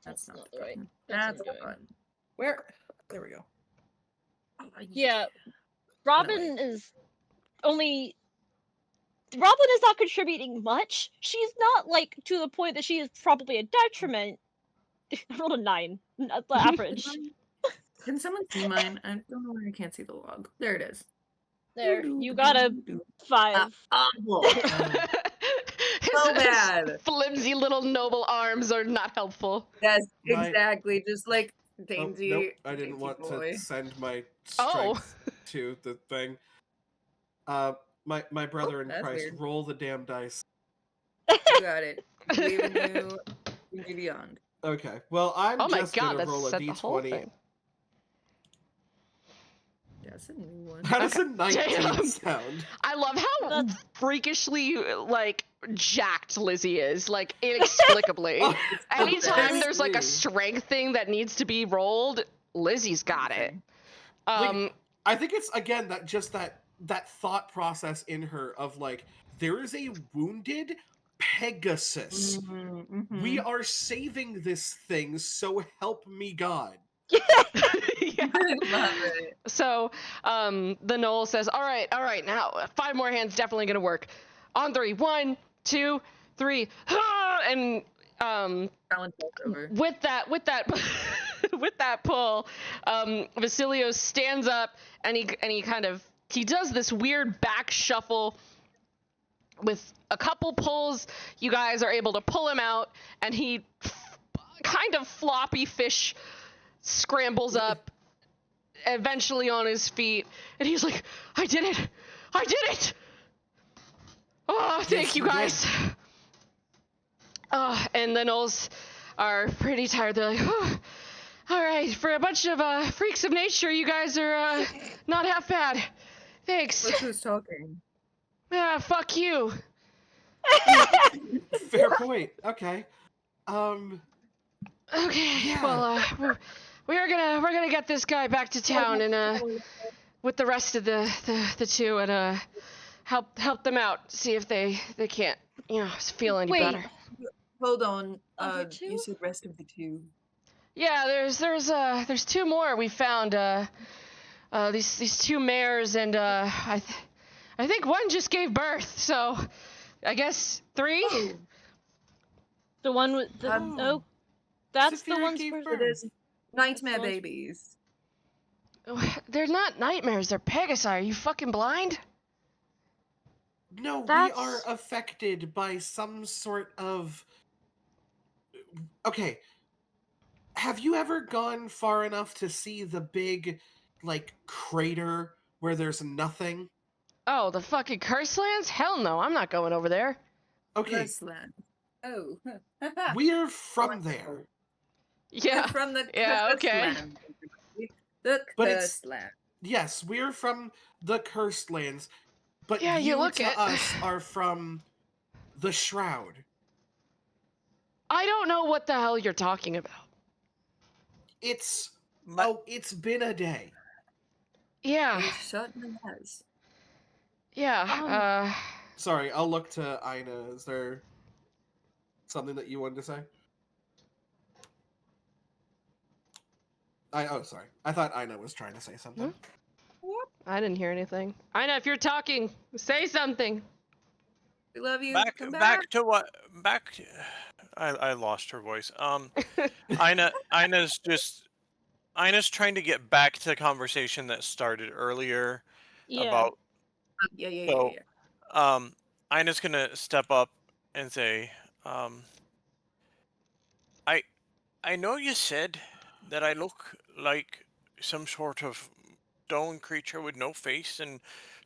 That's not the right. fun. That's That's not fun. Where? There we go. Yeah. Robin is only. Robin is not contributing much. She's not like to the point that she is probably a detriment. I rolled a 9. Not the average. Can someone see mine? I don't know why I can't see the log. There it is. There. You got a 5. Awful. His bad. flimsy little noble arms are not helpful. Yes, My- exactly. Just like Oh, dainty. nope, I didn't dainty want boy. to send my Oh. strength to the thing. My brother in that's Christ, weird. roll the damn dice. You got it. Believe in you. Think you beyond. Okay, well, I'm Oh my just god, gonna that roll a said the whole d20. thing. That's a new one. How does a 19 Damn. sound? I love how That's- freakishly like jacked Lizzie is, like inexplicably. Oh, Anytime there's like a Lizzie. strength thing that needs to be rolled, Lizzie's got it. Like, I think it's again that thought process in her of like, there is a wounded Pegasus. Mm-hmm. We are saving this thing, so help me God. Yeah. I love it. So, the Knoll says, all right, now 5 more hands definitely gonna work. On 3, 1, 2, 3, and Challenge over. with that with that pull, Vasilios stands up and he does this weird back shuffle. With a couple pulls, you guys are able to pull him out, and he kind of floppy fish scrambles up, eventually on his feet, and he's like, I did it! Oh, thank Yes, you you did. guys. And the Knolls are pretty tired. They're like, oh, all right, for a bunch of freaks of nature, you guys are not half bad. Thanks. Look who's talking. Yeah, fuck you. Fair point. Okay. Okay. Yeah. Well, we're gonna get this guy back to town and with the rest of the two and help them out. See if they can't feel any Wait. better. Hold on. Other two? You said rest of the 2. Yeah, there's 2 more we found. These 2 mares and I think one just gave birth. So I guess 3. Oh, The one with the Um, that's the Saphira one's gave first. birth. it is nightmare Sounds- babies. They're not nightmares. They're Pegasi. Are you fucking blind? No, we That's- are affected by some sort of. Okay. Have you ever gone far enough to see the big, like, crater where there's nothing? Oh, the fucking Curse Lands? Hell no, I'm not going over there. Okay, Cursland. Oh. we're from there. Yeah. From the Yeah, okay. Cursland, everybody. The But it's- Cursland. Yes, we're from the Cursed Lands, but Yeah, you look to it. us are from the Shroud. I don't know what the hell you're talking about. It's My- it's been a day. Yeah, It certainly has. yeah. Sorry, I'll look to Ina. Is there something that you wanted to say? Sorry. I thought Ina was trying to say something. I didn't hear anything. I know if you're talking, say something. We love you. back Come back to what back to, I lost her voice. Ina's trying to get back to the conversation that started earlier Yeah. about Yeah. So- Ina's gonna step up and say, I know you said that I look like some sort of stone creature with no face and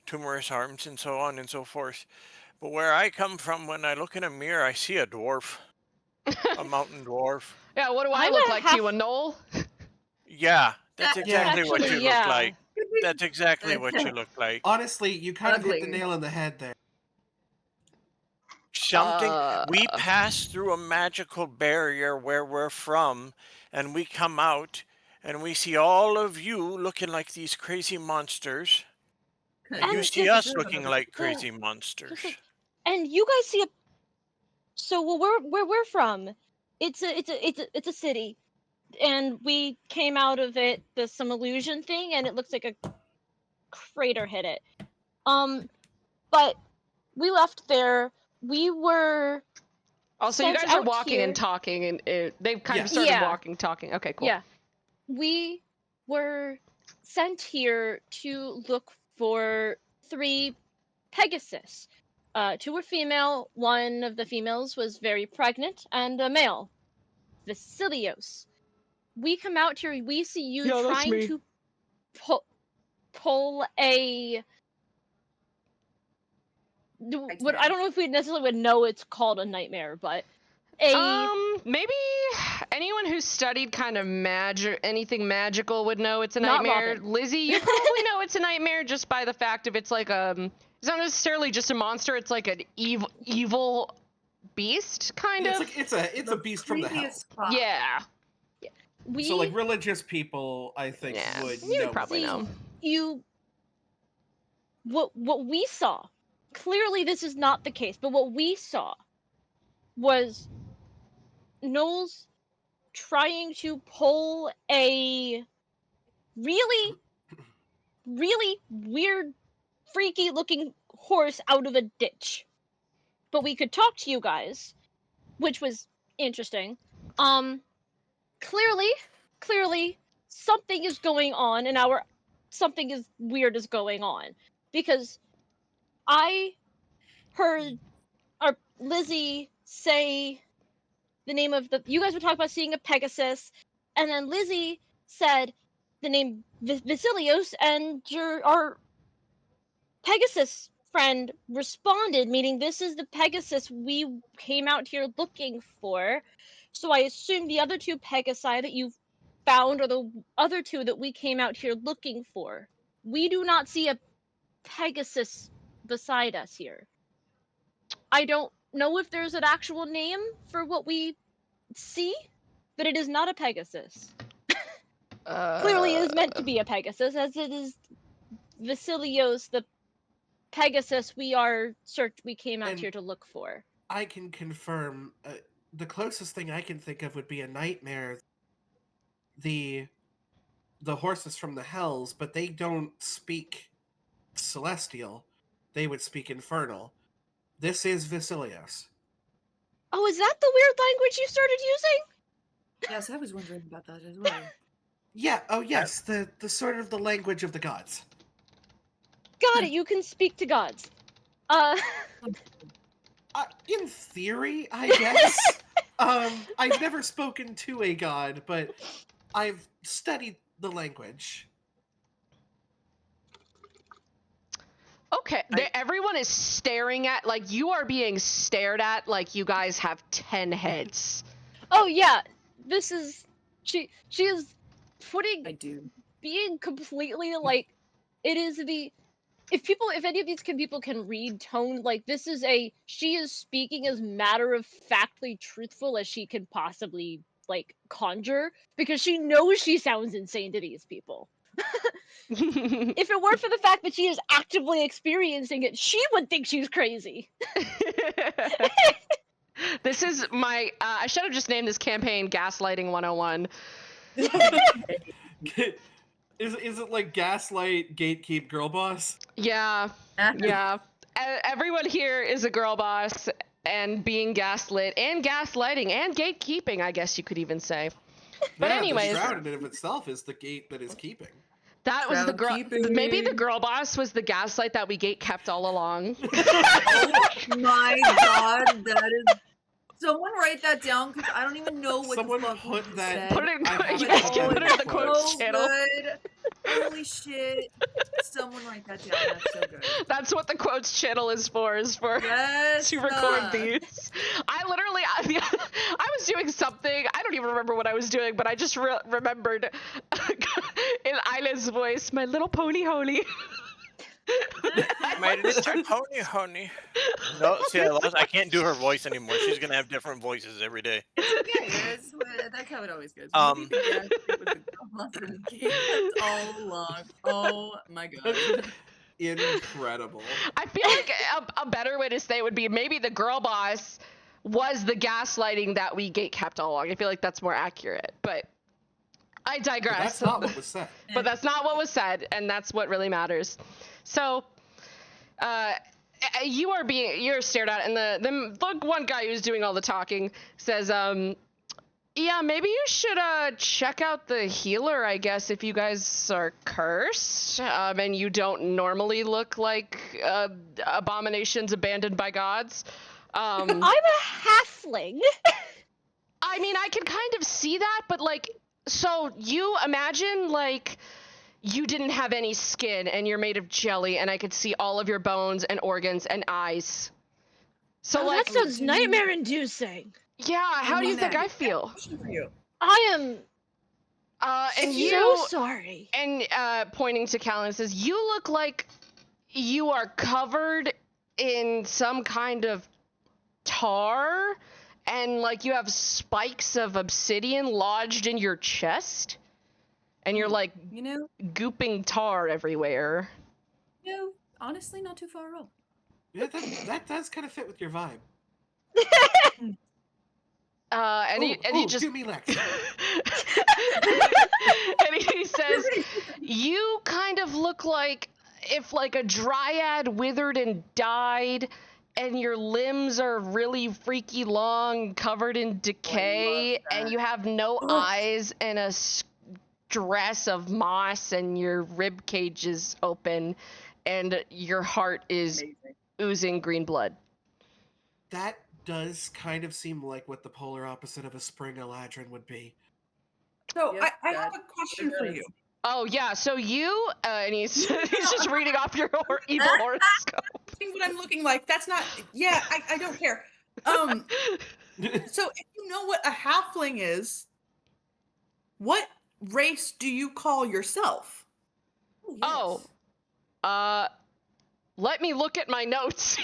tumorous arms and so on and so forth. But where I come from, when I look in a mirror, I see a dwarf, a mountain dwarf. Yeah, what do I I'm look gonna like to you, a have- knoll? Yeah, that's Yeah. exactly what you Actually, look yeah. like. That's exactly what you look like. Honestly, you kind of hit the Ugly. nail on the head there. Something we Uh. pass through a magical barrier where we're from, and we come out and we see all of you looking like these crazy monsters. And you And see if- us looking like crazy monsters. And you guys see a. So where we're from, it's a city, and we came out of it. There's some illusion thing, and it looks like a crater hit it. But we left there. We were Also, you sent guys are out walking here- and talking, and they've kind of Yes. started Yeah. walking, talking. Okay, cool. Yeah. We were sent here to look for 3 Pegasus. 2 were female. One of the females was very pregnant, and a male, Vasilios. We come out here. We see you Yeah, that's trying me. to pull a. What I don't know if we necessarily would know it's called a nightmare, but Maybe anyone who's studied kind of anything magical would know it's a Not nightmare. Robin. Lizzie, you probably know it's a nightmare just by the fact of it's like it's not necessarily just a monster. It's like an evil beast, kind It's of. like it's a beast from the hell. Previous spot. Yeah. we So like religious people I think, Yeah, would you know. would probably what know. You what we saw, clearly this is not the case, but what we saw was Knowles trying to pull a really weird, freaky looking horse out of a ditch. But we could talk to you guys, which was interesting. Clearly something is going on, and something is weird is going on, because I heard our Lizzie say the name of you guys were talking about seeing a Pegasus, and then Lizzie said the name Vasilios, and our Pegasus friend responded, meaning this is the Pegasus we came out here looking for. So I assume the other two Pegasi that you found are the other two that we came out here looking for. We do not see a Pegasus beside us here. I don't know if there's an actual name for what we see, but it is not a Pegasus. Clearly it is meant to be a Pegasus, as it is Vasilios, the Pegasus we came out And- here to look for. I can confirm. The closest thing I can think of would be a nightmare. The horses from the Hells, but they don't speak Celestial. They would speak Infernal. This is Vasilios. Oh, is that the weird language you started using? Yes, I was wondering about that as well. Yeah. Oh, yes. The sort of the language of the gods. Got it, you can speak to gods. In theory, I guess. I've never spoken to a god, but I've studied the language. Okay, everyone is staring at, like, you are being stared at like you guys have 10 heads. Oh yeah, this is she is I do. being completely like, it is the if any of these people can read tone, like, this is she is speaking as matter of factly truthful as she can possibly like conjure, because she knows she sounds insane to these people. If it weren't for the fact that she is actively experiencing it, she would think she's crazy. This is my I should have just named this campaign Gaslighting 101. Is it like Gaslight, Gatekeep, Girl Boss? Yeah. Yeah. Everyone here is a girl boss, and being gaslit and gaslighting and gatekeeping, I guess you could even say. But Yeah, anyways, the shroud in and of itself is the gate that is keeping. that was the girl. Shroud-keeping. Maybe the girl boss was the gaslight that we gate kept all along. Oh my god, that is. Someone write that down, because I don't even know what Someone the fuck put you that- said. Put it. I have You it guys all can in put it in the the quotes so channel. good. Holy shit. Someone write that down. That's so good. That's what the quotes channel is for. Yes. To record these. I literally, I was doing something. I don't even remember what I was doing, but I just remembered in Isla's voice, my little pony holy. My little pony honey. No, see, I can't do her voice anymore. She's gonna have different voices every day. It's okay. That's how it always goes. Um, Maybe the guy with the girl in the game kept all along. Oh my god. Incredible. I feel like a better way to say it would be maybe the girl boss was the gaslighting that we gate kept all along. I feel like that's more accurate, but I But digress. that's not what was said. But that's not what was said, and that's what really matters. So, you're stared at, and the one guy who's doing all the talking says, yeah, maybe you should check out the healer, I guess, if you guys are cursed, and you don't normally look like abominations abandoned by gods. I'm a halfling. I mean, I can kind of see that, but like, so you imagine like you didn't have any skin and you're made of jelly, and I could see all of your bones and organs and eyes. So like, that sounds nightmare-inducing. yeah, how do you think Maddie, I feel? Question for you. I am And so you sorry. and pointing to Callan says, you look like you are covered in some kind of tar, and like you have spikes of obsidian lodged in your chest. and you're like You know, gooping tar everywhere. honestly, not too far off. Yeah, that does kind of fit with your vibe. And he just do me Lex. and he says, "You kind of look like if like a dryad withered and died, and your limbs are really freaky long, covered in decay, and that. you have no eyes and a dress of moss, and your rib cage is open, and your heart is Amazing. oozing green blood." That does kind of seem like what the polar opposite of a spring eladrin would be. So Yep, I have that a question for does. you. Oh yeah, so you and he's he's just reading off your evil horoscope. See what I'm looking like? That's not. Yeah, I don't care. So if you know what a halfling is, what race do you call yourself? Oh, let me look at my notes.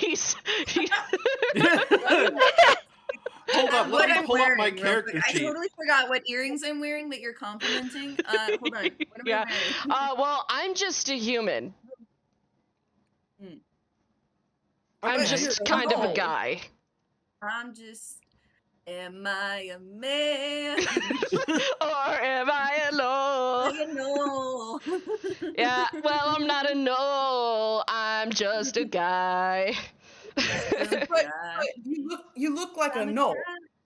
Hold up, What let me I'm pull up my wearing real character quick. I sheet. totally forgot what earrings I'm wearing that you're complimenting. Hold on. What am Yeah. I wearing? Well, I'm just a human. I'm Okay. just kind of a Oh. guy. I'm just. Am I a man? Or am I a no? You know. Yeah, well, I'm not a no. I'm just a guy. But you look like a gnoll.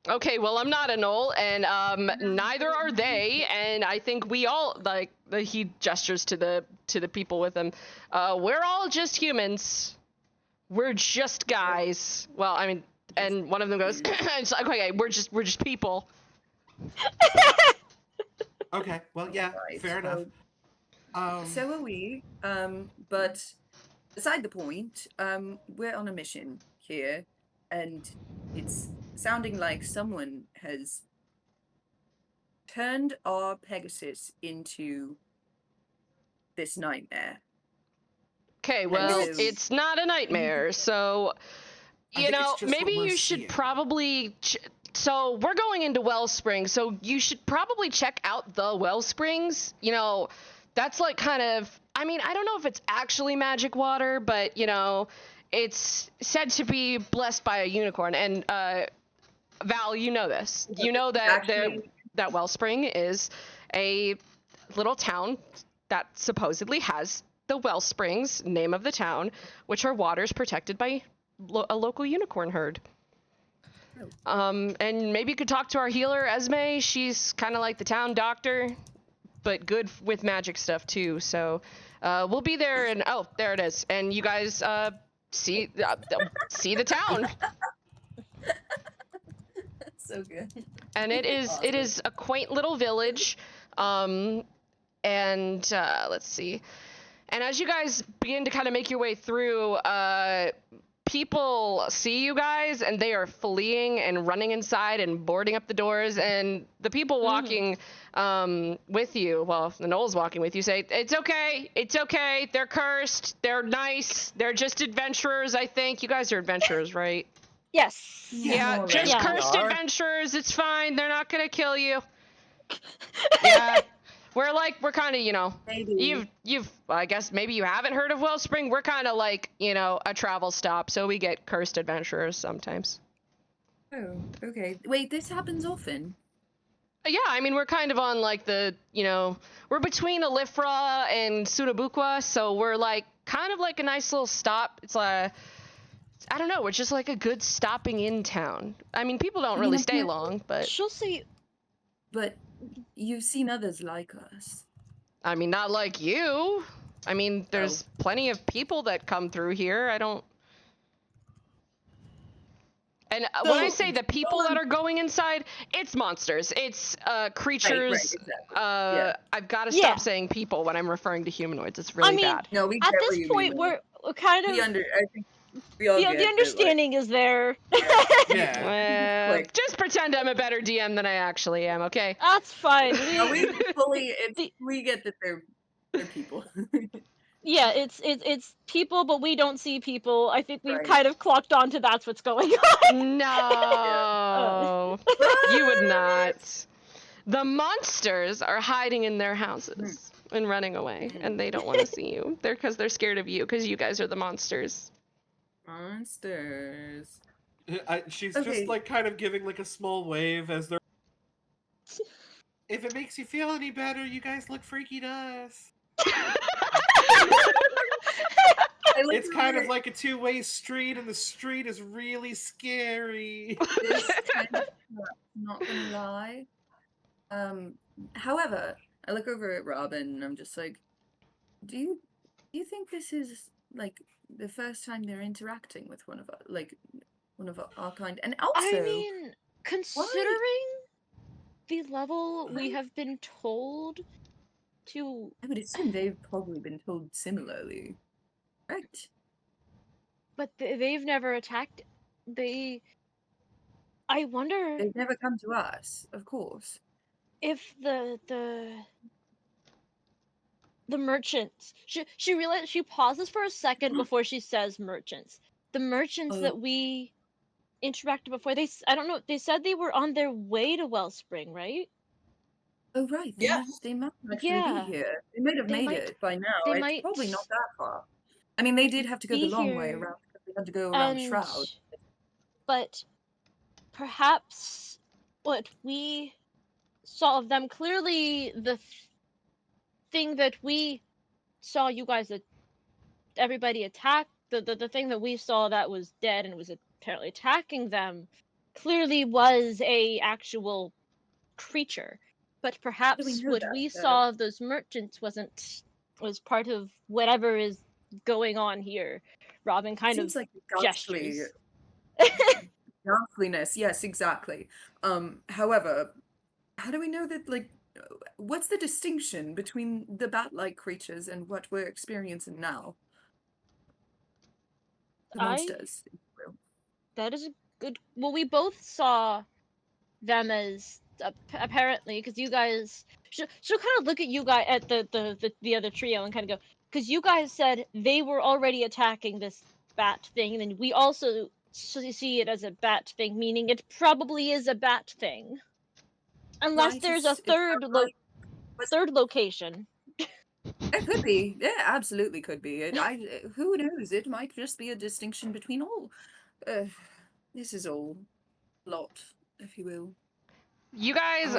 Okay, well, I'm not a knoll, and neither are they, and I think we all, like, he gestures to the people with him, we're all just humans. We're just guys. Well, I mean, and one of them goes, it's like, okay, we're just people. Okay, well, yeah, Right, fair enough. So are we. But beside the point, we're on a mission here, and it's sounding like someone has turned our Pegasus into this nightmare. Okay, well, so- it's not a nightmare, so, I you think it's know, just what maybe we're you should seeing. probably, so we're going into Wellspring, so you should probably check out the Wellsprings. You know, that's like kind of, I mean, I don't know if it's actually magic water, but, you know, it's said to be blessed by a unicorn, and, Val, you know this. You know that that Wellspring is a little town that supposedly has the Wellsprings, name of the town, which are waters protected by a local unicorn herd. And maybe you could talk to our healer, Esme. She's kind of like the town doctor, but good with magic stuff too. So we'll be there, and oh, there it is. And you guys see the town. So good. And it is a quaint little village. And let's see. And as you guys begin to kind of make your way through, people see you guys, and they are fleeing and running inside and boarding up the doors. And the people walking with you, well, the Knowles walking with you, say, it's okay, they're cursed, they're nice, they're just adventurers, I think. You guys are adventurers, right? Yes. Yeah, just Yeah. cursed Are. adventurers, it's fine, they're not gonna kill you. Yeah. We're kind of, you know, Maybe. you've I guess maybe you haven't heard of Wellspring. We're kind of like, you know, a travel stop, so we get cursed adventurers sometimes. Oh, okay. Wait, this happens often. Yeah, I mean, we're kind of on like the, you know, we're between Alifra and Sunabukwa, so we're like kind of like a nice little stop. It's like, I don't know, we're just like a good stopping in town. I mean, people don't really stay long, but She'll see. But you've seen others like us. I mean, not like you. I mean, there's plenty of people that come through here. I don't. And when I say the people that are going inside, it's monsters. It's creatures. Exactly. Yeah. I've got to Yeah. stop saying people when I'm referring to humanoids. It's really I mean, bad. No, we At get where this you point, mean. we're kind of. I think we all get The that, like, understanding is there. Yeah. Well, Like- just pretend I'm a better DM than I actually am, okay? That's fine. no, we fully. The- We get that they're people. Yeah, it's people, but we don't see people. I think we've Right. kind of clocked on to that's what's going on. No, you would not. The monsters are hiding in their houses and running away, and they don't want to see you. They're scared of you because you guys are the monsters. Monsters. She's Okay. just like kind of giving like a small wave as they're. If it makes you feel any better, you guys look freaky to us. It's kind of like a two-way street, and the street is really scary. this kind of not gonna lie. However, I look over at Robin and I'm just like, do you think this is like the first time they're interacting with one of our kind? And also, I mean, considering the level we have been told to, I would assume they've probably been told similarly, right? but they've never attacked. I wonder They've never come to us, of course. if the merchants. She realized, she pauses for a second before she says merchants. The merchants Oh. that we interacted before, I don't know, they said they were on their way to Wellspring, right? Oh right, Yeah. they might actually Yeah. be here. They might have They made might- it by now. they It's might probably not that far. I mean, they did have to go the be long way here, around because they had to go around and Shroud. but perhaps what we saw of them, clearly the thing that we saw you guys everybody attack, the thing that we saw that was dead and was apparently attacking them, clearly was a actual creature. But perhaps know what that, we though? saw of those merchants was part of whatever is going on here. Robin kind Seems of like ghastly, gestures. ghastliness. Yes, exactly. However, how do we know that? Like, what's the distinction between the bat-like creatures and what we're experiencing now? The I- monsters. That is a good. Well, we both saw them as apparently, because you guys. She'll kind of look at you guys, at the other trio, and kind of go, because you guys said they were already attacking this bat thing, and then we also see it as a bat thing, meaning it probably is a bat thing, unless Right, there's a it's third not like- third location. It could be. Yeah, absolutely could be. Who knows? It might just be a distinction between all. This is all lot, if you will. You guys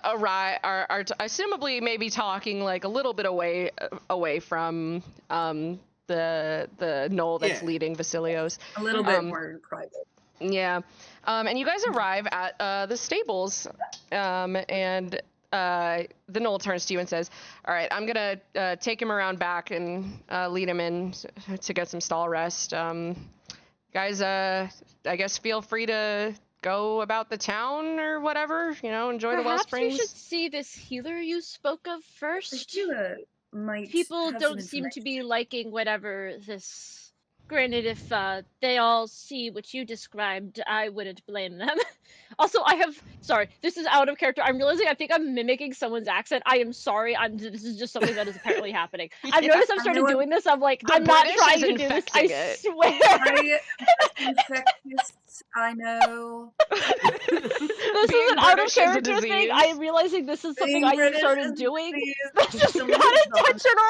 arrive are assumably maybe talking like a little bit away from the knoll that's Yeah. leading Vasilios. A little bit Um, more private. Yeah. And you guys arrive at the stables, and the knoll turns to you and says, all right, I'm going to take him around back and lead him in to get some stall rest. Guys, I guess feel free to go about the town or whatever, enjoy the Perhaps we Wellsprings. should see this healer you spoke of first. Might People have don't some seem to be information. liking whatever this. Granted, if they all see what you described, I wouldn't blame them. Also, sorry, this is out of character. I'm realizing I think I'm mimicking someone's accent. I am sorry. This is just something that is apparently happening. I've Yeah, noticed I've I started know doing this. I'm like, The I'm not British trying is to do this. I infecting it. swear. Infectious, I know. This Being is an out of British is a character thing. disease. I am realizing this is something Being I British started is doing. disease. This is Someone's not done. intentional.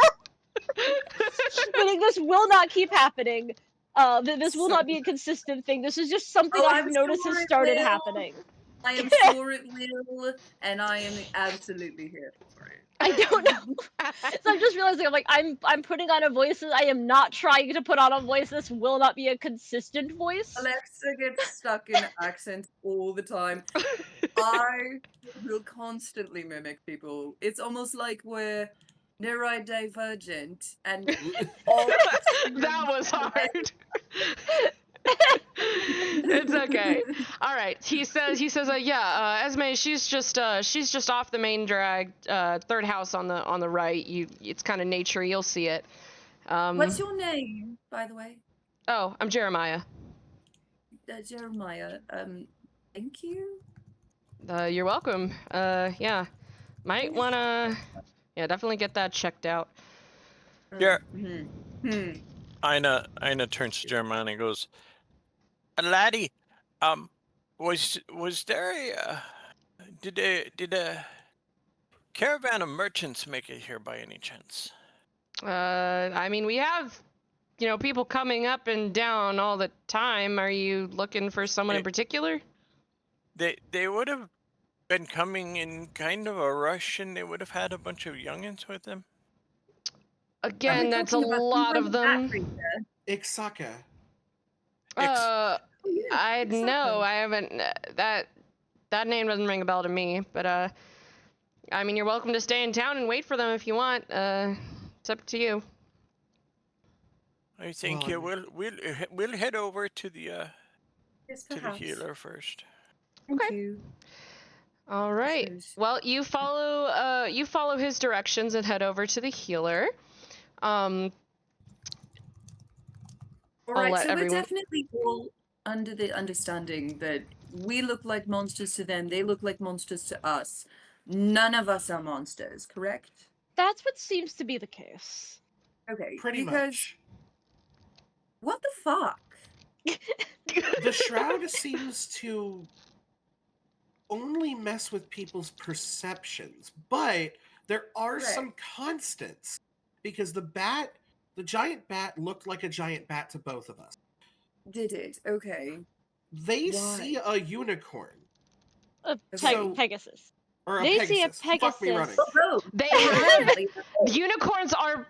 Meaning this will not keep happening. This will not be a consistent thing. This is just something Oh, I've I'm noticed sure has it started will. happening. I am sure it will, and I am absolutely here for it. I don't know. So I'm just realizing I'm putting on a voice. I am not trying to put on a voice. This will not be a consistent voice. Alexa gets stuck in accents all the time. I will constantly mimic people. It's almost like we're neurodivergent and all That was hard. It's okay. All right. He says, Esme, she's just off the main drag, third house on the right. It's kind of nature. You'll see it. What's your name, by the way? Oh, I'm Jeremiah. Jeremiah. Thank you. You're welcome. Yeah. Might wanna, definitely get that checked out. Yeah. Hmm. Ina turns to Jeremiah and goes, laddie, was there a did caravan of merchants make it here by any chance? I mean, we have, people coming up and down all the time. Are you looking for someone in They- particular? They would have been coming in kind of a rush, and they would have had a bunch of youngins with them. Again, we that's a talking about lot the of them. Ixaka. Oh, yeah, I exactly. know I haven't. That name doesn't ring a bell to me. But I mean, you're welcome to stay in town and wait for them if you want. It's up to you. I think Well, we'll head over to the Yes, to the perhaps. healer first. Thank Okay. you. All right. Cheers. Well, you follow his directions and head over to the healer. All I'll right, let so everyone- we're definitely all under the understanding that we look like monsters to them, they look like monsters to us. None of us are monsters, correct? That's what seems to be the case. Okay, Pretty because much. what the fuck? The shroud seems to only mess with people's perceptions, but there are some constants because the giant bat looked like a giant bat to both of us. Did it? Okay. They Why? see a unicorn So- Pegasus. or a They Pegasus. see a Fuck me Pegasus. running. Oh, They oh, have definitely. unicorns are.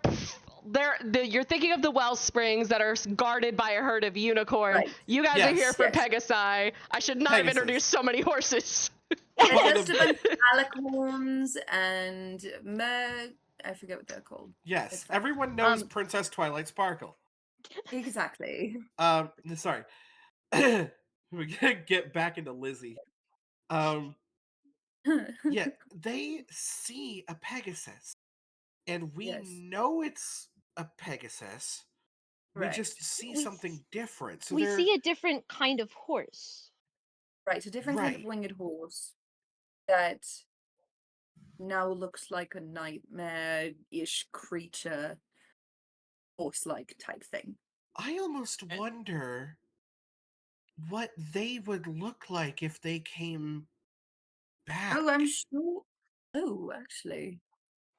You're thinking of the well springs that are guarded by a herd of unicorn. Right. You guys are here Yes. for Yes. Pegasi. I should not have Pegasus. introduced so many horses. There's Well, just the- a bunch of alicorns and I forget what they're called. Yes, It's fine. everyone knows Princess Twilight Sparkle. Exactly. Sorry. We gotta get back into Lizzie. Yeah, they see a Pegasus, and we Yes. know it's a Pegasus. We just Right. see We something different. So we they're see a different kind of horse. Right, a different kind of Right. winged horse that now looks like a nightmare-ish creature, horse-like type thing. I almost wonder what they would look like if they came back. Oh, I'm sure. Oh, actually.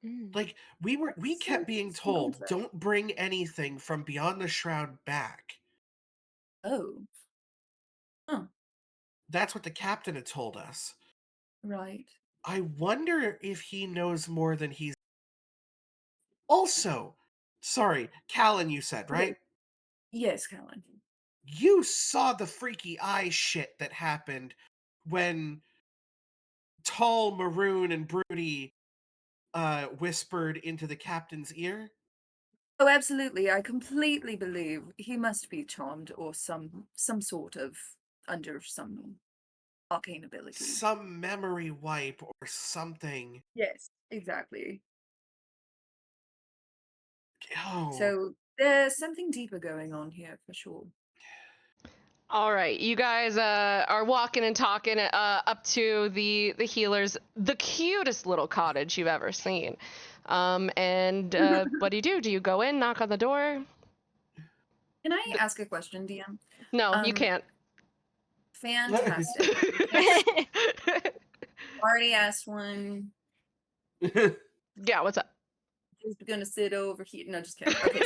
Like we kept being Sounds told, familiar. don't bring anything from beyond the shroud back. Oh, That's what the captain had told us. right. I wonder if he knows more than he's. Also, sorry, Callan, you said, right? Yes, Callan. You saw the freaky eye shit that happened when Tall, Maroon, and Broody whispered into the captain's ear. Oh, absolutely. I completely believe he must be charmed or some sort of under some arcane ability. Some memory wipe or something. Yes, exactly. Oh, So there's something deeper going on here for sure. All right, you guys are walking and talking up to the healers, the cutest little cottage you've ever seen. And what do you do? Do you go in, knock on the door? Can I ask a question, DM? No, you can't. Fantastic. Already asked one. Yeah, what's up? Who's gonna sit over here? No, just kidding. Okay,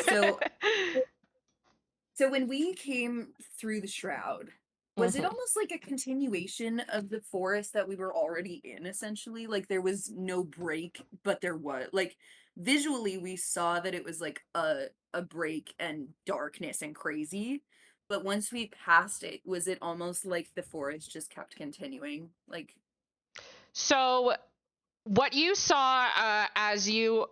so when we came through the shroud, was it Mhm. almost like a continuation of the forest that we were already in, essentially? Like there was no break, but there was like visually we saw that it was like a break and darkness and crazy. But once we passed it, was it almost like the forest just kept continuing? Like So, what you saw as you're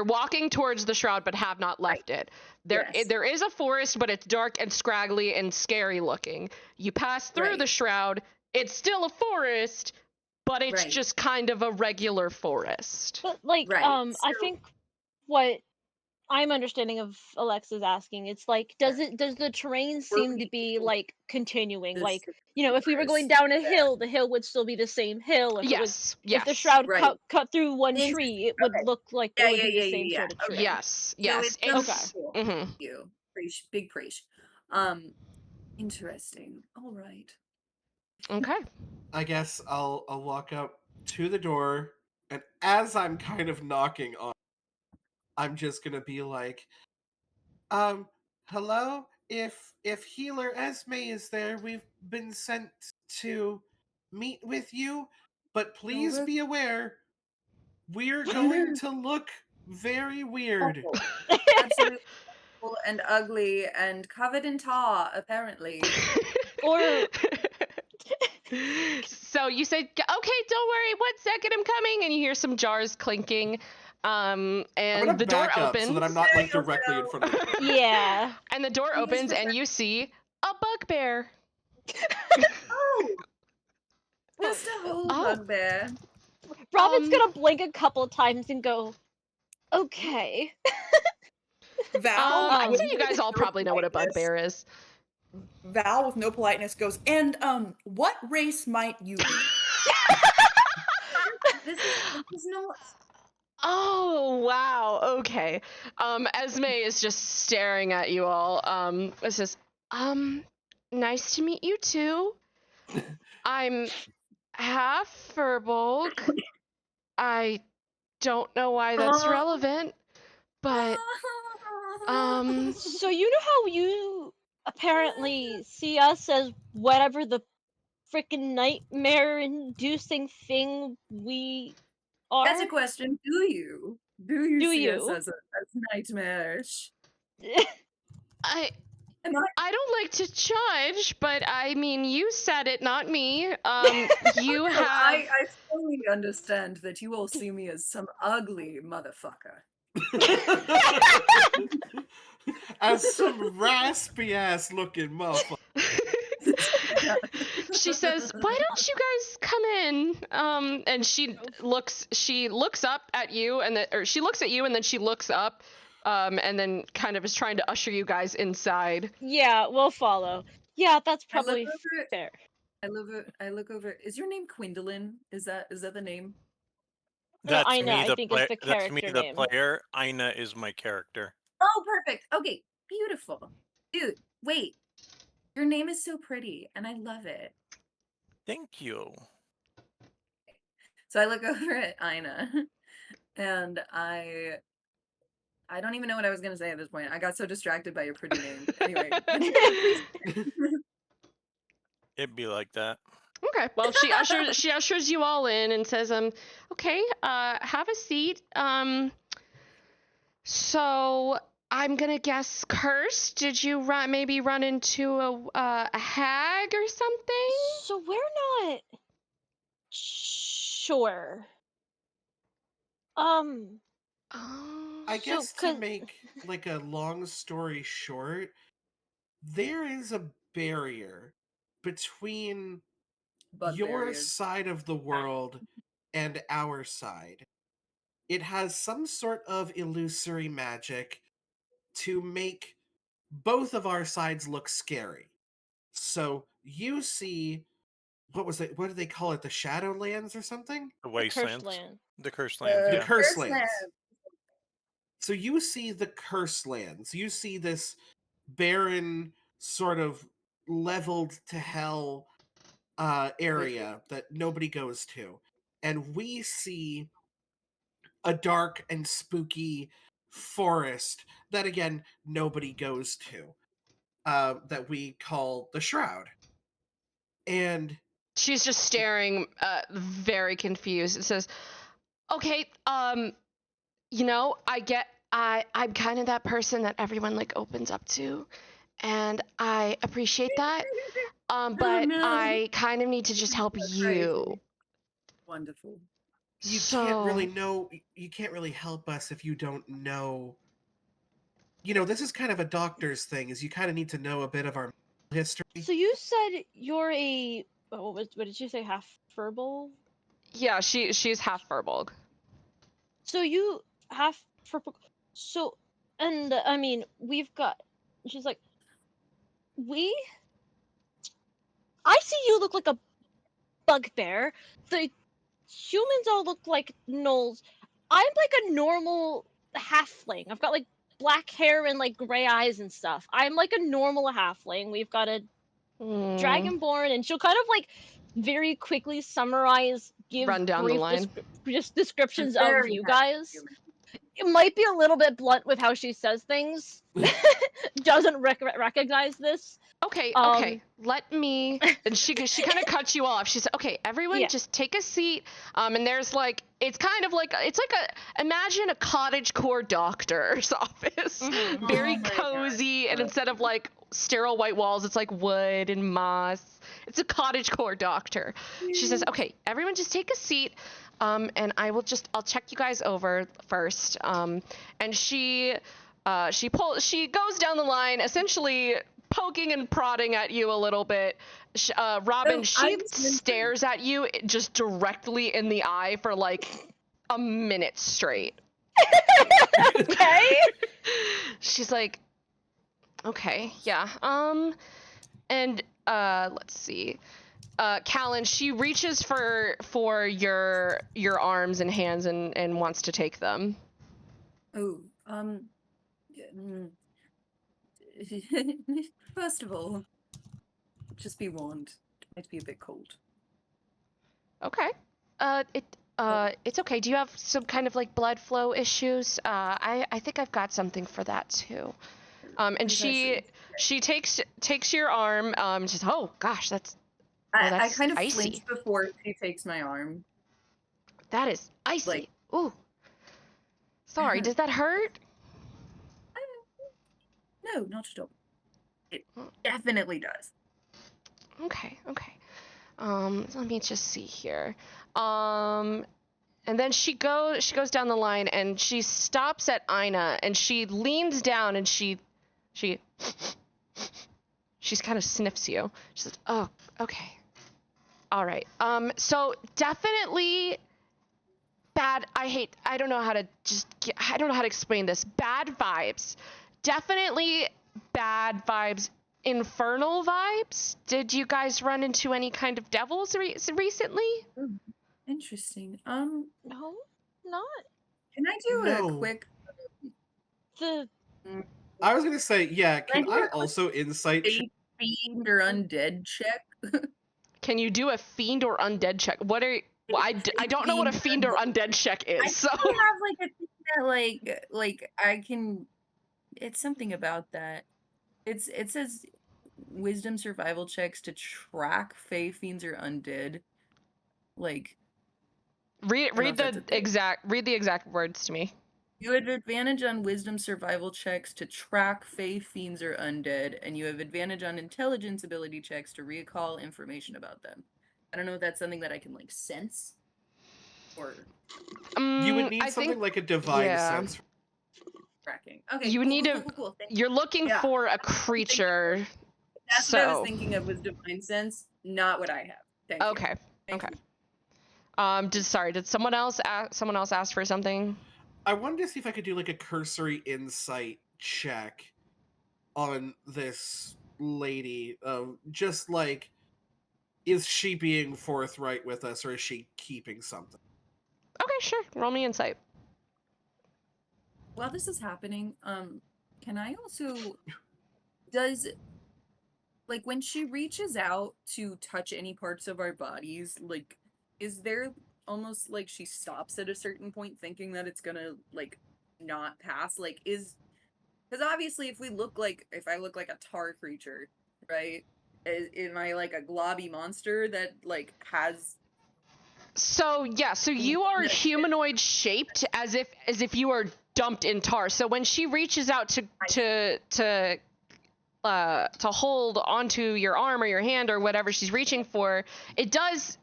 walking towards the shroud but have not left it. Yes. There is a forest, but it's dark and scraggly and scary looking. You pass through Right. the shroud. It's still a forest, but it's Right. just kind of a regular forest. But like, Right, I so- think what I'm understanding of Alexa's asking, it's like, does the terrain seem to be like continuing? This- Like, if we were going forest, down a hill, the hill would still be the same hill. If it was, Yes. if the shroud Right. cut through one Interesting, tree, it would okay. look like Yeah, it would yeah, be the yeah, same yeah, sort of yeah. terrain. Yes. So Yes. it's And- just cool. Mhm. Thank you. Big praise. Interesting. All right. Okay. I guess I'll walk up to the door And as I'm kind of knocking on, I'm just gonna be like, hello? If Healer Esme is there, we've been sent to meet with you, but please we're- be aware, we're going to look very weird. Awful. Absolutely awful and ugly and covered in tar, apparently. Or So you say, okay, don't worry, 1 second, I'm coming, and you hear some jars clinking, I'm and gonna the door back up opens. so that I'm not like directly in front of the door. yeah. And the door Please opens, and protect- you see a bugbear. Oh! Just a whole Oh. bugbear. Robin's Um, gonna blink a couple times and go, okay. Val, I'd with say you guys all no probably know what a politeness- bugbear is. Val, with no politeness, goes, and what race might you be? This is not. Oh, wow. Okay. Esme is just staring at you all. It says, nice to meet you too. I'm half Furbolg. I don't know why that's relevant, but, So you know how you apparently see us as whatever the freaking nightmare-inducing thing we are? That's a question. Do you? Do you Do see us you? as nightmarish? I Am I? I don't like to judge, but I mean, you said it, not me. You No, have. I fully understand that you all see me as some ugly motherfucker. As some raspy ass looking motherfucker. She says, "Why don't you guys come in?" And she looks up at you, and she looks at you, and then she looks up, and then kind of is trying to usher you guys inside. Yeah, we'll follow. Yeah, that's I look probably over- fair. I look over. Is your name Quindolin? Is that the name? No, That's Ina, me, I the think is the That's me, character the name. player. Ina is my character. Oh, perfect. Okay, beautiful. Dude, wait. Your name is so pretty, and I love it. Thank you. So I look over at Ina, and I don't even know what I was gonna say at this point. I got so distracted by your pretty name. Anyway, please. It'd be like that. Okay. Well, she ushers you all in and says, okay, have a seat. So I'm gonna guess, Curse. Did you maybe run into a hag or something? So we're not sure. Oh. I So, guess to 'cause- make like a long story short, there is a barrier between Bug your barriers. side of the world and our side. It has some sort of illusory magic to make both of our sides look scary. So you see, what was it? What did they call it? The Shadowlands or something? The the wastelands. cursed land. The cursed lands. The Yeah. Cursed Curse Lands. Land. So you see the Cursed Lands. You see this barren, sort of leveled to hell area that nobody goes to. And we see a dark and spooky forest that, again, nobody goes to, that we call the Shroud. And She's just staring, very confused. It says, "Okay, you know, I'm kind of that person that everyone like opens up to, and I appreciate that. But no. I kind of need to just help That's you. crazy. Wonderful. you So can't really know, you can't really help us if you don't know. You know, this is kind of a doctor's thing, is you kind of need to know a bit of our history. So you said you're a what did you say, half Furbolg? yeah, she's half Furbolg. So you half Furbolg. So, and I mean, we've got. She's like, I see you look like a bugbear. The humans all look like gnolls. I'm like a normal halfling. I've got like black hair and like gray eyes and stuff. I'm like a normal halfling. We've got a dragonborn, and she'll kind of like very quickly summarize, give Run down the brief line. just descriptions of Very you happy guys. human. It might be a little bit blunt with how she says things. Doesn't recognize this. Okay, Um, okay. Let me. And she kind of cuts you off. She said, "Okay, everyone, Yeah. just take a seat." And there's like, it's kind of like, it's like imagine a cottagecore doctor's office, Mhm. very Oh my cozy, and God. instead of like sterile white walls, it's like wood and moss. It's a cottagecore doctor. She says, "Okay, everyone, just take a seat." And I'll check you guys over first. And she goes down the line, essentially poking and prodding at you a little bit. Robin, Oh, she I'm Spencer. stares at you just directly in the eye for like a minute straight. Okay. She's like, okay, yeah. And let's see. Callan, she reaches for your arms and hands and wants to take them. Oh, first of all, just be warned. It might be a bit cold. Okay. It's okay. Do you have some kind of like blood flow issues? I think I've got something for that too. And she takes your arm. Just oh gosh, that's I that's kind of icy. flinch before she takes my arm. That is icy. Like- Ooh. Sorry, does that hurt? No, not at all. It Oh. definitely does. Okay. Let me just see here. And then she goes down the line and she stops at Ina and she leans down and she kind of sniffs you. She says, "Oh, okay. All right. So definitely bad. I don't know how to explain this. Bad vibes. Definitely bad vibes. Infernal vibes. Did you guys run into any kind of devils recently?" Interesting. No, not Can I do No. a quick the. I was gonna say, yeah. Can do I a quick also insight? fiend or undead check? Can you do a fiend or undead check? What are well, I don't know what a fiend or undead check I is. So do have like a thing that like I can. It's something about that. It says wisdom survival checks to track fey fiends or undead. Like read if that's a thing. the exact words to me. you have advantage on wisdom survival checks to track fey fiends or undead, and you have advantage on intelligence ability checks to recall information about them. I don't know if that's something that I can like sense or You would need I something think like a divine yeah. sense. tracking. Okay, You would cool, need cool, to- cool, cool. Thank you. You're looking Yeah. for a creature. That's what I was So thinking of was divine sense, not what I have. Thank you. okay. Thank Okay. you. Did someone else ask for something? I wanted to see if I could do like a cursory insight check on this lady. Just like, is she being forthright with us, or is she keeping something? Okay, sure. Roll me insight. While this is happening, can I also does like when she reaches out to touch any parts of our bodies, like is there almost like she stops at a certain point thinking that it's gonna like not pass? Like is because obviously if I look like a tar creature, right? Am I like a globby monster that like has So yeah, so you are Yes. humanoid shaped as if you are dumped in tar. So when she reaches out to hold onto your arm or your hand or whatever she's reaching for, it's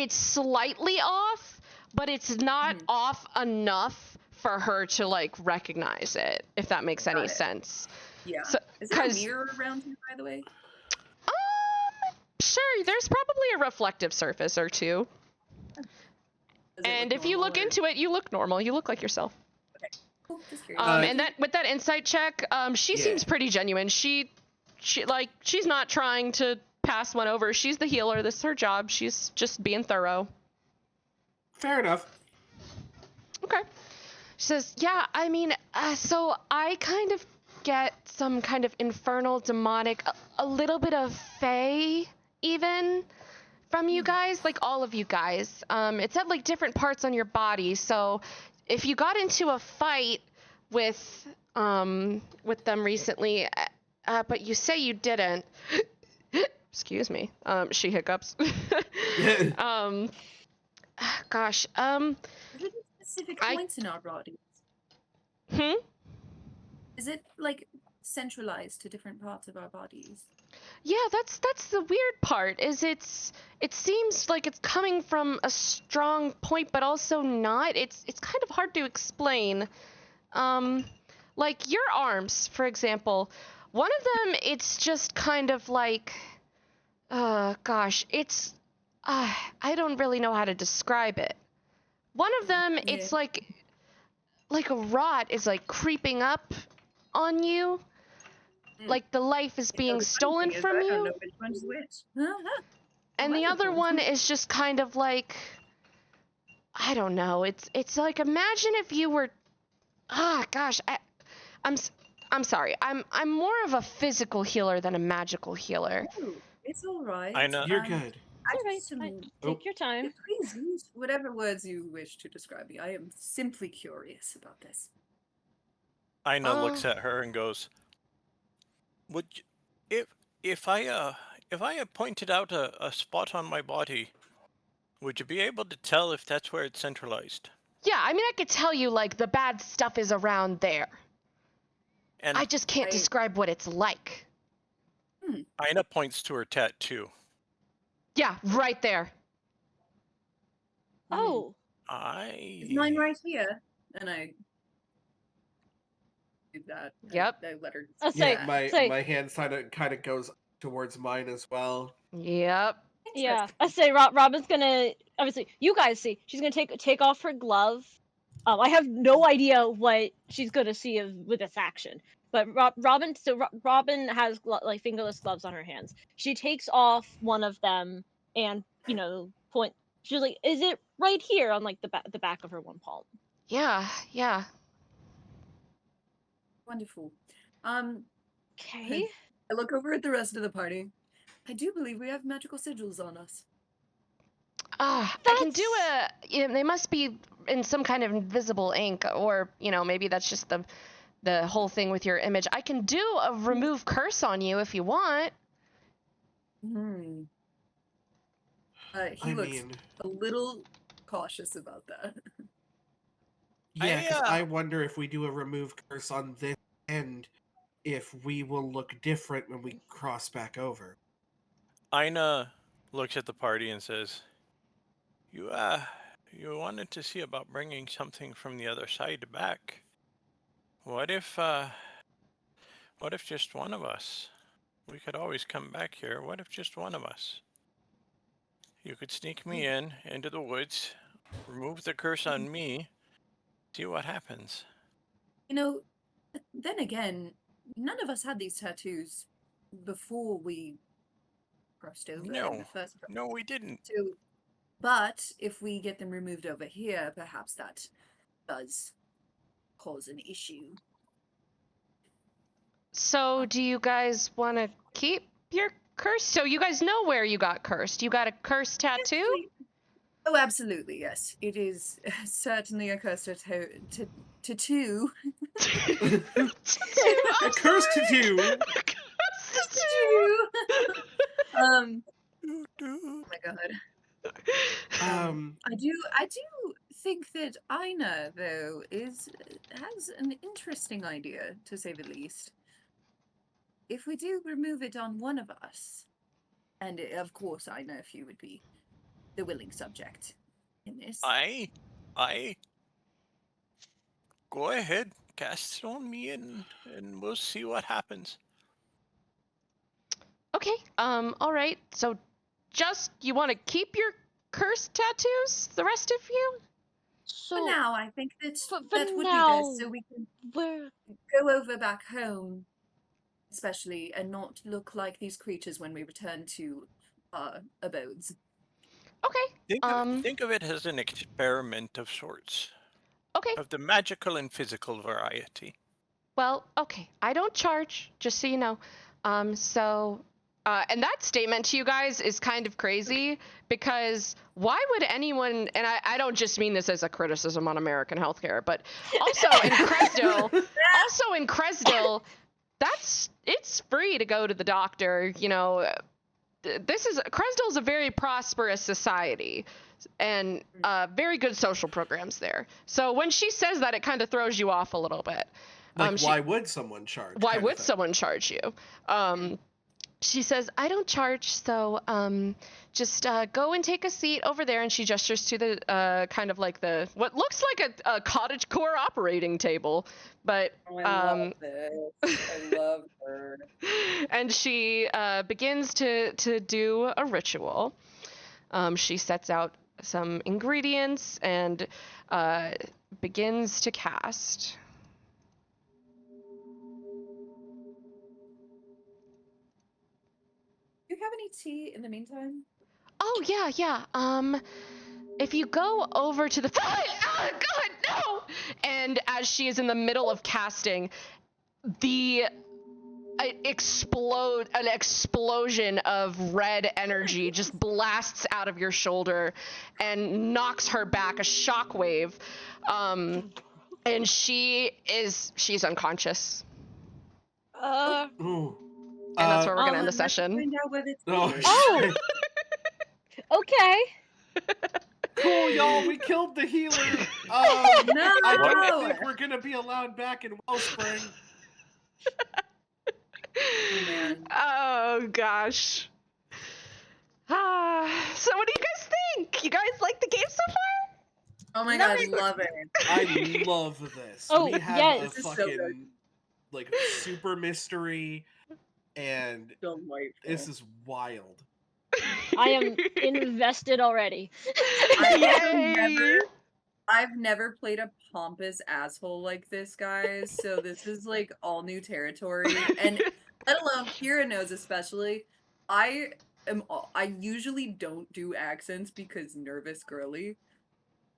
slightly off, but it's not Mhm. off enough for her to like recognize it, if that makes any Got it. sense. yeah. So, Is there a 'cause- mirror around here, by the way? Sure, there's probably a reflective surface or two. Does it And if you normal look or- into it, you look normal. You look like yourself. Cool, just curious. And that with that insight check, she Yeah. seems pretty genuine. She's not trying to pass one over. She's the healer. This is her job. She's just being thorough. Fair enough. Okay. She says, "Yeah, I mean, so I kind of get some kind of infernal, demonic, a little bit of fey, even from you guys, like all of you guys. It's at like different parts on your body. So if you got into a fight with them recently, but you say you didn't. Excuse me. She hiccups. Gosh. Is it specific I- points in our bodies? Hmm? Is it like centralized to different parts of our bodies? Yeah, that's the weird part. It seems like it's coming from a strong point, but also not. It's kind of hard to explain. Like your arms, for example. One of them, it's just kind of like, gosh, it's, I don't really know how to describe it. One of them, it's like a rot is like creeping up on you. Like the life is being stolen from I don't you. know which one's which. And the other Wonderful. one is just kind of like, I don't know. It's like, imagine if you were, gosh, I'm sorry. I'm more of a physical healer than a magical healer. Oh, it's all right. I know. You're good. I All right, just fine. Take your time. Please use whatever words you wish to describe me. I am simply curious about this. Aina looks at her and goes, "Would if I had pointed out a spot on my body, would you be able to tell if that's where it's centralized?" Yeah, I mean, I could tell you, like, the bad stuff is around there. And I just can't describe what it's like. Aina points to her tattoo. Yeah, right there. Oh, Is mine right here? And I do that. Yep. I let her. I'll say, My hand kind of goes towards mine as well. Yep. yeah. I say, Robin's gonna obviously. You guys see, she's gonna take off her glove. I have no idea what she's gonna see with this action, but Robin. So Robin has like fingerless gloves on her hands. She takes off one of them and point. She's like, "Is it right here on like the back of her one palm?" Yeah. Wonderful. Okay. I look over at the rest of the party. I do believe we have magical sigils on us. I can do they must be in some kind of invisible ink, or maybe that's just the whole thing with your image. I can do a remove curse on you if you want. He looks a little cautious about that. Yeah, 'cause I wonder if we do a remove curse on this end, if we will look different when we cross back over. Aina looks at the party and says, "You wanted to see about bringing something from the other side back. What if just one of us? We could always come back here. What if just one of us? You could sneak me into the woods, remove the curse on me, see what happens." Then again, none of us had these tattoos before we crossed over in the first place. No, we didn't. So, but if we get them removed over here, perhaps that does cause an issue. So, do you guys want to keep your curse? So, you guys know where you got cursed. You got a cursed tattoo? Oh, absolutely, yes. It is certainly a cursed tattoo. A curse tattoo! Oh my god. I do think that Aina, though, has an interesting idea, to say the least. If we do remove it on one of us, and of course, Aina, if you would be the willing subject in this. I go ahead, cast it on me, and we'll see what happens. Okay. All right. So, you want to keep your cursed tattoos, the rest of you? So For now, I think that for that would now, be best, so we can we're go over back home, especially, and not look like these creatures when we return to our abodes. Okay. Think of it as an experiment of sorts, Okay. of the magical and physical variety. Well, okay. I don't charge, just so you know. So And that statement to you guys is kind of crazy because why would anyone, and I don't just mean this as a criticism on American healthcare, but also in Crestdale, it's free to go to the doctor. You know, Crestdale is a very prosperous society and very good social programs there. So when she says that, it kind of throws you off a little bit. Like, why would someone charge? Why kind of would thing. someone charge you? She says, I don't charge, so just go and take a seat over there. And she gestures to the kind of like what looks like a cottagecore operating table. But Oh, I love this. I love her. and she begins to do a ritual. She sets out some ingredients and begins to cast. Do you have any tea in the meantime? Oh, yeah. If you go over to the... Oh, God, no! And as she is in the middle of casting, an explosion of red energy just blasts out of your shoulder and knocks her back, a shockwave. And she's unconscious. Ooh. And that's where we're gonna I'll end the let us session. Find out what it's Oh, for. Oh. shit. Okay. Cool, y'all. We killed the healer. I No! don't think we're gonna be allowed back in Wellspring. Oh, man. Oh gosh. So what do you guys think? You guys like the game so far? Oh my god, I Nice. love it. I love this. Oh, we have yes. a This is so fucking good. like super mystery, and Delightful. this is wild. I am invested already. I've never played a pompous asshole like this, guys. So this is like all new territory, and let alone Kira knows especially. I usually don't do accents because nervous girly,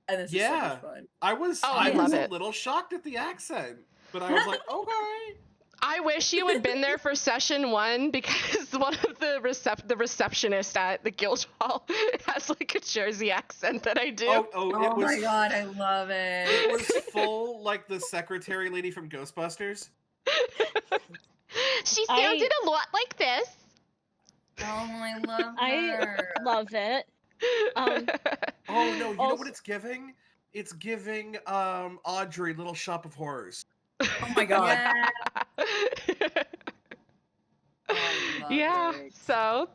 and this is so Yeah. much fun. I was Oh, I I was love a it. little shocked at the accent, but I was like, okay. I wish you had been there for session 1 because one of the receptionist at the guild hall has like a Jersey accent that I do. Oh, Oh it was my god, I love it it. was full like the secretary lady from Ghostbusters. She I- sounded a lot like this. Oh, I love I her. love it. Um, Oh no, you know Also- what it's giving? It's giving Audrey Little Shop of Horrors. Oh my god. I love Yeah, it. so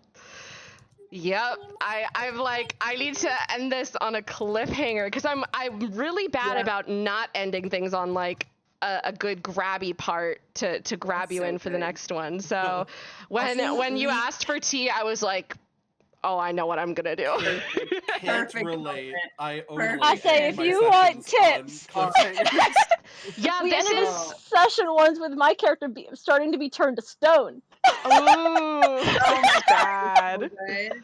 yep, I'm like I need to end this on a cliffhanger because I'm really bad Yeah. about not ending things on like a good grabby part to grab you so in for the good. next one. So when Also, you we- asked for tea, I was like, oh, I know what I'm gonna do. Can't Perfect relate. moment. I Perfect. only I say, end if my you want sessions on tips. cliffhangers. Yeah, we this ended is. Oh. session 1 with my character starting to be turned to stone. Ooh, Oh my god, bad. so good.